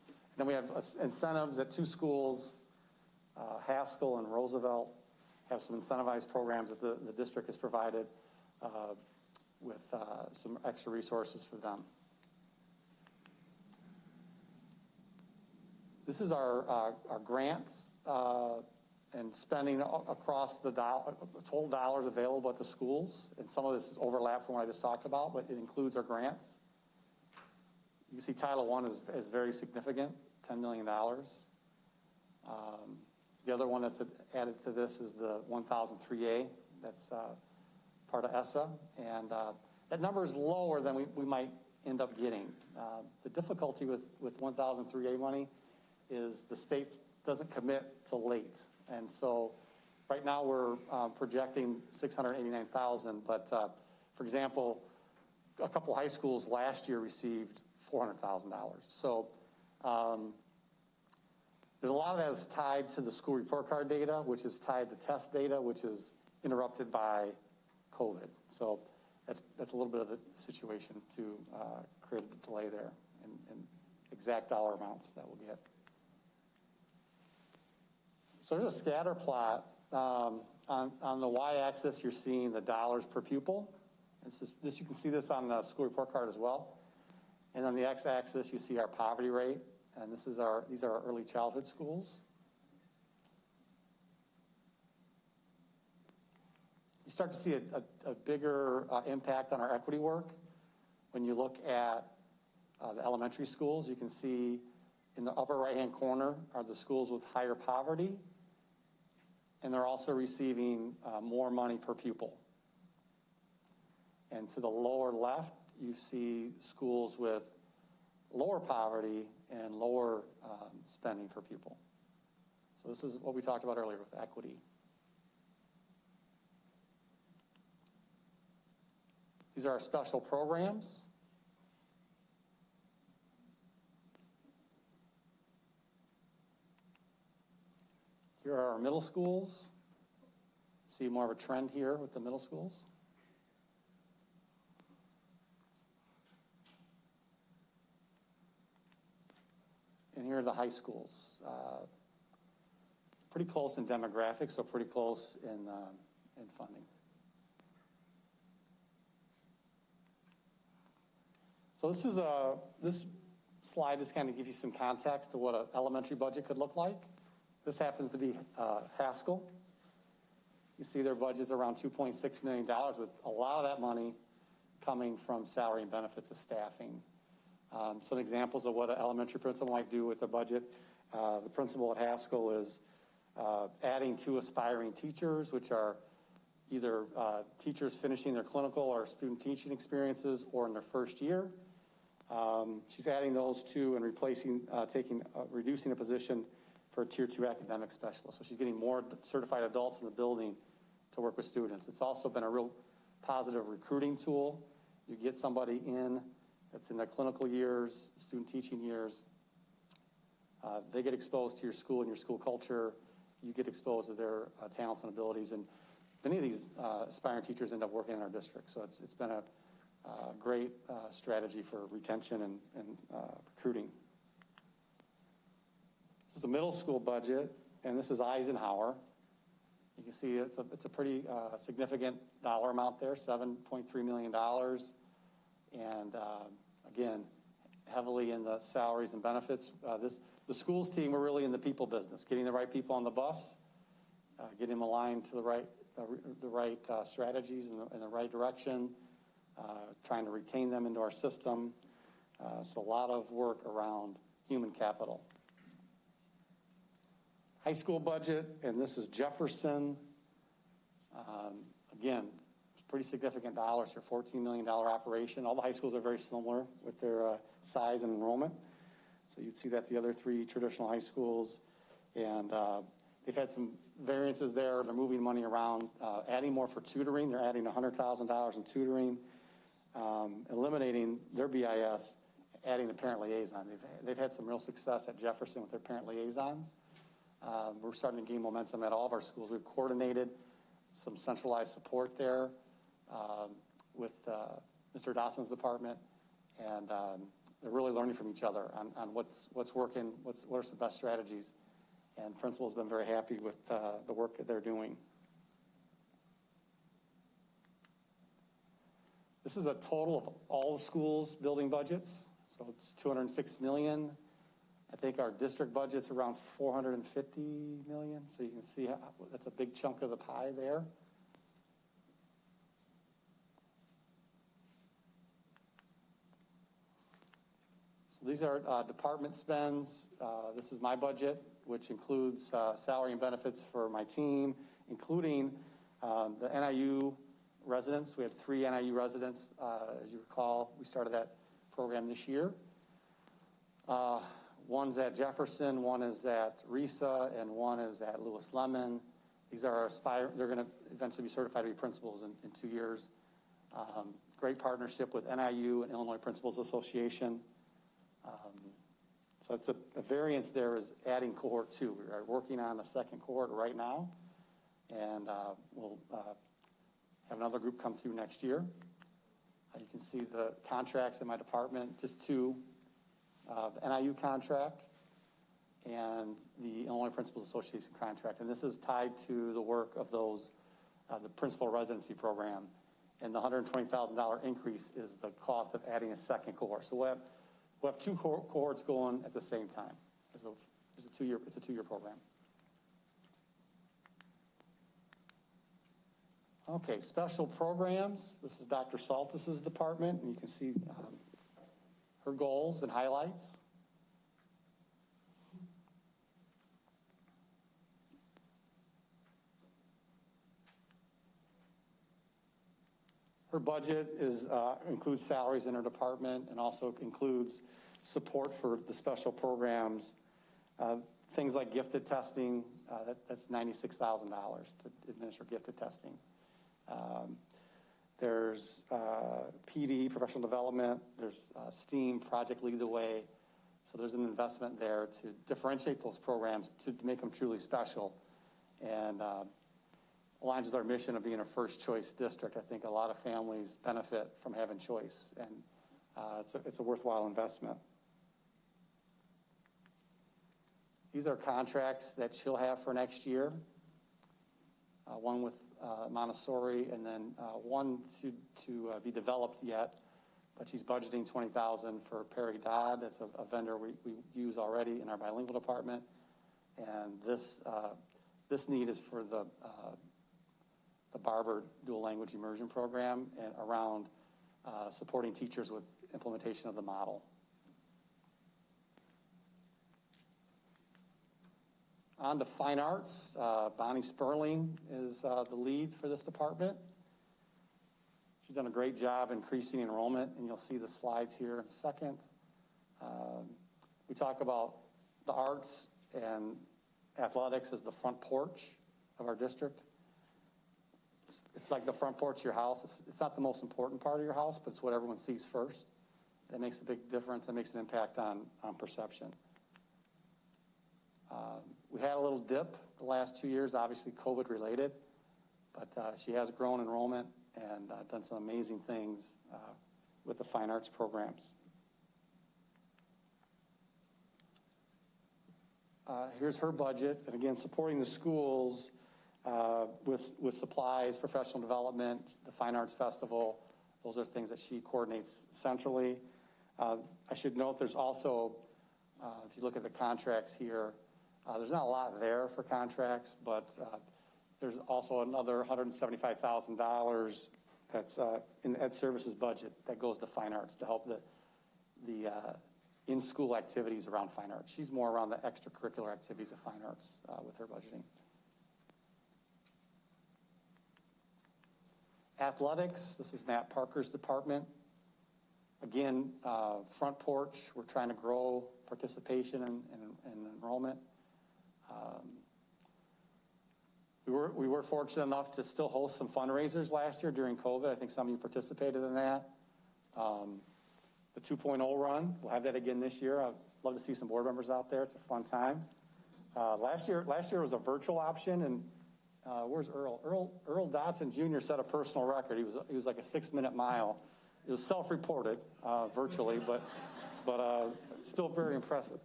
And then we have incentives at 2 schools, Haskell and Roosevelt, have some incentivized programs that the district has provided with some extra resources for them. This is our grants and spending across the total dollars available at the schools. And some of this is overlap from what I just talked about, but it includes our grants. You can see Title I is very significant, $10 million. The other one that's added to this is the 1003A. That's part of ESSA. And that number is lower than we might end up getting. The difficulty with 1003A money is the state doesn't commit till late. And so right now we're projecting $689,000. But for example, a couple high schools last year received $400,000. So there's a lot of that is tied to the school report card data, which is tied to test data, which is interrupted by COVID. So that's a little bit of the situation to create a delay there and exact dollar amounts that we'll get. So there's a scatter plot. On the y-axis, you're seeing the dollars per pupil. This you can see this on the school report card as well. And on the x-axis, you see our poverty rate. And these are our early childhood schools. You start to see a bigger impact on our equity work. When you look at the elementary schools, you can see in the upper right-hand corner are the schools with higher poverty, and they're also receiving more money per pupil. And to the lower left, you see schools with lower poverty and lower spending per pupil. So this is what we talked about earlier with equity. These are our special programs. Here are our middle schools. See more of a trend here with the middle schools. And here are the high schools. Pretty close in demographics, so pretty close in funding. So this slide just kind of gives you some context to what an elementary budget could look like. This happens to be Haskell. You see their budget's around $2.6 million, with a lot of that money coming from salary and benefits of staffing. Some examples of what an elementary principal might do with a budget. The principal at Haskell is adding 2 aspiring teachers, which are either teachers finishing their clinical or student teaching experiences or in their first year. She's adding those two and replacing, reducing a position for a tier 2 academic specialist. So she's getting more certified adults in the building to work with students. It's also been a real positive recruiting tool. You get somebody in that's in their clinical years, student teaching years. They get exposed to your school and your school culture. You get exposed to their talents and abilities. And many of these aspiring teachers end up working in our district. So it's been a great strategy for retention and recruiting. This is a middle school budget, and this is Eisenhower. You can see it's a pretty significant dollar amount there, $7.3 million. And again, heavily in the salaries and benefits. The schools team, we're really in the people business, getting the right people on the bus, getting them aligned to the right strategies in the right direction, trying to retain them into our system. So a lot of work around human capital. High school budget, and this is Jefferson. Again, it's pretty significant dollars here, $14 million operation. All the high schools are very similar with their size and enrollment. So you'd see that the other three traditional high schools, and they've had some variances there. They're moving money around, adding more for tutoring. They're adding $100,000 in tutoring, eliminating their BIS, adding a parent liaison. They've had some real success at Jefferson with their parent liaisons. We're starting to gain momentum at all of our schools. We've coordinated some centralized support there with Mr. Dawson's department, and they're really learning from each other on what's working, what are some best strategies, and principals have been very happy with the work that they're doing. This is a total of all the schools' building budgets, so it's $206 million. I think our district budget's around $450 million, so you can see that's a big chunk of the pie there. So these are department spends. This is my budget, which includes salary and benefits for my team, including the NIU residents. We have 3 NIU residents. As you recall, we started that program this year. One's at Jefferson, one is at RISA, and one is at Lewis Lemon. These are they're going to eventually be certified to be principals in 2 years. Great partnership with NIU and Illinois Principals Association. So it's a variance there is adding cohort 2. We are working on the second cohort right now, and we'll have another group come through next year. You can see the contracts in my department, just 2. The NIU contract and the Illinois Principals Association contract. And this is tied to the work of those, the principal residency program. And the $120,000 increase is the cost of adding a second cohort. So we'll have 2 cohorts going at the same time. It's a 2-year program. Okay, special programs. This is Dr. Saltis's department, and you can see her goals and highlights. Her budget includes salaries in her department and also includes support for the special programs. Things like gifted testing, that's $96,000 to administer gifted testing. There's PD, professional development. There's STEAM, Project Lead the Way. So there's an investment there to differentiate those programs to make them truly special, and aligns with our mission of being a first choice district. I think a lot of families benefit from having choice, and it's a worthwhile investment. These are contracts that she'll have for next year. One with Montessori, and then one to be developed yet, but she's budgeting $20,000 for Perry Dodd. That's a vendor we use already in our bilingual department, and this need is for the Barber dual language immersion program and around supporting teachers with implementation of the model. On to fine arts. Bonnie Sperling is the lead for this department. She She's done a great job increasing enrollment, and you'll see the slides here in a second. We talk about the arts and athletics as the front porch of our district. It's like the front porch of your house. It's not the most important part of your house, but it's what everyone sees first. That makes a big difference. That makes an impact on perception. We had a little dip the last 2 years, obviously COVID related, but she has grown enrollment and done some amazing things with the fine arts programs. Here's her budget, and again, supporting the schools with supplies, professional development, the Fine Arts Festival. Those are things that she coordinates centrally. I should note there's also, if you look at the contracts here, there's not a lot there for contracts, but there's also another $175,000 that's in the Ed Services budget that goes to fine arts to help the in-school activities around fine arts. She's more around the extracurricular activities of fine arts with her budgeting. Athletics, this is Matt Parker's department. Again, front porch, we're trying to grow participation and enrollment. We were fortunate enough to still host some fundraisers last year during COVID. I think some of you participated in that. The 2.0 run, we'll have that again this year. I'd love to see some board members out there. It's a fun time. Last year was a virtual option, and where's Earl? Earl Dotson Jr. set a personal record. He was like a 6-minute mile. It was self-reported virtually, but still very impressive.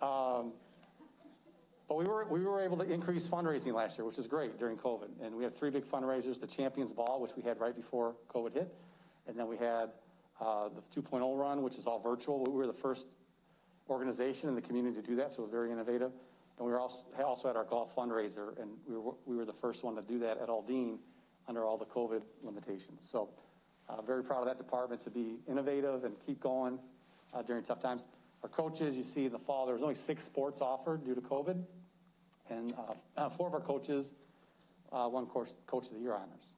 But we were able to increase fundraising last year, which is great during COVID. And we had 3 big fundraisers: the Champions Ball, which we had right before COVID hit, and then we had the 2.0 run, which is all virtual. We were the first organization in the community to do that, so it was very innovative. And we also had our golf fundraiser, and we were the first one to do that at Aldine under all the COVID limitations. So very proud of that department to be innovative and keep going during tough times. Our coaches, you see in the fall, there was only 6 sports offered due to COVID, and 4 of our coaches won Coach of the Year honors.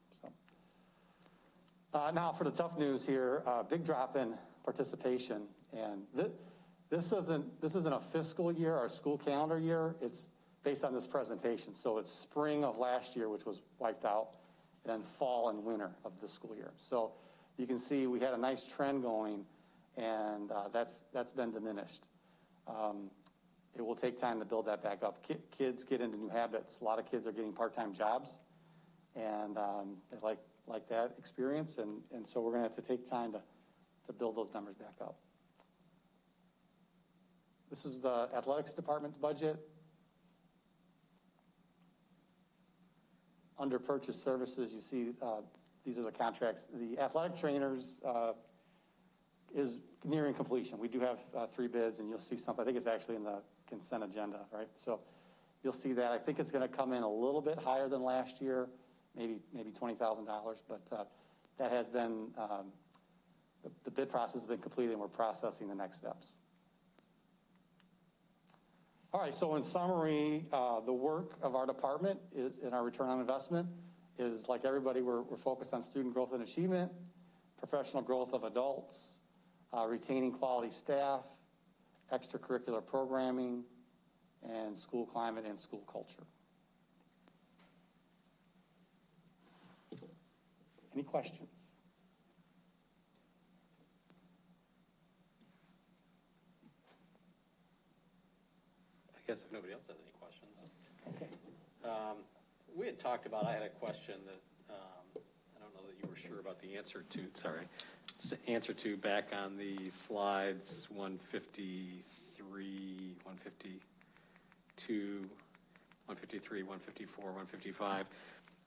So now for the tough news here, big drop in participation, and this isn't a fiscal year or school calendar year. It's based on this presentation. So it's spring of last year, which was wiped out, and then fall and winter of this school year. So you can see we had a nice trend going, and that's been diminished. It will take time to build that back up. Kids get into new habits. A lot of kids are getting part-time jobs, and they like that experience, and so we're going to have to take time to build those numbers back up. This is the athletics department budget. Under purchase services, you see these are the contracts. The athletic trainers is nearing completion. We do have 3 bids, and you'll see something. I think it's actually in the consent agenda, right? So you'll see that. I think it's going to come in a little bit higher than last year, maybe $20,000, but that has been, the bid process has been completed, and we're processing the next steps. All right, so in summary, the work of our department in our return on investment is, like everybody, we're focused on student growth and achievement, professional growth of adults, retaining quality staff, extracurricular programming, and school climate and school culture. Any questions? I guess if nobody else has any questions. Okay. We had talked about, I had a question that I don't know that you were sure about the answer to back on the slides 153, 152, 153, 154, 155.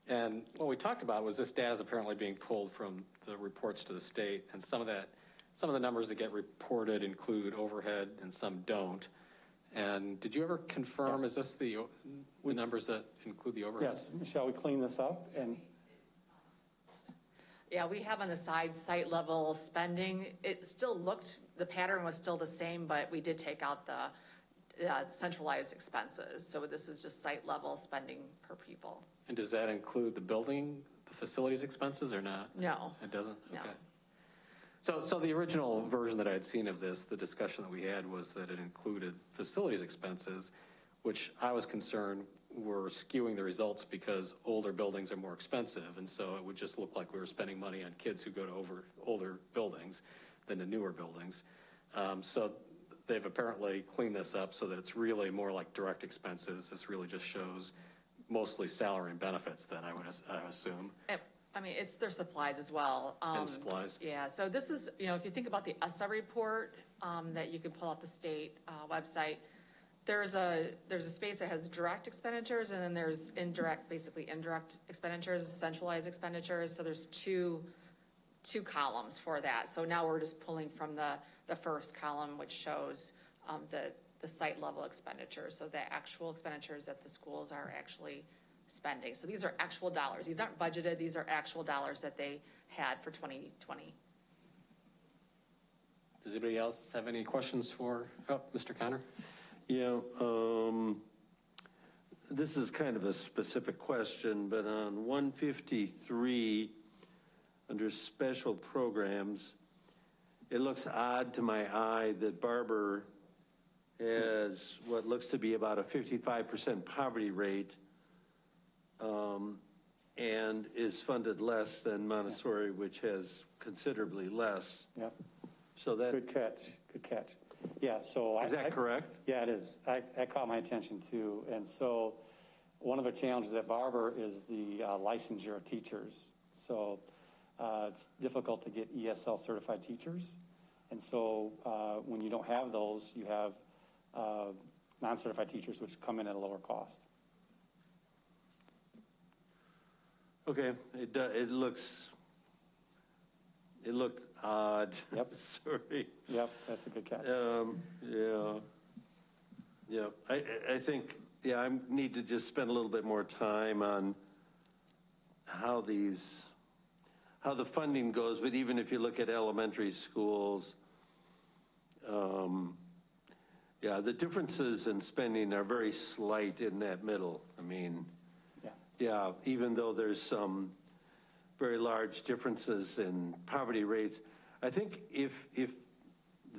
And what we talked about was this data is apparently being pulled from the reports to the state, and some of the numbers that get reported include overhead and some don't. And did you ever confirm, is this the numbers that include the overhead? Yes. Shall we clean this up? Yeah, we have on the site level spending. It still looked, the pattern was still the same, but we did take out the centralized expenses. So this is just site level spending per pupil. And does that include the building, the facilities expenses or not? No. It doesn't? No. Okay. So the original version that I had seen of this, the discussion that we had was that it included facilities expenses, which I was concerned were skewing the results because older buildings are more expensive. And so it would just look like we were spending money on kids who go to older buildings than the newer buildings. So they've apparently cleaned this up so that it's really more like direct expenses. This really just shows mostly salary and benefits then, I assume. I mean, it's their supplies as well. And supplies. Yeah, so this is, if you think about the ESSA report that you can pull off the state website, there's a space that has direct expenditures, and then there's basically indirect expenditures, centralized expenditures. So there's two columns for that. So now we're just pulling from the first column, which shows the site level expenditures. So the actual expenditures that the schools are actually spending. So these are actual dollars. These aren't budgeted. These are actual dollars that they had for 2020. Does anybody else have any questions for Mr. Connor? Yeah, this is kind of a specific question, but on 153, under special programs, it looks odd to my eye that Barber has what looks to be about a 55% poverty rate, and is funded less than Montessori, which has considerably less. Yep. So that. Good catch. Yeah, so. Is that correct? Yeah, it is. That caught my attention too. And so one of the challenges at Barber is the licensure of teachers. So it's difficult to get ESL certified teachers. And so when you don't have those, you have non-certified teachers, which come in at a lower cost. Okay, it looked odd. Yep. Sorry. Yep, that's a good catch. Yeah. I think, I need to just spend a little bit more time on how the funding goes, but even if you look at elementary schools, the differences in spending are very slight in that middle. I mean, yeah, even though there's some very large differences in poverty rates, I think if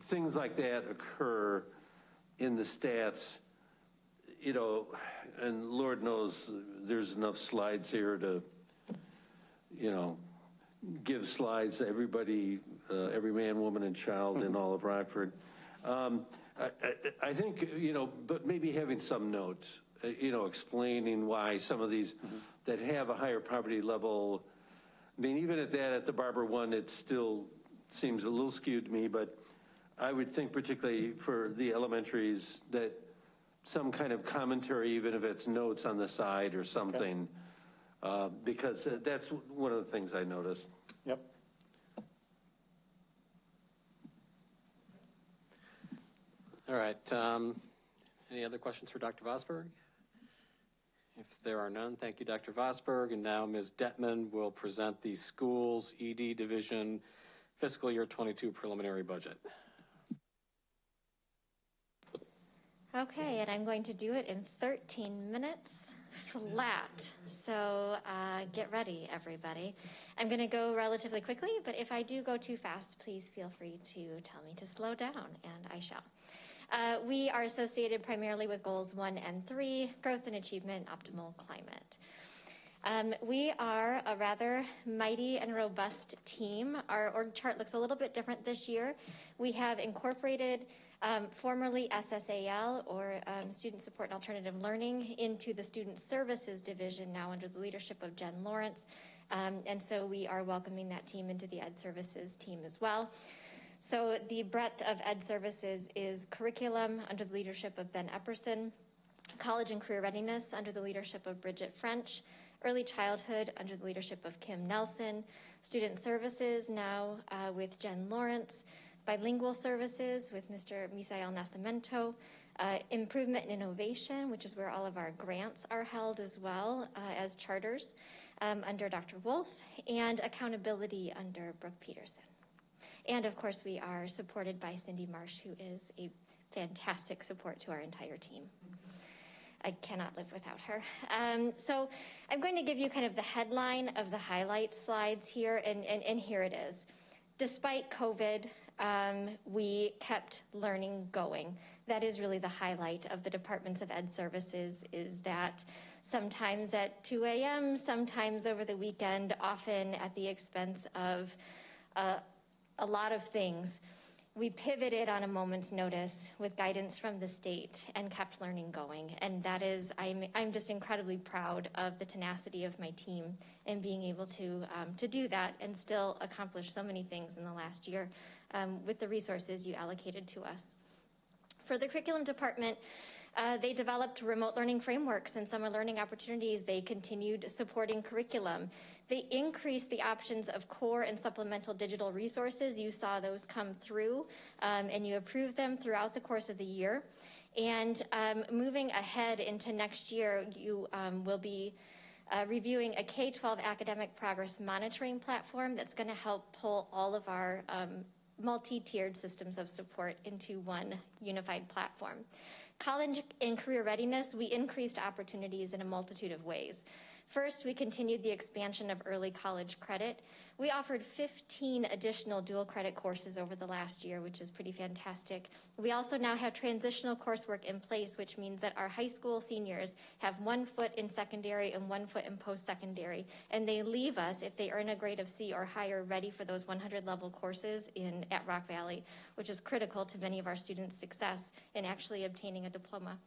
things like that occur in the stats, and Lord knows there's enough slides here to, give slides to everybody, every man, woman, and child in all of Rockford. I think, but maybe having some note, explaining why some of these that have a higher poverty level, I mean, even at the Barber one, it still seems a little skewed to me, but I would think particularly for the elementaries that some kind of commentary, even if it's notes on the side or something, because that's one of the things I noticed. Yep. All right. Any other questions for Dr. Vosberg? If there are none, thank you, Dr. Vosberg. And now Ms. Detman will present the schools ED division fiscal year 22 preliminary budget. Okay, and I'm going to do it in 13 minutes flat. So get ready, everybody. I'm going to go relatively quickly, but if I do go too fast, please feel free to tell me to slow down, and I shall. We are associated primarily with goals 1 and 3, growth and achievement, optimal climate. We are a rather mighty and robust team. Our org chart looks a little bit different this year. We have incorporated formerly SSAL, or Student Support and Alternative Learning, into the Student Services Division now under the leadership of Jen Lawrence. And so we are welcoming that team into the Ed Services team as well. So the breadth of Ed Services is curriculum under the leadership of Ben Epperson, college and career readiness under the leadership of Bridget French, early childhood under the leadership of Kim Nelson, student services now with Jen Lawrence, bilingual services with Mr. Misael Nascimento, improvement and innovation, which is where all of our grants are held as well as charters under Dr. Wolf, and accountability under Brooke Peterson. And of course, we are supported by Cindy Marsh, who is a fantastic support to our entire team. I cannot live without her. So I'm going to give you kind of the headline of the highlight slides here, and here it is. Despite COVID, we kept learning going. That is really the highlight of the Departments of Ed Services, is that sometimes at 2 a.m., sometimes over the weekend, often at the expense of a lot of things, we pivoted on a moment's notice with guidance from the state and kept learning going. And that is, I'm just incredibly proud of the tenacity of my team in being able to do that and still accomplish so many things in the last year with the resources you allocated to us. For the curriculum department, they developed remote learning frameworks and summer learning opportunities. They continued supporting curriculum. They increased the options of core and supplemental digital resources. You saw those come through, and you approved them throughout the course of the year. And moving ahead into next year, you will be reviewing a K-12 academic progress monitoring platform that's going to help pull all of our multi-tiered systems of support into one unified platform. College and career readiness, we increased opportunities in a multitude of ways. First, we continued the expansion of early college credit. We offered 15 additional dual credit courses over the last year, which is pretty fantastic. We also now have transitional coursework in place, which means that our high school seniors have 1 foot in secondary and 1 foot in post-secondary, and they leave us, if they earn a grade of C or higher, ready for those 100-level courses at Rock Valley, which is critical to many of our students' success in actually obtaining a diploma.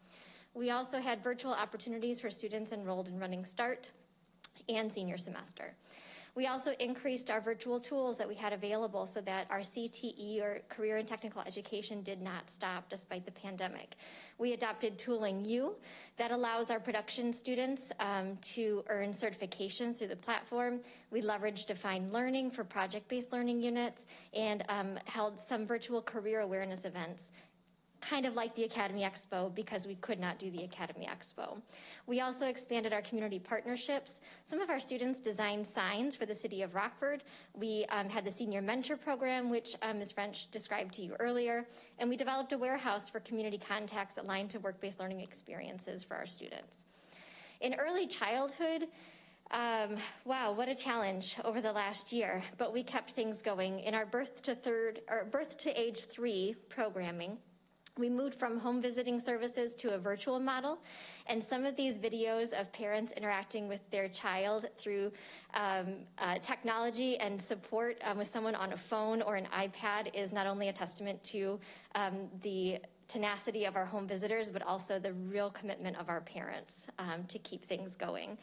We also had virtual opportunities for students enrolled in Running Start and senior semester. We also increased our virtual tools that we had available so that our CTE, or career and technical education, did not stop despite the pandemic. We adopted Tooling U that allows our production students to earn certifications through the platform. We leveraged Defined Learning for project-based learning units and held some virtual career awareness events, kind of like the Academy Expo, because we could not do the Academy Expo. We also expanded our community partnerships. Some of our students designed signs for the city of Rockford. We had the Senior Mentor Program, which Ms. French described to you earlier, and we developed a warehouse for community contacts aligned to work-based learning experiences for our students. In early childhood, wow, what a challenge over the last year, but we kept things going. In our birth to age 3 programming, we moved from home visiting services to a virtual model, and some of these videos of parents interacting with their child through technology and support with someone on a phone or an iPad is not only a testament to the tenacity of our home visitors, but also the real commitment of our parents to keep things going.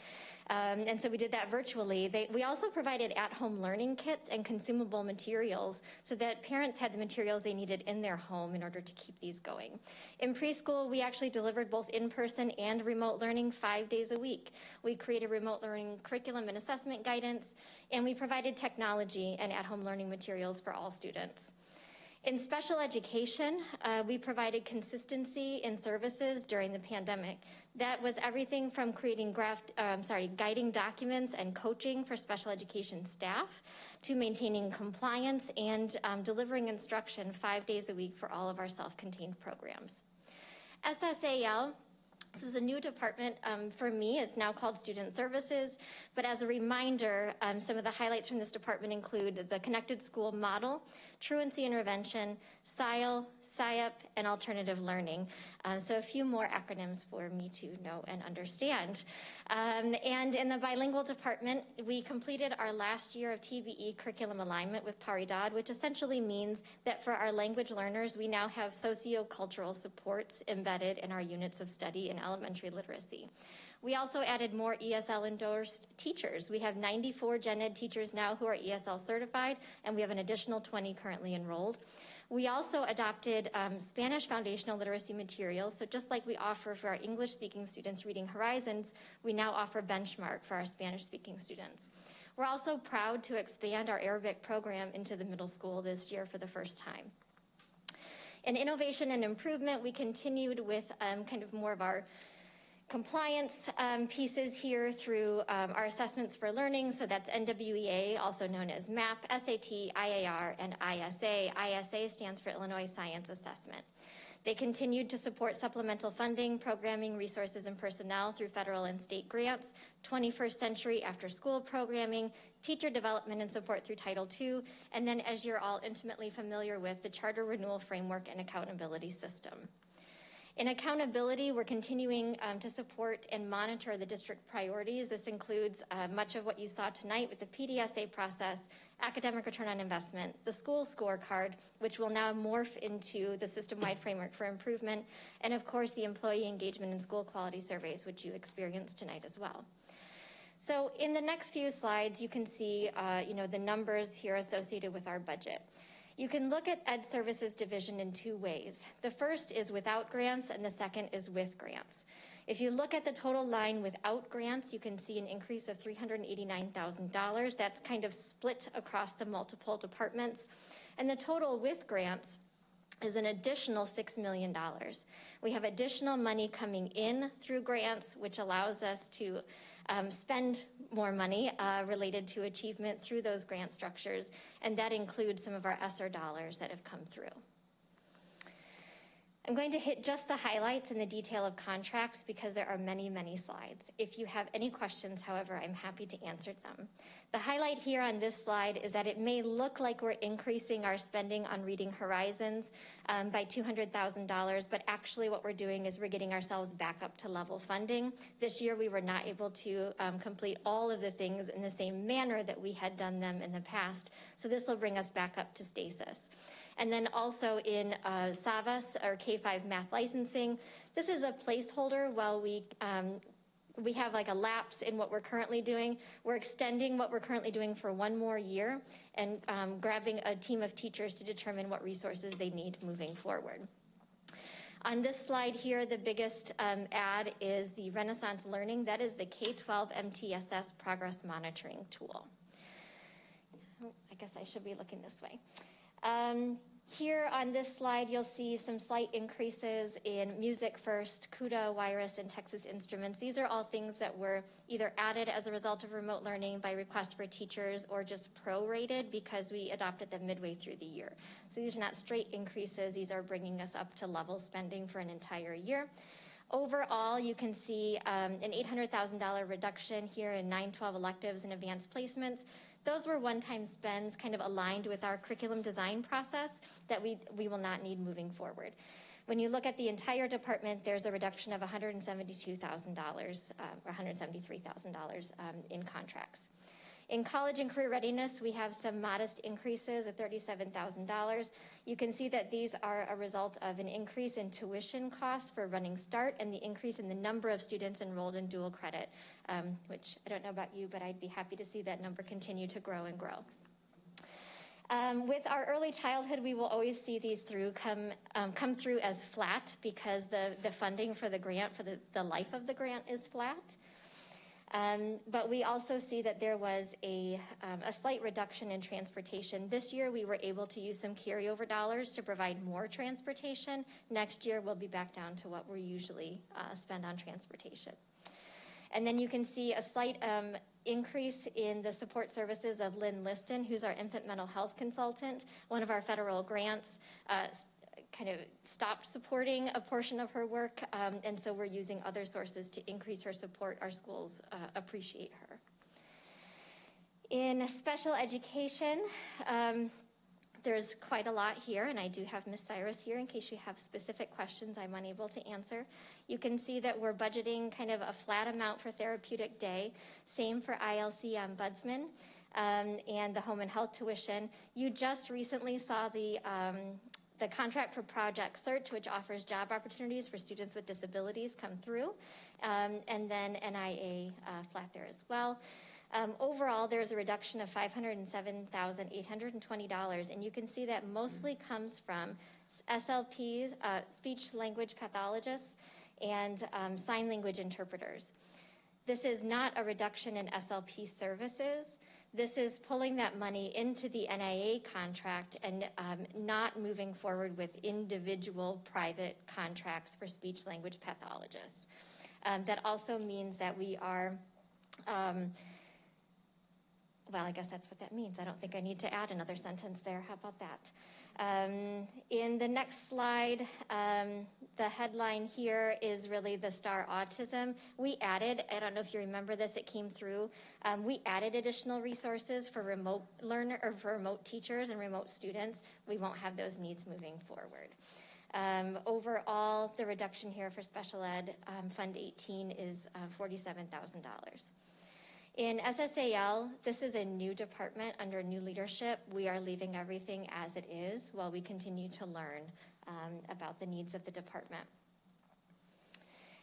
And so we did that virtually. We also provided at-home learning kits and consumable materials so that parents had the materials they needed in their home in order to keep these going. In preschool, we actually delivered both in-person and remote learning 5 days a week. We created remote learning curriculum and assessment guidance, and we provided technology and at-home learning materials for all students. In special education, we provided consistency in services during the pandemic. That was everything from creating guiding documents and coaching for special education staff to maintaining compliance and delivering instruction 5 days a week for all of our self-contained programs. SSAL, this is a new department for me. It's now called Student Services, but as a reminder, some of the highlights from this department include the Connected School Model, Truancy Intervention, SILE, SIUP, and Alternative Learning. So a few more acronyms for me to know and understand. And in the bilingual department, we completed our last year of TBE curriculum alignment with Paridad, which essentially means that for our language learners, we now have socio-cultural supports embedded in our units of study in elementary literacy. We also added more ESL-endorsed teachers. We have 94 gen ed teachers now who are ESL certified, and we have an additional 20 currently enrolled. We also adopted Spanish foundational literacy materials. So just like we offer for our English-speaking students Reading Horizons, we now offer Benchmark for our Spanish-speaking students. We're also proud to expand our Arabic program into the middle school this year for the first time. In innovation and improvement, we continued with kind of more of our compliance pieces here through our assessments for learning. So that's NWEA, also known as MAP, SAT, IAR, and ISA. ISA stands for Illinois Science Assessment. They continued to support supplemental funding, programming, resources, and personnel through federal and state grants, 21st century after-school programming, teacher development and support through Title II, and then, as you're all intimately familiar with, the Charter Renewal Framework and Accountability System. In accountability, we're continuing to support and monitor the district priorities. This includes much of what you saw tonight with the PDSA process, academic return on investment, the school scorecard, which will now morph into the system-wide framework for improvement, and of course the employee engagement and school quality surveys, which you experienced tonight as well. So in the next few slides, you can see the numbers here associated with our budget. You can look at Ed Services Division in two ways. The first is without grants, and the second is with grants. If you look at the total line without grants, you can see an increase of $389,000. That's kind of split across the multiple departments. And the total with grants is an additional $6 million. We have additional money coming in through grants, which allows us to spend more money related to achievement through those grant structures, and that includes some of our ESSER dollars that have come through. I'm going to hit just the highlights and the detail of contracts because there are many, many slides. If you have any questions, however, I'm happy to answer them. The highlight here on this slide is that it may look like we're increasing our spending on Reading Horizons by $200,000, but actually what we're doing is we're getting ourselves back up to level funding. This year we were not able to complete all of the things in the same manner that we had done them in the past, so this will bring us back up to stasis. And then also in SAVAS, or K-5 math licensing, this is a placeholder while we have like a lapse in what we're currently doing. We're extending what we're currently doing for one more year and grabbing a team of teachers to determine what resources they need moving forward. On this slide here, the biggest add is the Renaissance Learning. That is the K-12 MTSS progress monitoring tool. Oh, I guess I should be looking this way. Here on this slide, you'll see some slight increases in Music First, CUDA, Wirus, and Texas Instruments. These are all things that were either added as a result of remote learning by request for teachers or just prorated because we adopted them midway through the year. So these are not straight increases. These are bringing us up to level spending for an entire year. Overall, you can see an $800,000 reduction here in 9-12 electives and advanced placements. Those were one-time spends kind of aligned with our curriculum design process that we will not need moving forward. When you look at the entire department, there's a reduction of $172,000 or $173,000 in contracts. In college and career readiness, we have some modest increases of $37,000. You can see that these are a result of an increase in tuition costs for Running Start and the increase in the number of students enrolled in dual credit, which I don't know about you, but I'd be happy to see that number continue to grow and grow. With our early childhood, we will always see these come through as flat because the funding for the grant, for the life of the grant is flat. But we also see that there was a slight reduction in transportation. This year, we were able to use some carryover dollars to provide more transportation. Next year, we'll be back down to what we usually spend on transportation. And then you can see a slight increase in the support services of Lynn Liston, who's our infant mental health consultant. One of our federal grants kind of stopped supporting a portion of her work, and so we're using other sources to increase her support. Our schools appreciate her. In special education, there's quite a lot here, and I do have Ms. Cyrus here in case you have specific questions I'm unable to answer. You can see that we're budgeting kind of a flat amount for therapeutic day, same for ILC ombudsman, and the home and health tuition. You just recently saw the contract for Project Search, which offers job opportunities for students with disabilities, come through, and then NIA flat there as well. Overall, there's a reduction of $507,820, and you can see that mostly comes from SLPs, speech language pathologists, and sign language interpreters. This is not a reduction in SLP services. This is pulling that money into the NIA contract and not moving forward with individual private contracts for speech language pathologists. That also means that we are Well, I guess that's what that means. I don't think I need to add another sentence there. How about that? In the next slide, the headline here is really the STAR autism. We added, I don't know if you remember this, it came through. We added additional resources for remote learner or for remote teachers and remote students. We won't have those needs moving forward. Overall, the reduction here for special ed, Fund 18 is $47,000. In SSAL, this is a new department under new leadership. We are leaving everything as it is while we continue to learn about the needs of the department.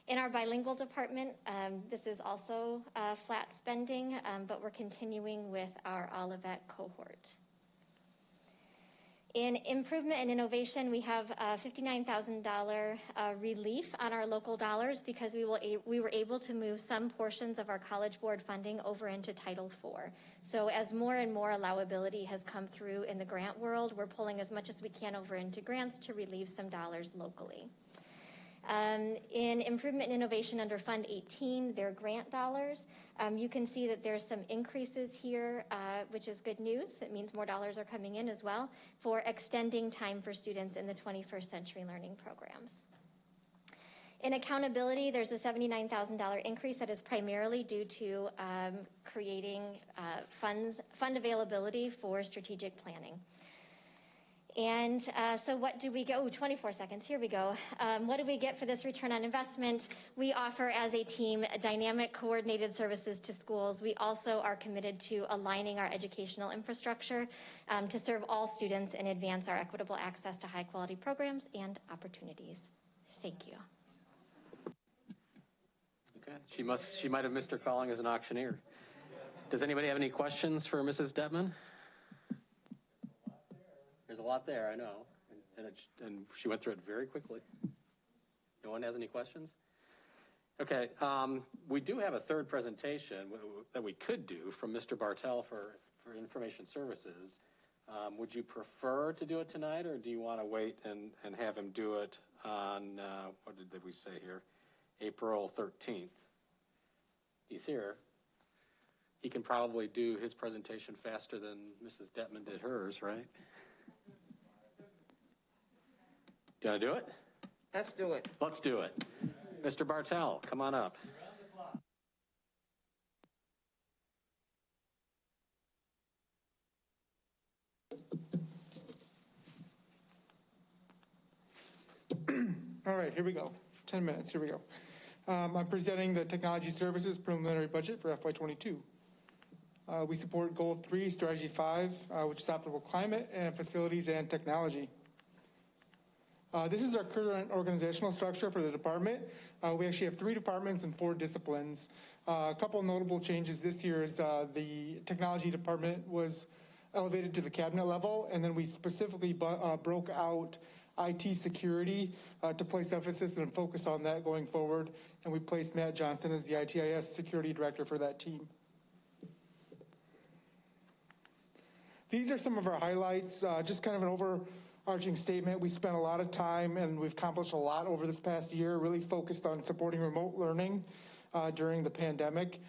In our bilingual department, this is also flat spending, but we're continuing with our Olivet cohort. In improvement and innovation, we have a $59,000 relief on our local dollars because we were able to move some portions of our College Board funding over into Title IV. So as more and more allowability has come through in the grant world, we're pulling as much as we can over into grants to relieve some dollars locally. In improvement and innovation under Fund 18, their grant dollars, you can see that there's some increases here, which is good news. It means more dollars are coming in as well for extending time for students in the 21st century learning programs. In accountability, there's a $79,000 increase that is primarily due to creating fund availability for strategic planning. And so what do we get? Oh, 24 seconds, here we go. What do we get for this return on investment? We offer as a team dynamic coordinated services to schools. We also are committed to aligning our educational infrastructure to serve all students and advance our equitable access to high quality programs and opportunities. Thank you. Okay, she might have missed her calling as an auctioneer. Does anybody have any questions for Mrs. Detman? There's a lot there, I know, and she went through it very quickly. No one has any questions? Okay, we do have a third presentation that we could do from Mr. Bartel for information services. Would you prefer to do it tonight, or do you want to wait and have him do it on, what did we say here? April 13th. He's here. He can probably do his presentation faster than Mrs. Detman did hers, right? Do you want to do it? Let's do it. Let's do it. Mr. Bartel, come on up. All right, here we go. 10 minutes, here we go. I'm presenting the Technology Services Preliminary Budget for FY22. We support Goal 3, Strategy 5, which is Optimal Climate and Facilities and Technology. This is our current organizational structure for the department. We actually have 3 departments and 4 disciplines. A couple of notable changes this year is the technology department was elevated to the cabinet level, and then we specifically broke out IT security to place emphasis and focus on that going forward, and we placed Matt Johnson as the ITIS security director for that team. These are some of our highlights, just kind of an overarching statement. We spent a lot of time and we've accomplished a lot over this past year, really focused on supporting remote learning during the pandemic.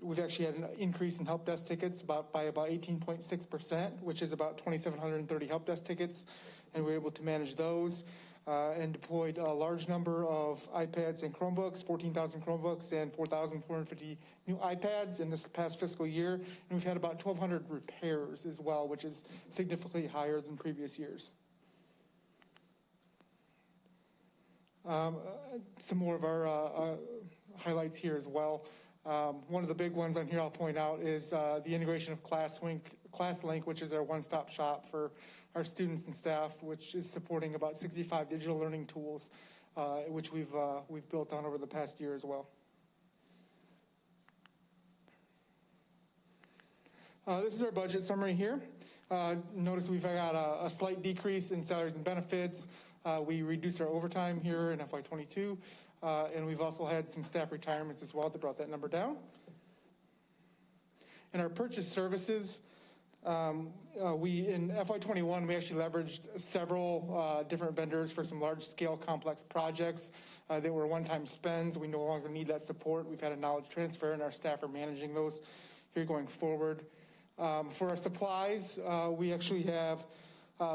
We've actually had an increase in help desk tickets by about 18.6%, which is about 2,730 help desk tickets, and we were able to manage those and deployed a large number of iPads and Chromebooks, 14,000 Chromebooks and 4,450 new iPads in this past fiscal year. And we've had about 1,200 repairs as well, which is significantly higher than previous years. Some more of our highlights here as well. One of the big ones on here I'll point out is the integration of ClassLink, which is our one-stop shop for our students and staff, which is supporting about 65 digital learning tools, which we've built on over the past year as well. This is our budget summary here. Notice we've got a slight decrease in salaries and benefits. We reduced our overtime here in FY22, and we've also had some staff retirements as well that brought that number down. In our purchase services, in FY21, we actually leveraged several different vendors for some large-scale complex projects that were one-time spends. We no longer need that support. We've had a knowledge transfer, and our staff are managing those here going forward. For our supplies, we actually have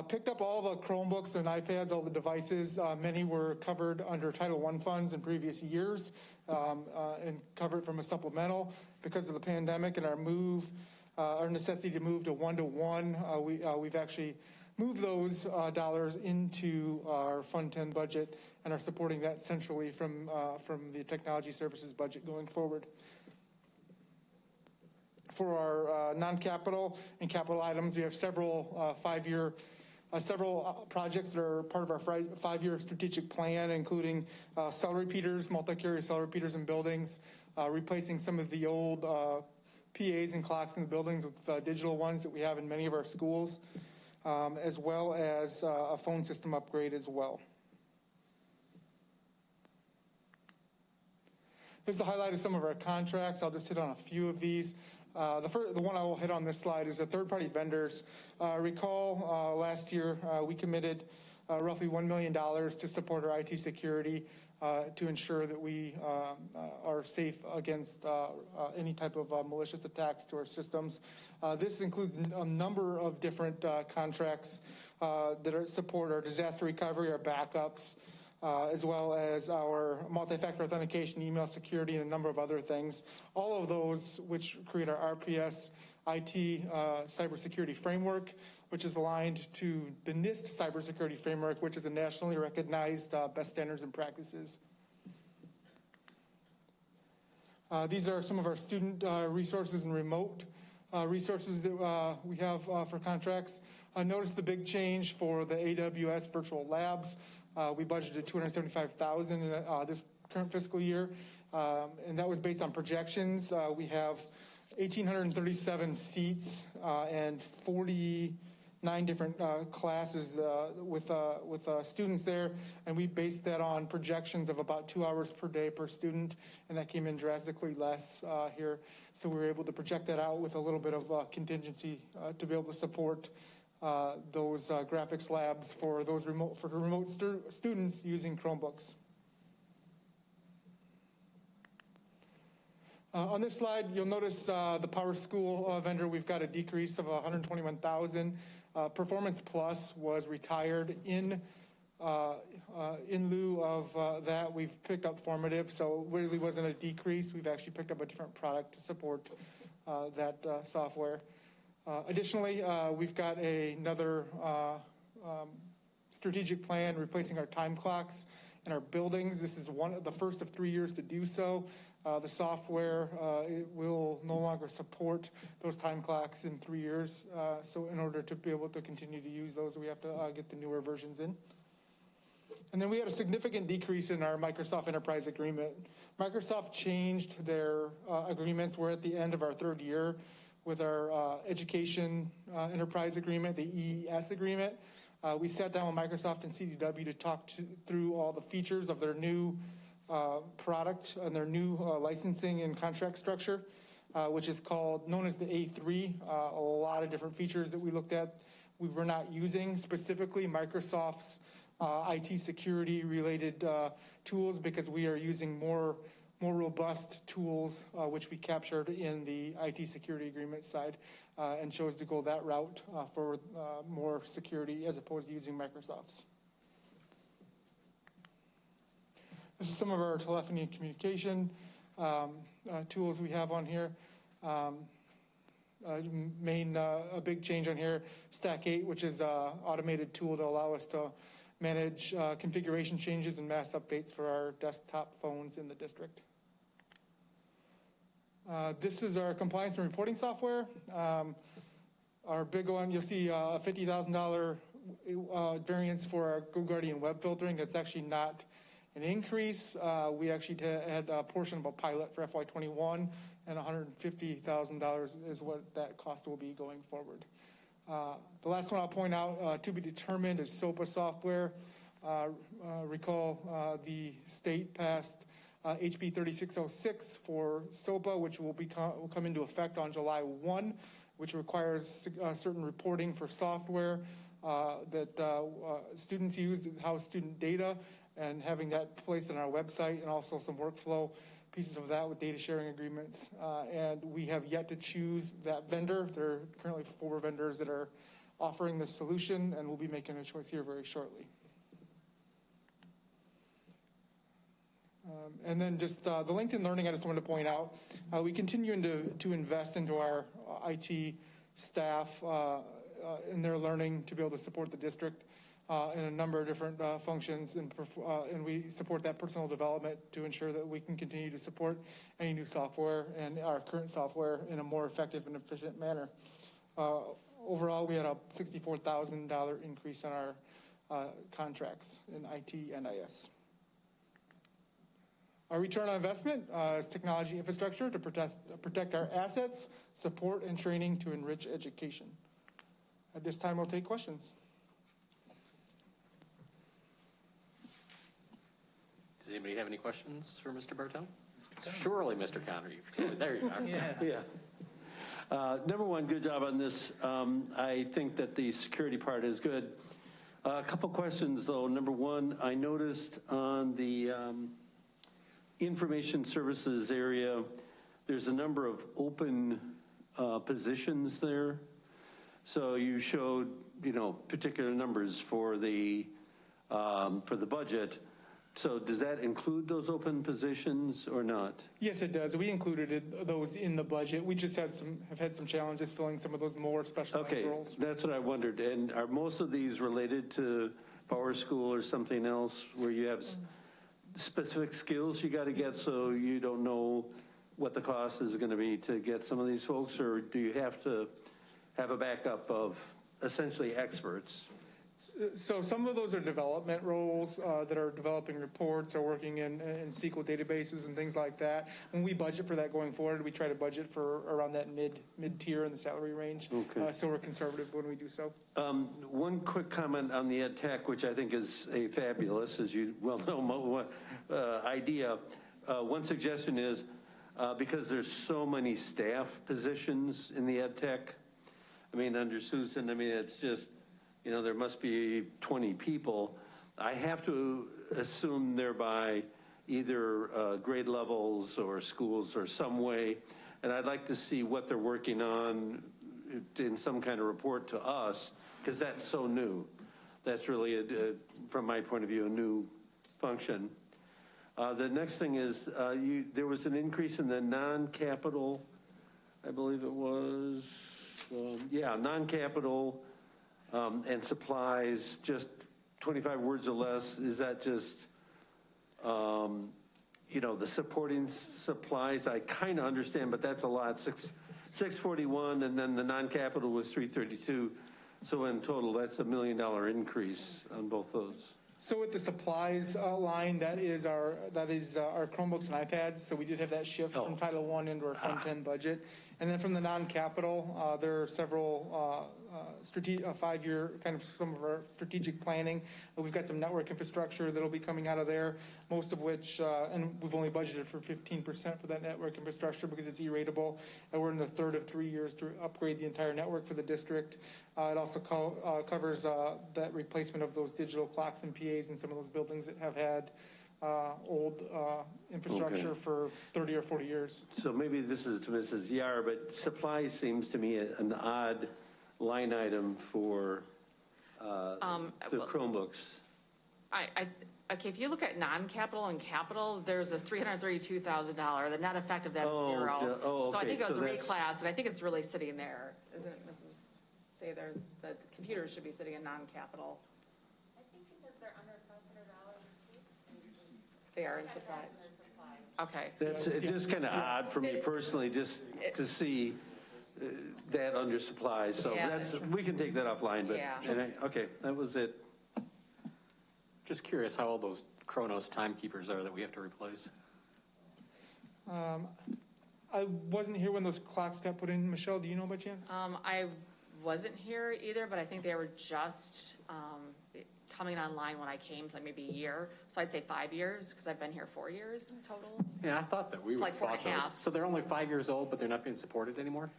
picked up all the Chromebooks and iPads, all the devices. Many were covered under Title I funds in previous years and covered from a supplemental. Because of the pandemic and our necessity to move to one-to-one, we've actually moved those dollars into our Fund 10 budget and are supporting that centrally from the technology services budget going forward. For our non-capital and capital items, we have several several projects that are part of our five-year strategic plan, including cell repeaters, multi-carrier cell repeaters in buildings, replacing some of the old PAs and clocks in the buildings with digital ones that we have in many of our schools, as well as a phone system upgrade as well. Here's the highlight of some of our contracts. I'll just hit on a few of these. The one I will hit on this slide is the third-party vendors. Recall last year we committed roughly $1 million to support our IT security to ensure that we are safe against any type of malicious attacks to our systems. This includes a number of different contracts that support our disaster recovery, our backups, as well as our multi-factor authentication, email security, and a number of other things. All of those which create our RPS IT cybersecurity framework, which is aligned to the NIST cybersecurity framework, which is a nationally recognized best standards and practices. These are some of our student resources and remote resources that we have for contracts. Notice the big change for the AWS virtual labs. We budgeted $275,000 in this current fiscal year, and that was based on projections. We have 1,837 seats and 49 different classes with students there, and we based that on projections of about 2 hours per day per student, and that came in drastically less here. So we were able to project that out with a little bit of contingency to be able to support those graphics labs for those remote students using Chromebooks. On this slide, you'll notice the Power School vendor, we've got a decrease of $121,000. Performance Plus was retired in lieu of that. We've picked up Formative, so it really wasn't a decrease. We've actually picked up a different product to support that software. Additionally, we've got another strategic plan replacing our time clocks in our buildings. This is the first of 3 years to do so. The software it will no longer support those time clocks in 3 years. So in order to be able to continue to use those, we have to get the newer versions in. And then we had a significant decrease in our Microsoft Enterprise Agreement. Microsoft changed their agreements. We're at the end of our third year with our Education Enterprise Agreement, the EES Agreement. We sat down with Microsoft and CDW to talk through all the features of their new product and their new licensing and contract structure, which is known as the A3. A lot of different features that we looked at we were not using, specifically Microsoft's IT security related tools, because we are using more robust tools, which we captured in the IT security agreement side, and chose to go that route for more security as opposed to using Microsoft's. This is some of our telephony and communication tools we have on here. A big change on here, Stack 8, which is an automated tool to allow us to manage configuration changes and mass updates for our desktop phones in the district. This is our compliance and reporting software. Our big one, you'll see a $50,000 variance for our GoGuardian web filtering. That's actually not an increase. We actually had a portion of a pilot for FY21, and $150,000 is what that cost will be going forward. The last one I'll point out, to be determined, is SOPA software. Recall the state passed HB 3606 for SOPA, which will come into effect on July 1, which requires certain reporting for software that students use, house student data, and having that placed on our website, and also some workflow pieces of that with data sharing agreements. And we have yet to choose that vendor. There are currently 4 vendors that are offering this solution, and we'll be making a choice here very shortly. And then just the LinkedIn Learning, I just wanted to point out, we continue to invest into our IT staff in their learning to be able to support the district in a number of different functions, and we support that personal development to ensure that we can continue to support any new software and our current software in a more effective and efficient manner. Overall, we had a $64,000 increase in our contracts in IT and IS. Our return on investment is technology infrastructure to protect our assets, support and training to enrich education. At this time, I'll take questions. Does anybody have any questions for Mr. Bartel? Surely, Mr. Conner. There you are. Yeah. Number one, good job on this. I think that the security part is good. A couple questions, though. Number one, I noticed on the information services area, there's a number of open positions there. So you showed, particular numbers for the budget. So does that include those open positions or not? Yes, it does. We included those in the budget. We just have had some challenges filling some of those more specialized roles. Okay, that's what I wondered. And are most of these related to Power School or something else where you have specific skills you got to get, so you don't know what the cost is going to be to get some of these folks, or do you have to have a backup of essentially experts? So some of those are development roles that are developing reports or working in SQL databases and things like that. When we budget for that going forward, we try to budget for around that mid-tier in the salary range. Okay. So we're conservative when we do so. One quick comment on the ed tech, which I think is a fabulous, as you well know, idea. One suggestion is, because there's so many staff positions in the ed tech, under Susan, it's just, there must be 20 people. I have to assume they're by either grade levels or schools or some way, and I'd like to see what they're working on in some kind of report to us, because that's so new. That's really, from my point of view, a new function. The next thing is, there was an increase in the non-capital, I believe it was, non-capital and supplies, just 25 words or less. Is that just, the supporting supplies? I kind of understand, but that's a lot. 641, and then the non-capital was 332. So in total, that's $1 million increase on both those. So with the supplies line, that is our Chromebooks and iPads. So we did have that shift from Title I into our front end budget. And then from the non-capital, there are several 5-year some of our strategic planning. We've got some network infrastructure that'll be coming out of there, most of which, and we've only budgeted for 15% for that network infrastructure because it's E-ratable. And we're in the third of 3 years to upgrade the entire network for the district. It also covers that replacement of those digital clocks and PAs in some of those buildings that have had old infrastructure for 30 or 40 years. So maybe this is to Mrs. Yar, but supplies seems to me an odd line item for the Chromebooks. Okay, if you look at non-capital and capital, there's a $332,000. The net effect of that is zero. Okay. So I think it was reclassed, and I think it's really sitting there, isn't it, Mrs. Say there, the computers should be sitting in non-capital. I think because they're under $500 They are in supplies. Okay. It's just kind of odd for me personally, just to see that under supplies. So we can take that offline. But okay, that was it. Just curious how old those Chronos timekeepers are that we have to replace. I wasn't here when those clocks got put in. Michelle, do you know by chance? I wasn't here either, but I think they were just coming online when I came, so like maybe a year. So I'd say 5 years, because I've been here 4 years total. Yeah, I thought that we were like 4.5. So they're only 5 years old, but they're not being supported anymore?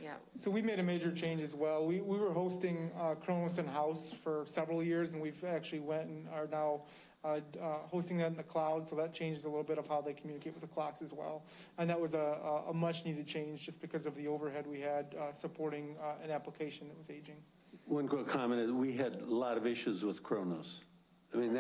Yeah. So we made a major change as well. We were hosting Chronos in-house for several years, and we've actually went and are now hosting that in the cloud, so that changes a little bit of how they communicate with the clocks as well. And that was a much needed change just because of the overhead we had supporting an application that was aging. One quick comment is we had a lot of issues with Kronos. I mean,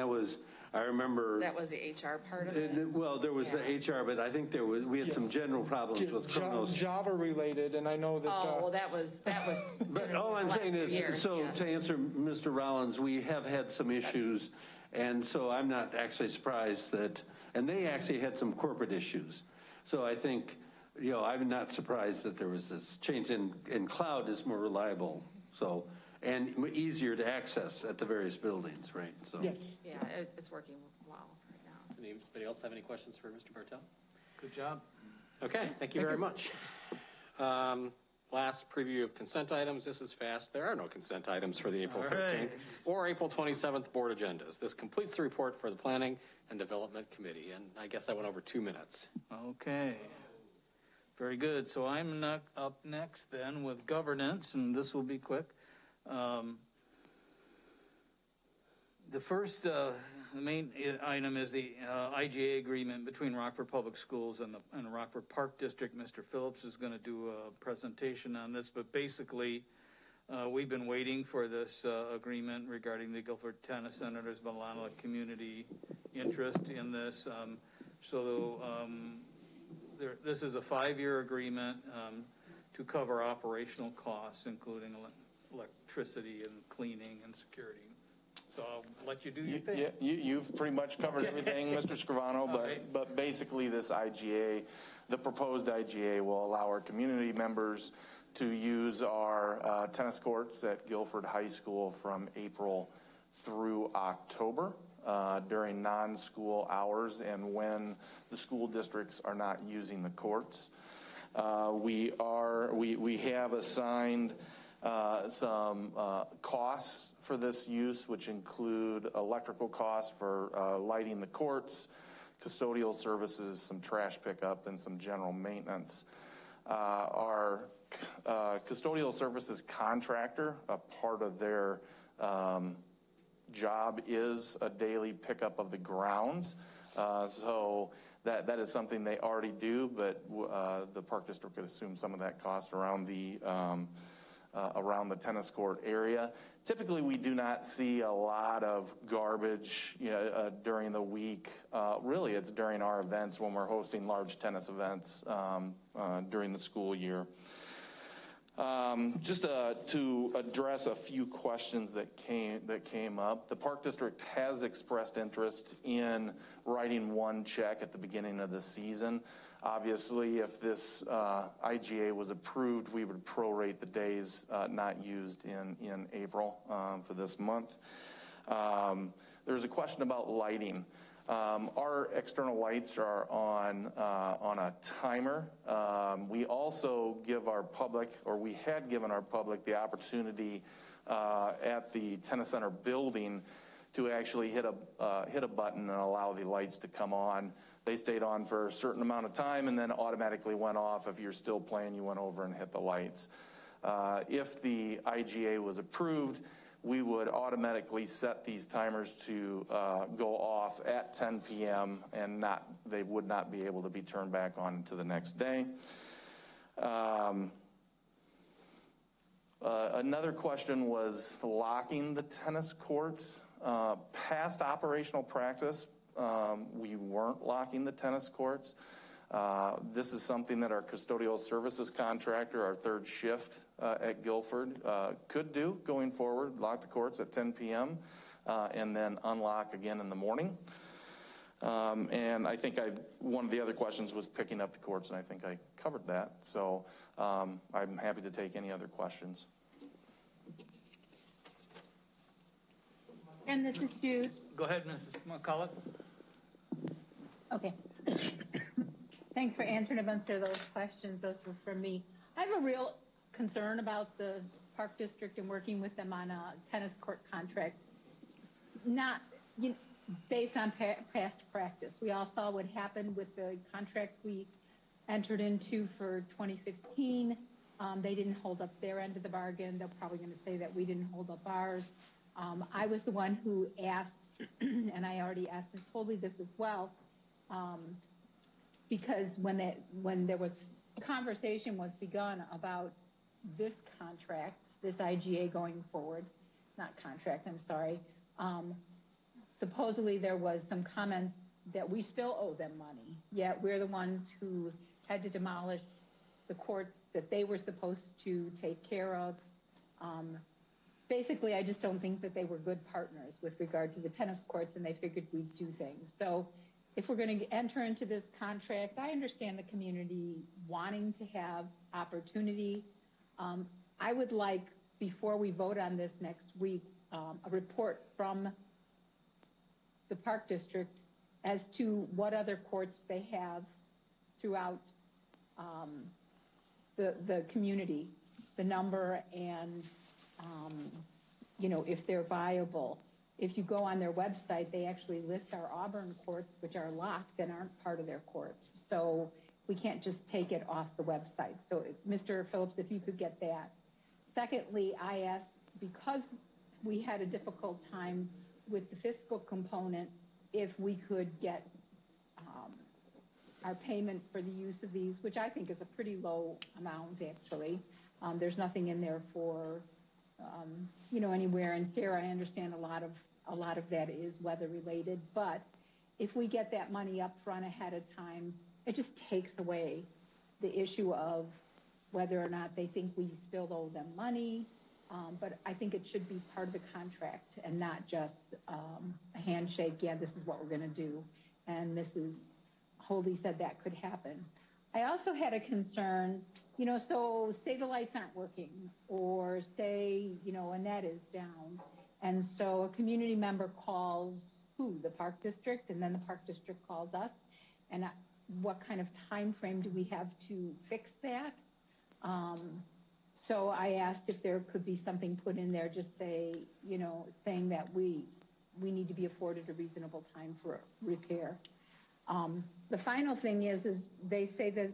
I remember. That was the HR part of it? Well, there was the HR, but I think we had some general problems with Kronos. Java related, and I know that. Well, that was. But all I'm saying is, years, so yes. to answer Mr. Rollins, we have had some issues, and so I'm not actually surprised and they actually had some corporate issues. So I think, I'm not surprised that there was this change in cloud is more reliable, and easier to access at the various buildings, right? So. Yes. Yeah, it's working well right now. Anybody else have any questions for Mr. Bartel? Good job. Okay, thank you very much. Last preview of consent items. This is fast. There are no consent items for the April 13th or April 27th board agendas. This completes the report for the Planning and Development Committee, and I guess I went over 2 minutes. Okay. Very good. So I'm up next then with governance, and this will be quick. The first, the main item is the IGA agreement between Rockford Public Schools and the Rockford Park District. Mr. Phillips is going to do a presentation on this, but basically we've been waiting for this agreement regarding the Guilford Tennis Center. There's been a lot of community interest in this. This is a 5-year agreement to cover operational costs, including electricity and cleaning and security. So I'll let you do your thing. Yeah, you've pretty much covered everything, Mr. Scrivano, but basically this IGA, the proposed IGA will allow our community members to use our tennis courts at Guilford High School from April through October during non-school hours and when the school districts are not using the courts. We have assigned some costs for this use, which include electrical costs for lighting the courts, custodial services, some trash pickup, and some general maintenance. Our custodial services contractor, a part of their job is a daily pickup of the grounds. So that is something they already do, but the Park District could assume some of that cost around the tennis court area. Typically, we do not see a lot of garbage during the week. Really, it's during our events when we're hosting large tennis events during the school year. Just to address a few questions that came up, the Park District has expressed interest in writing one check at the beginning of the season. Obviously, if this IGA was approved, we would prorate the days not used in April for this month. There's a question about lighting. Our external lights are on a timer. We also give our public, or we had given our public, the opportunity at the tennis center building to actually hit a button and allow the lights to come on. They stayed on for a certain amount of time and then automatically went off. If you're still playing, you went over and hit the lights. If the IGA was approved, we would automatically set these timers to go off at 10 p.m. and they would not be able to be turned back on until the next day. Another question was locking the tennis courts. Past operational practice, we weren't locking the tennis courts. This is something that our custodial services contractor, our third shift at Guilford, could do going forward, lock the courts at 10 p.m. And then unlock again in the morning. And I think one of the other questions was picking up the courts, and I think I covered that. So I'm happy to take any other questions. And this is Jude. Go ahead, Mrs. McCullough. Okay. Thanks for answering a bunch of those questions. Those were from me. I have a real concern about the Park District and working with them on a tennis court contract, not based on past practice. We all saw what happened with the contract we entered into for 2015. They didn't hold up their end of the bargain. They're probably going to say that we didn't hold up ours. I was the one who asked and I already asked Ms. Colby this as well, because when there was conversation was begun about this contract, this IGA going forward, not contract, I'm sorry, supposedly there was some comments that we still owe them money, yet we're the ones who had to demolish the courts that they were supposed to take care of. Basically, I just don't think that they were good partners with regard to the tennis courts, and they figured we'd do things. So if we're going to enter into this contract, I understand the community wanting to have opportunity. I would like, before we vote on this next week, a report from the Park District as to what other courts they have throughout the community, the number, and if they're viable. If you go on their website, they actually list our Auburn courts, which are locked and aren't part of their courts. So we can't just take it off the website. So Mr. Phillips, if you could get that. Secondly, I asked, because we had a difficult time with the fiscal component, if we could get our payment for the use of these, which I think is a pretty low amount, actually. There's nothing in there for, anywhere in fair. I understand a lot of that is weather related, but if we get that money up front ahead of time, it just takes away the issue of whether or not they think we still owe them money. But I think it should be part of the contract and not just a handshake. Yeah, this is what we're going to do. And Mrs. Holdy said that could happen. I also had a concern, so say the lights aren't working, or say, a net is down. And so a community member calls the Park District, and then the Park District calls us. And what kind of time frame do we have to fix that? So I asked if there could be something put in there, just saying that we need to be afforded a reasonable time for repair. The final thing is they say that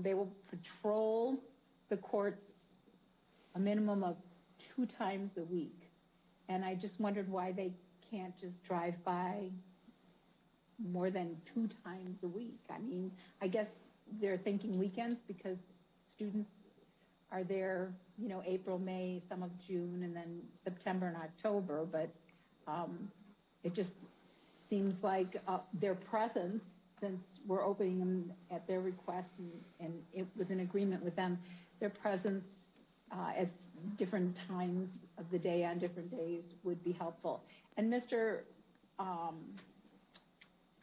they will patrol the courts a minimum of 2 times a week. And I just wondered why they can't just drive by more than 2 times a week. I mean, I guess they're thinking weekends because students are there, April, May, some of June, and then September and October. But it just seems like their presence, since we're opening them at their request and it was an agreement with them, their presence at different times of the day on different days would be helpful. And Mr.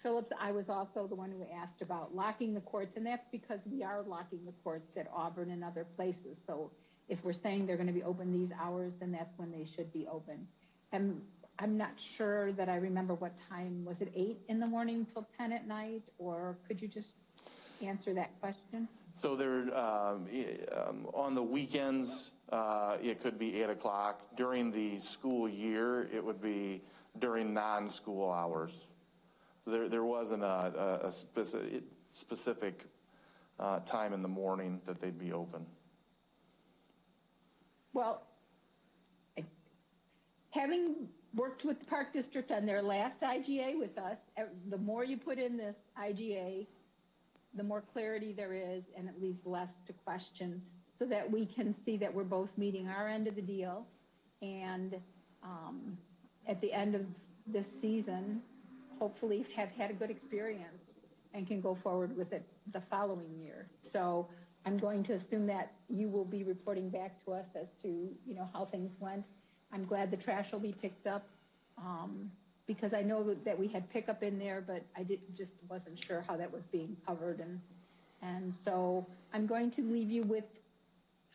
Phillips, I was also the one who asked about locking the courts, and that's because we are locking the courts at Auburn and other places. So if we're saying they're going to be open these hours, then that's when they should be open. And I'm not sure that I remember what time. Was it 8 in the morning till 10 at night, or could you just answer that question? So there, on the weekends, it could be 8 o'clock. During the school year, it would be during non-school hours. So there wasn't a specific time in the morning that they'd be open. Well, having worked with the Park District on their last IGA with us, the more you put in this IGA, the more clarity there is, and it leaves less to question, so that we can see that we're both meeting our end of the deal, and at the end of this season, hopefully have had a good experience and can go forward with it the following year. So I'm going to assume that you will be reporting back to us as to how things went. I'm glad the trash will be picked up, because I know that we had pickup in there, but I just wasn't sure how that was being covered. And so I'm going to leave you with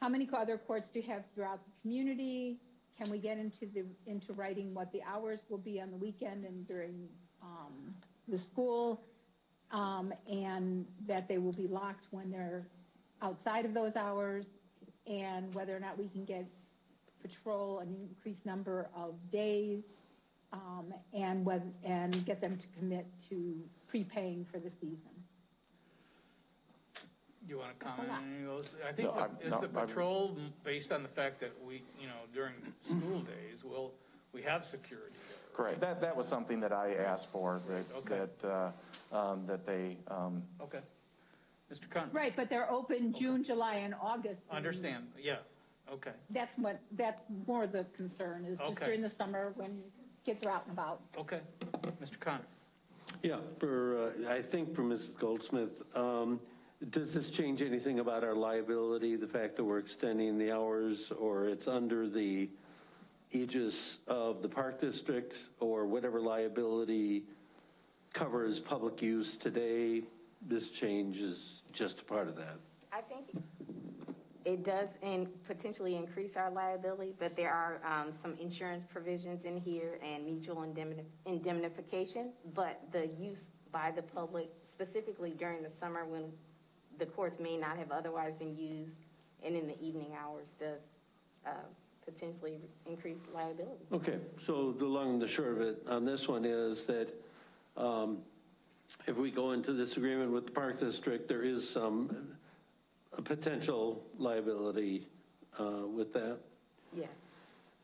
how many other courts do you have throughout the community? Can we get into writing what the hours will be on the weekend and during the school, and that they will be locked when they're outside of those hours, and whether or not we can get patrol an increased number of days, and get them to commit to prepaying for the season. Do you want to comment on any of those? I think the patrol, based on the fact that we, during school days, we have security there. Correct. That was something that I asked for, that they. Okay. Mr. Conner. Right, but they're open June, July, and August. Understand, yeah, okay. That's more the concern, is just Okay. during the summer when kids are out and about. Okay. Mr. Conner. Yeah, I think for Mrs. Goldsmith, does this change anything about our liability, the fact that we're extending the hours, or it's under the aegis of the Park District, or whatever liability covers public use today? This change is just a part of that. I think it does potentially increase our liability, but there are some insurance provisions in here and mutual indemnification, but the use by the public, specifically during the summer when the courts may not have otherwise been used, and in the evening hours, does potentially increase liability. Okay, so the long and the short of it on this one is that if we go into this agreement with the Park District, there is some potential liability with that? Yes.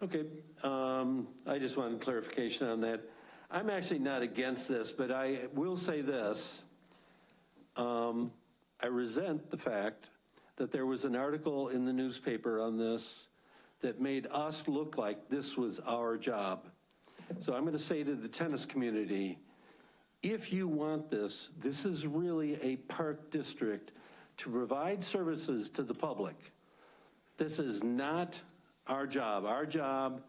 Okay, I just wanted clarification on that. I'm actually not against this, but I will say this. I resent the fact that there was an article in the newspaper on this that made us look like this was our job. So I'm going to say to the tennis community, if you want this, this is really a park district to provide services to the public. This is not our job. Our job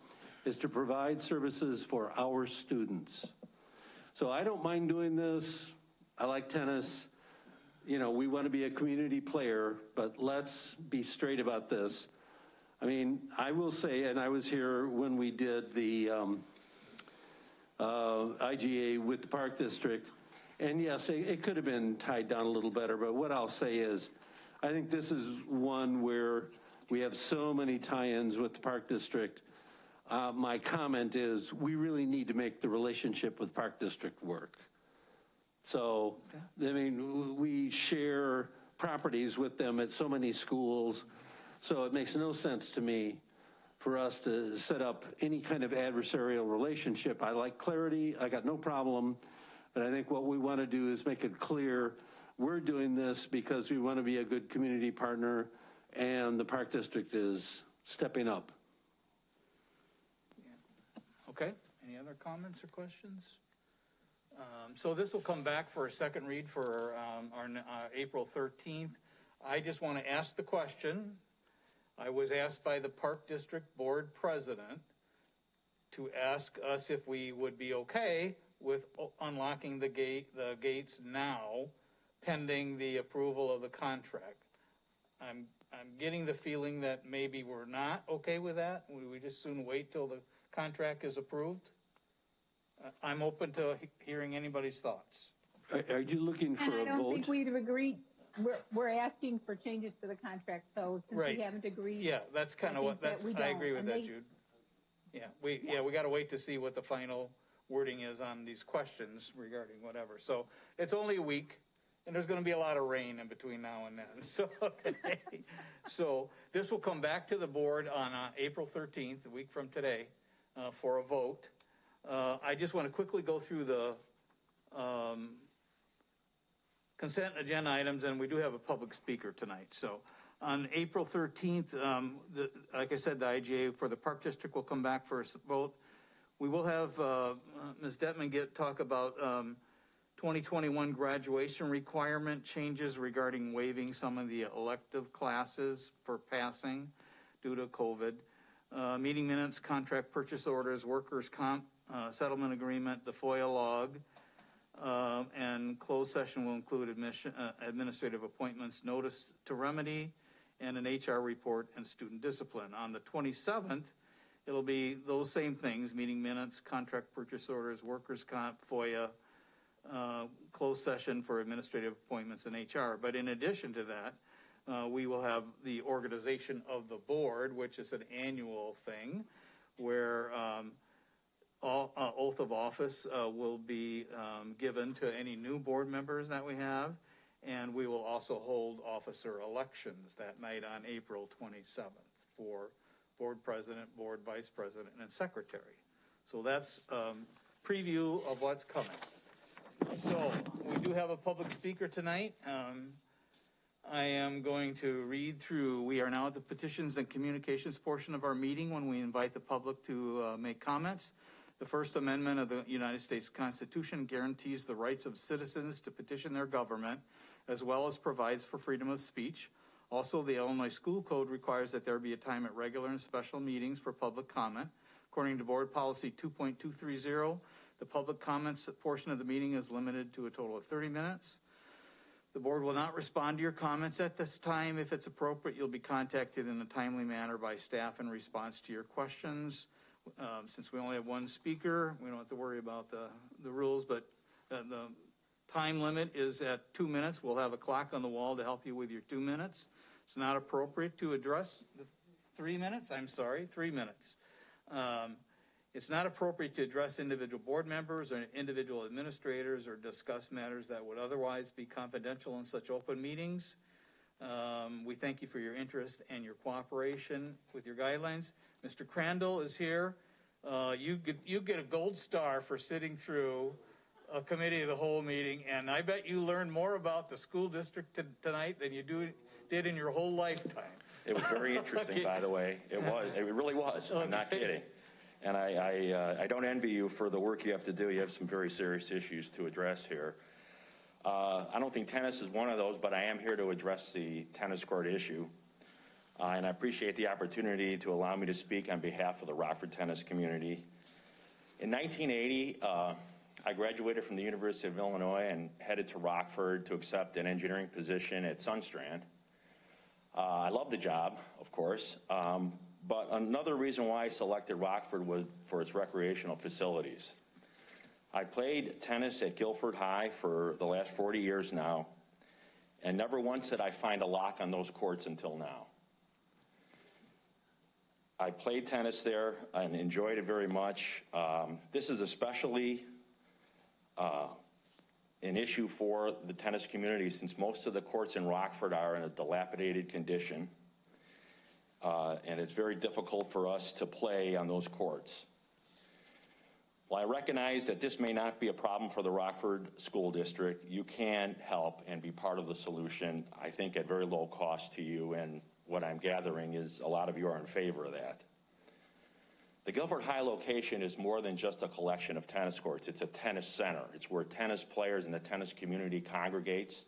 is to provide services for our students. So I don't mind doing this. I like tennis. You know, we want to be a community player, but let's be straight about this. I mean, I will say, and I was here when we did the IGA with the Park District, and yes, it could have been tied down a little better, but what I'll say is, I think this is one where we have so many tie-ins with the Park District. My comment is, we really need to make the relationship with Park District work. So, I mean, we share properties with them at so many schools, so it makes no sense to me for us to set up any kind of adversarial relationship. I like clarity, I got no problem, but I think what we want to do is make it clear we're doing this because we want to be a good community partner, and the Park District is stepping up. Yeah. Okay, any other comments or questions? So this will come back for a second read for our April 13th. I just want to ask the question. I was asked by the Park District Board President to ask us if we would be okay with unlocking the gates now, pending the approval of the contract. I'm getting the feeling that maybe we're not okay with that. We just soon wait till the contract is approved? I'm open to hearing anybody's thoughts. Are you looking for a vote? And I don't think we'd have agreed. We're asking for changes to the contract, so since we haven't agreed. Yeah, that's kind of what, I agree with that, Jude. Yeah, we got to wait to see what the final wording is on these questions regarding whatever. So it's only a week, and there's going to be a lot of rain in between now and then. So, so this will come back to the board on April 13th, a week from today, for a vote. I just want to quickly go through the consent agenda items, and we do have a public speaker tonight. So on April 13th, like I said, the IGA for the Park District will come back for a vote. We will have Ms. Detman talk about 2021 graduation requirement changes regarding waiving some of the elective classes for passing due to COVID. Meeting minutes, contract purchase orders, workers' comp, settlement agreement, the FOIA log, and closed session will include administrative appointments, notice to remedy, and an HR report and student discipline. On the 27th, it'll be those same things: meeting minutes, contract purchase orders, workers' comp, FOIA, closed session for administrative appointments and HR. But in addition to that, we will have the organization of the board, which is an annual thing, where oath of office will be given to any new board members that we have, and we will also hold officer elections that night on April 27th for board president, board vice president, and secretary. So that's preview of what's coming. So we do have a public speaker tonight. I am going to read through, we are now at the petitions and communications portion of our meeting when we invite the public to make comments. The First Amendment of the United States Constitution guarantees the rights of citizens to petition their government, as well as provides for freedom of speech. Also, the Illinois School Code requires that there be a time at regular and special meetings for public comment. According to Board Policy 2.230, the public comments portion of the meeting is limited to a total of 30 minutes. The board will not respond to your comments at this time. If it's appropriate, you'll be contacted in a timely manner by staff in response to your questions. Since we only have one speaker, we don't have to worry about the rules, but the time limit is at 2 minutes. We'll have a clock on the wall to help you with your 2 minutes. It's not appropriate to address the 3 minutes. I'm sorry, 3 minutes. It's not appropriate to address individual board members or individual administrators or discuss matters that would otherwise be confidential in such open meetings. We thank you for your interest and your cooperation with your guidelines. Mr. Crandall is here. You get a gold star for sitting through a committee of the whole meeting, and I bet you learned more about the school district tonight than you did in your whole lifetime. It was very interesting, by the way. It was. It really was. I'm not kidding. And I don't envy you for the work you have to do. You have some very serious issues to address here. I don't think tennis is one of those, but I am here to address the tennis court issue. And I appreciate the opportunity to allow me to speak on behalf of the Rockford tennis community. In 1980, I graduated from the University of Illinois and headed to Rockford to accept an engineering position at Sunstrand. I loved the job, of course, but another reason why I selected Rockford was for its recreational facilities. I played tennis at Guilford High for the last 40 years now, and never once did I find a lock on those courts until now. I played tennis there and enjoyed it very much. This is especially an issue for the tennis community since most of the courts in Rockford are in a dilapidated condition, and it's very difficult for us to play on those courts. While I recognize that this may not be a problem for the Rockford School District, you can help and be part of the solution, I think at very low cost to you, and what I'm gathering is a lot of you are in favor of that. The Guilford High location is more than just a collection of tennis courts. It's a tennis center. It's where tennis players and the tennis community congregates.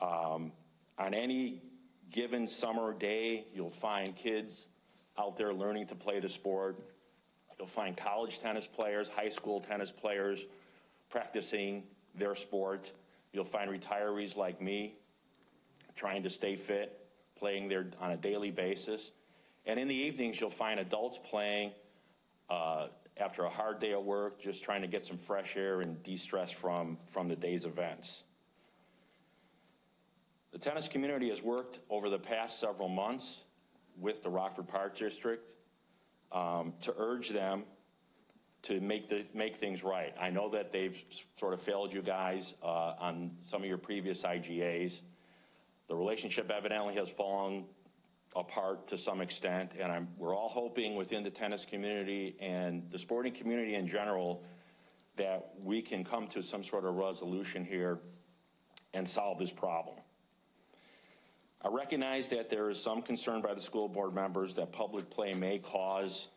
On any given summer day, you'll find kids out there learning to play the sport. You'll find college tennis players, high school tennis players practicing their sport. You'll find retirees like me trying to stay fit, playing there on a daily basis. And in the evenings, you'll find adults playing after a hard day at work, just trying to get some fresh air and de-stress from the day's events. The tennis community has worked over the past several months with the Rockford Park District to urge them to make things right. I know that they've sort of failed you guys on some of your previous IGAs. The relationship evidently has fallen apart to some extent, and we're all hoping within the tennis community and the sporting community in general that we can come to some sort of resolution here and solve this problem. I recognize that there is some concern by the school board members that public play may cause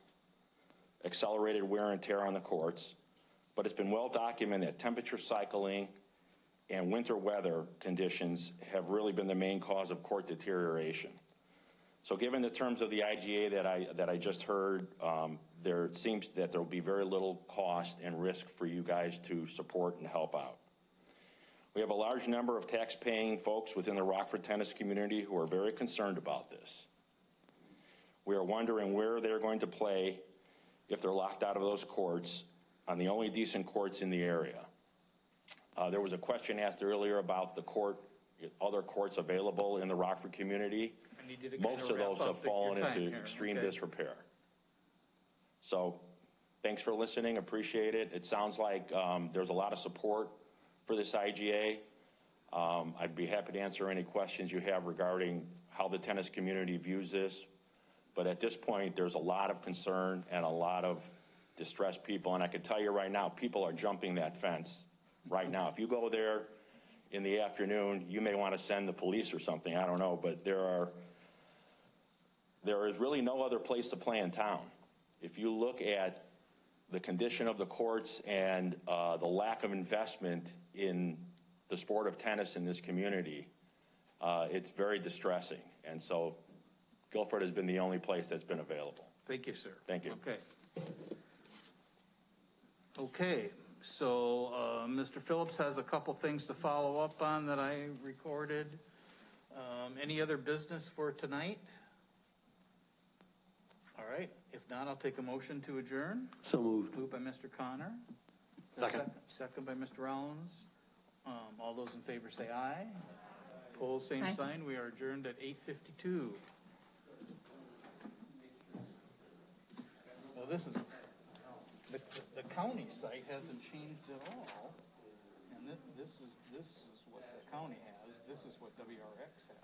accelerated wear and tear on the courts, but it's been well documented that temperature cycling and winter weather conditions have really been the main cause of court deterioration. So given the terms of the IGA that I just heard, there seems that there will be very little cost and risk for you guys to support and help out. We have a large number of tax-paying folks within the Rockford tennis community who are very concerned about this. We are wondering where they're going to play if they're locked out of those courts on the only decent courts in the area. There was a question asked earlier about the other courts available in the Rockford community. Most of those have fallen into extreme disrepair. So thanks for listening, appreciate it. It sounds like there's a lot of support for this IGA. I'd be happy to answer any questions you have regarding how the tennis community views this. But at this point, there's a lot of concern and a lot of distressed people. And I can tell you right now, people are jumping that fence right now. If you go there in the afternoon, you may want to send the police or something, I don't know, but there is really no other place to play in town. If you look at the condition of the courts and the lack of investment in the sport of tennis in this community, it's very distressing. And so Guilford has been the only place that's been available. Thank you, sir. Thank you. Okay. Okay, so Mr. Phillips has a couple things to follow up on that I recorded. Any other business for tonight? All right, if not, I'll take a motion to adjourn. So moved. Moved by Mr. Connor. Second. Second by Mr. Rollins. All those in favor say aye. Opposed, same Aye. sign. We are adjourned at 8:52. Well, this is, the county site hasn't changed at all. And this is what the county has. This is what WRX has.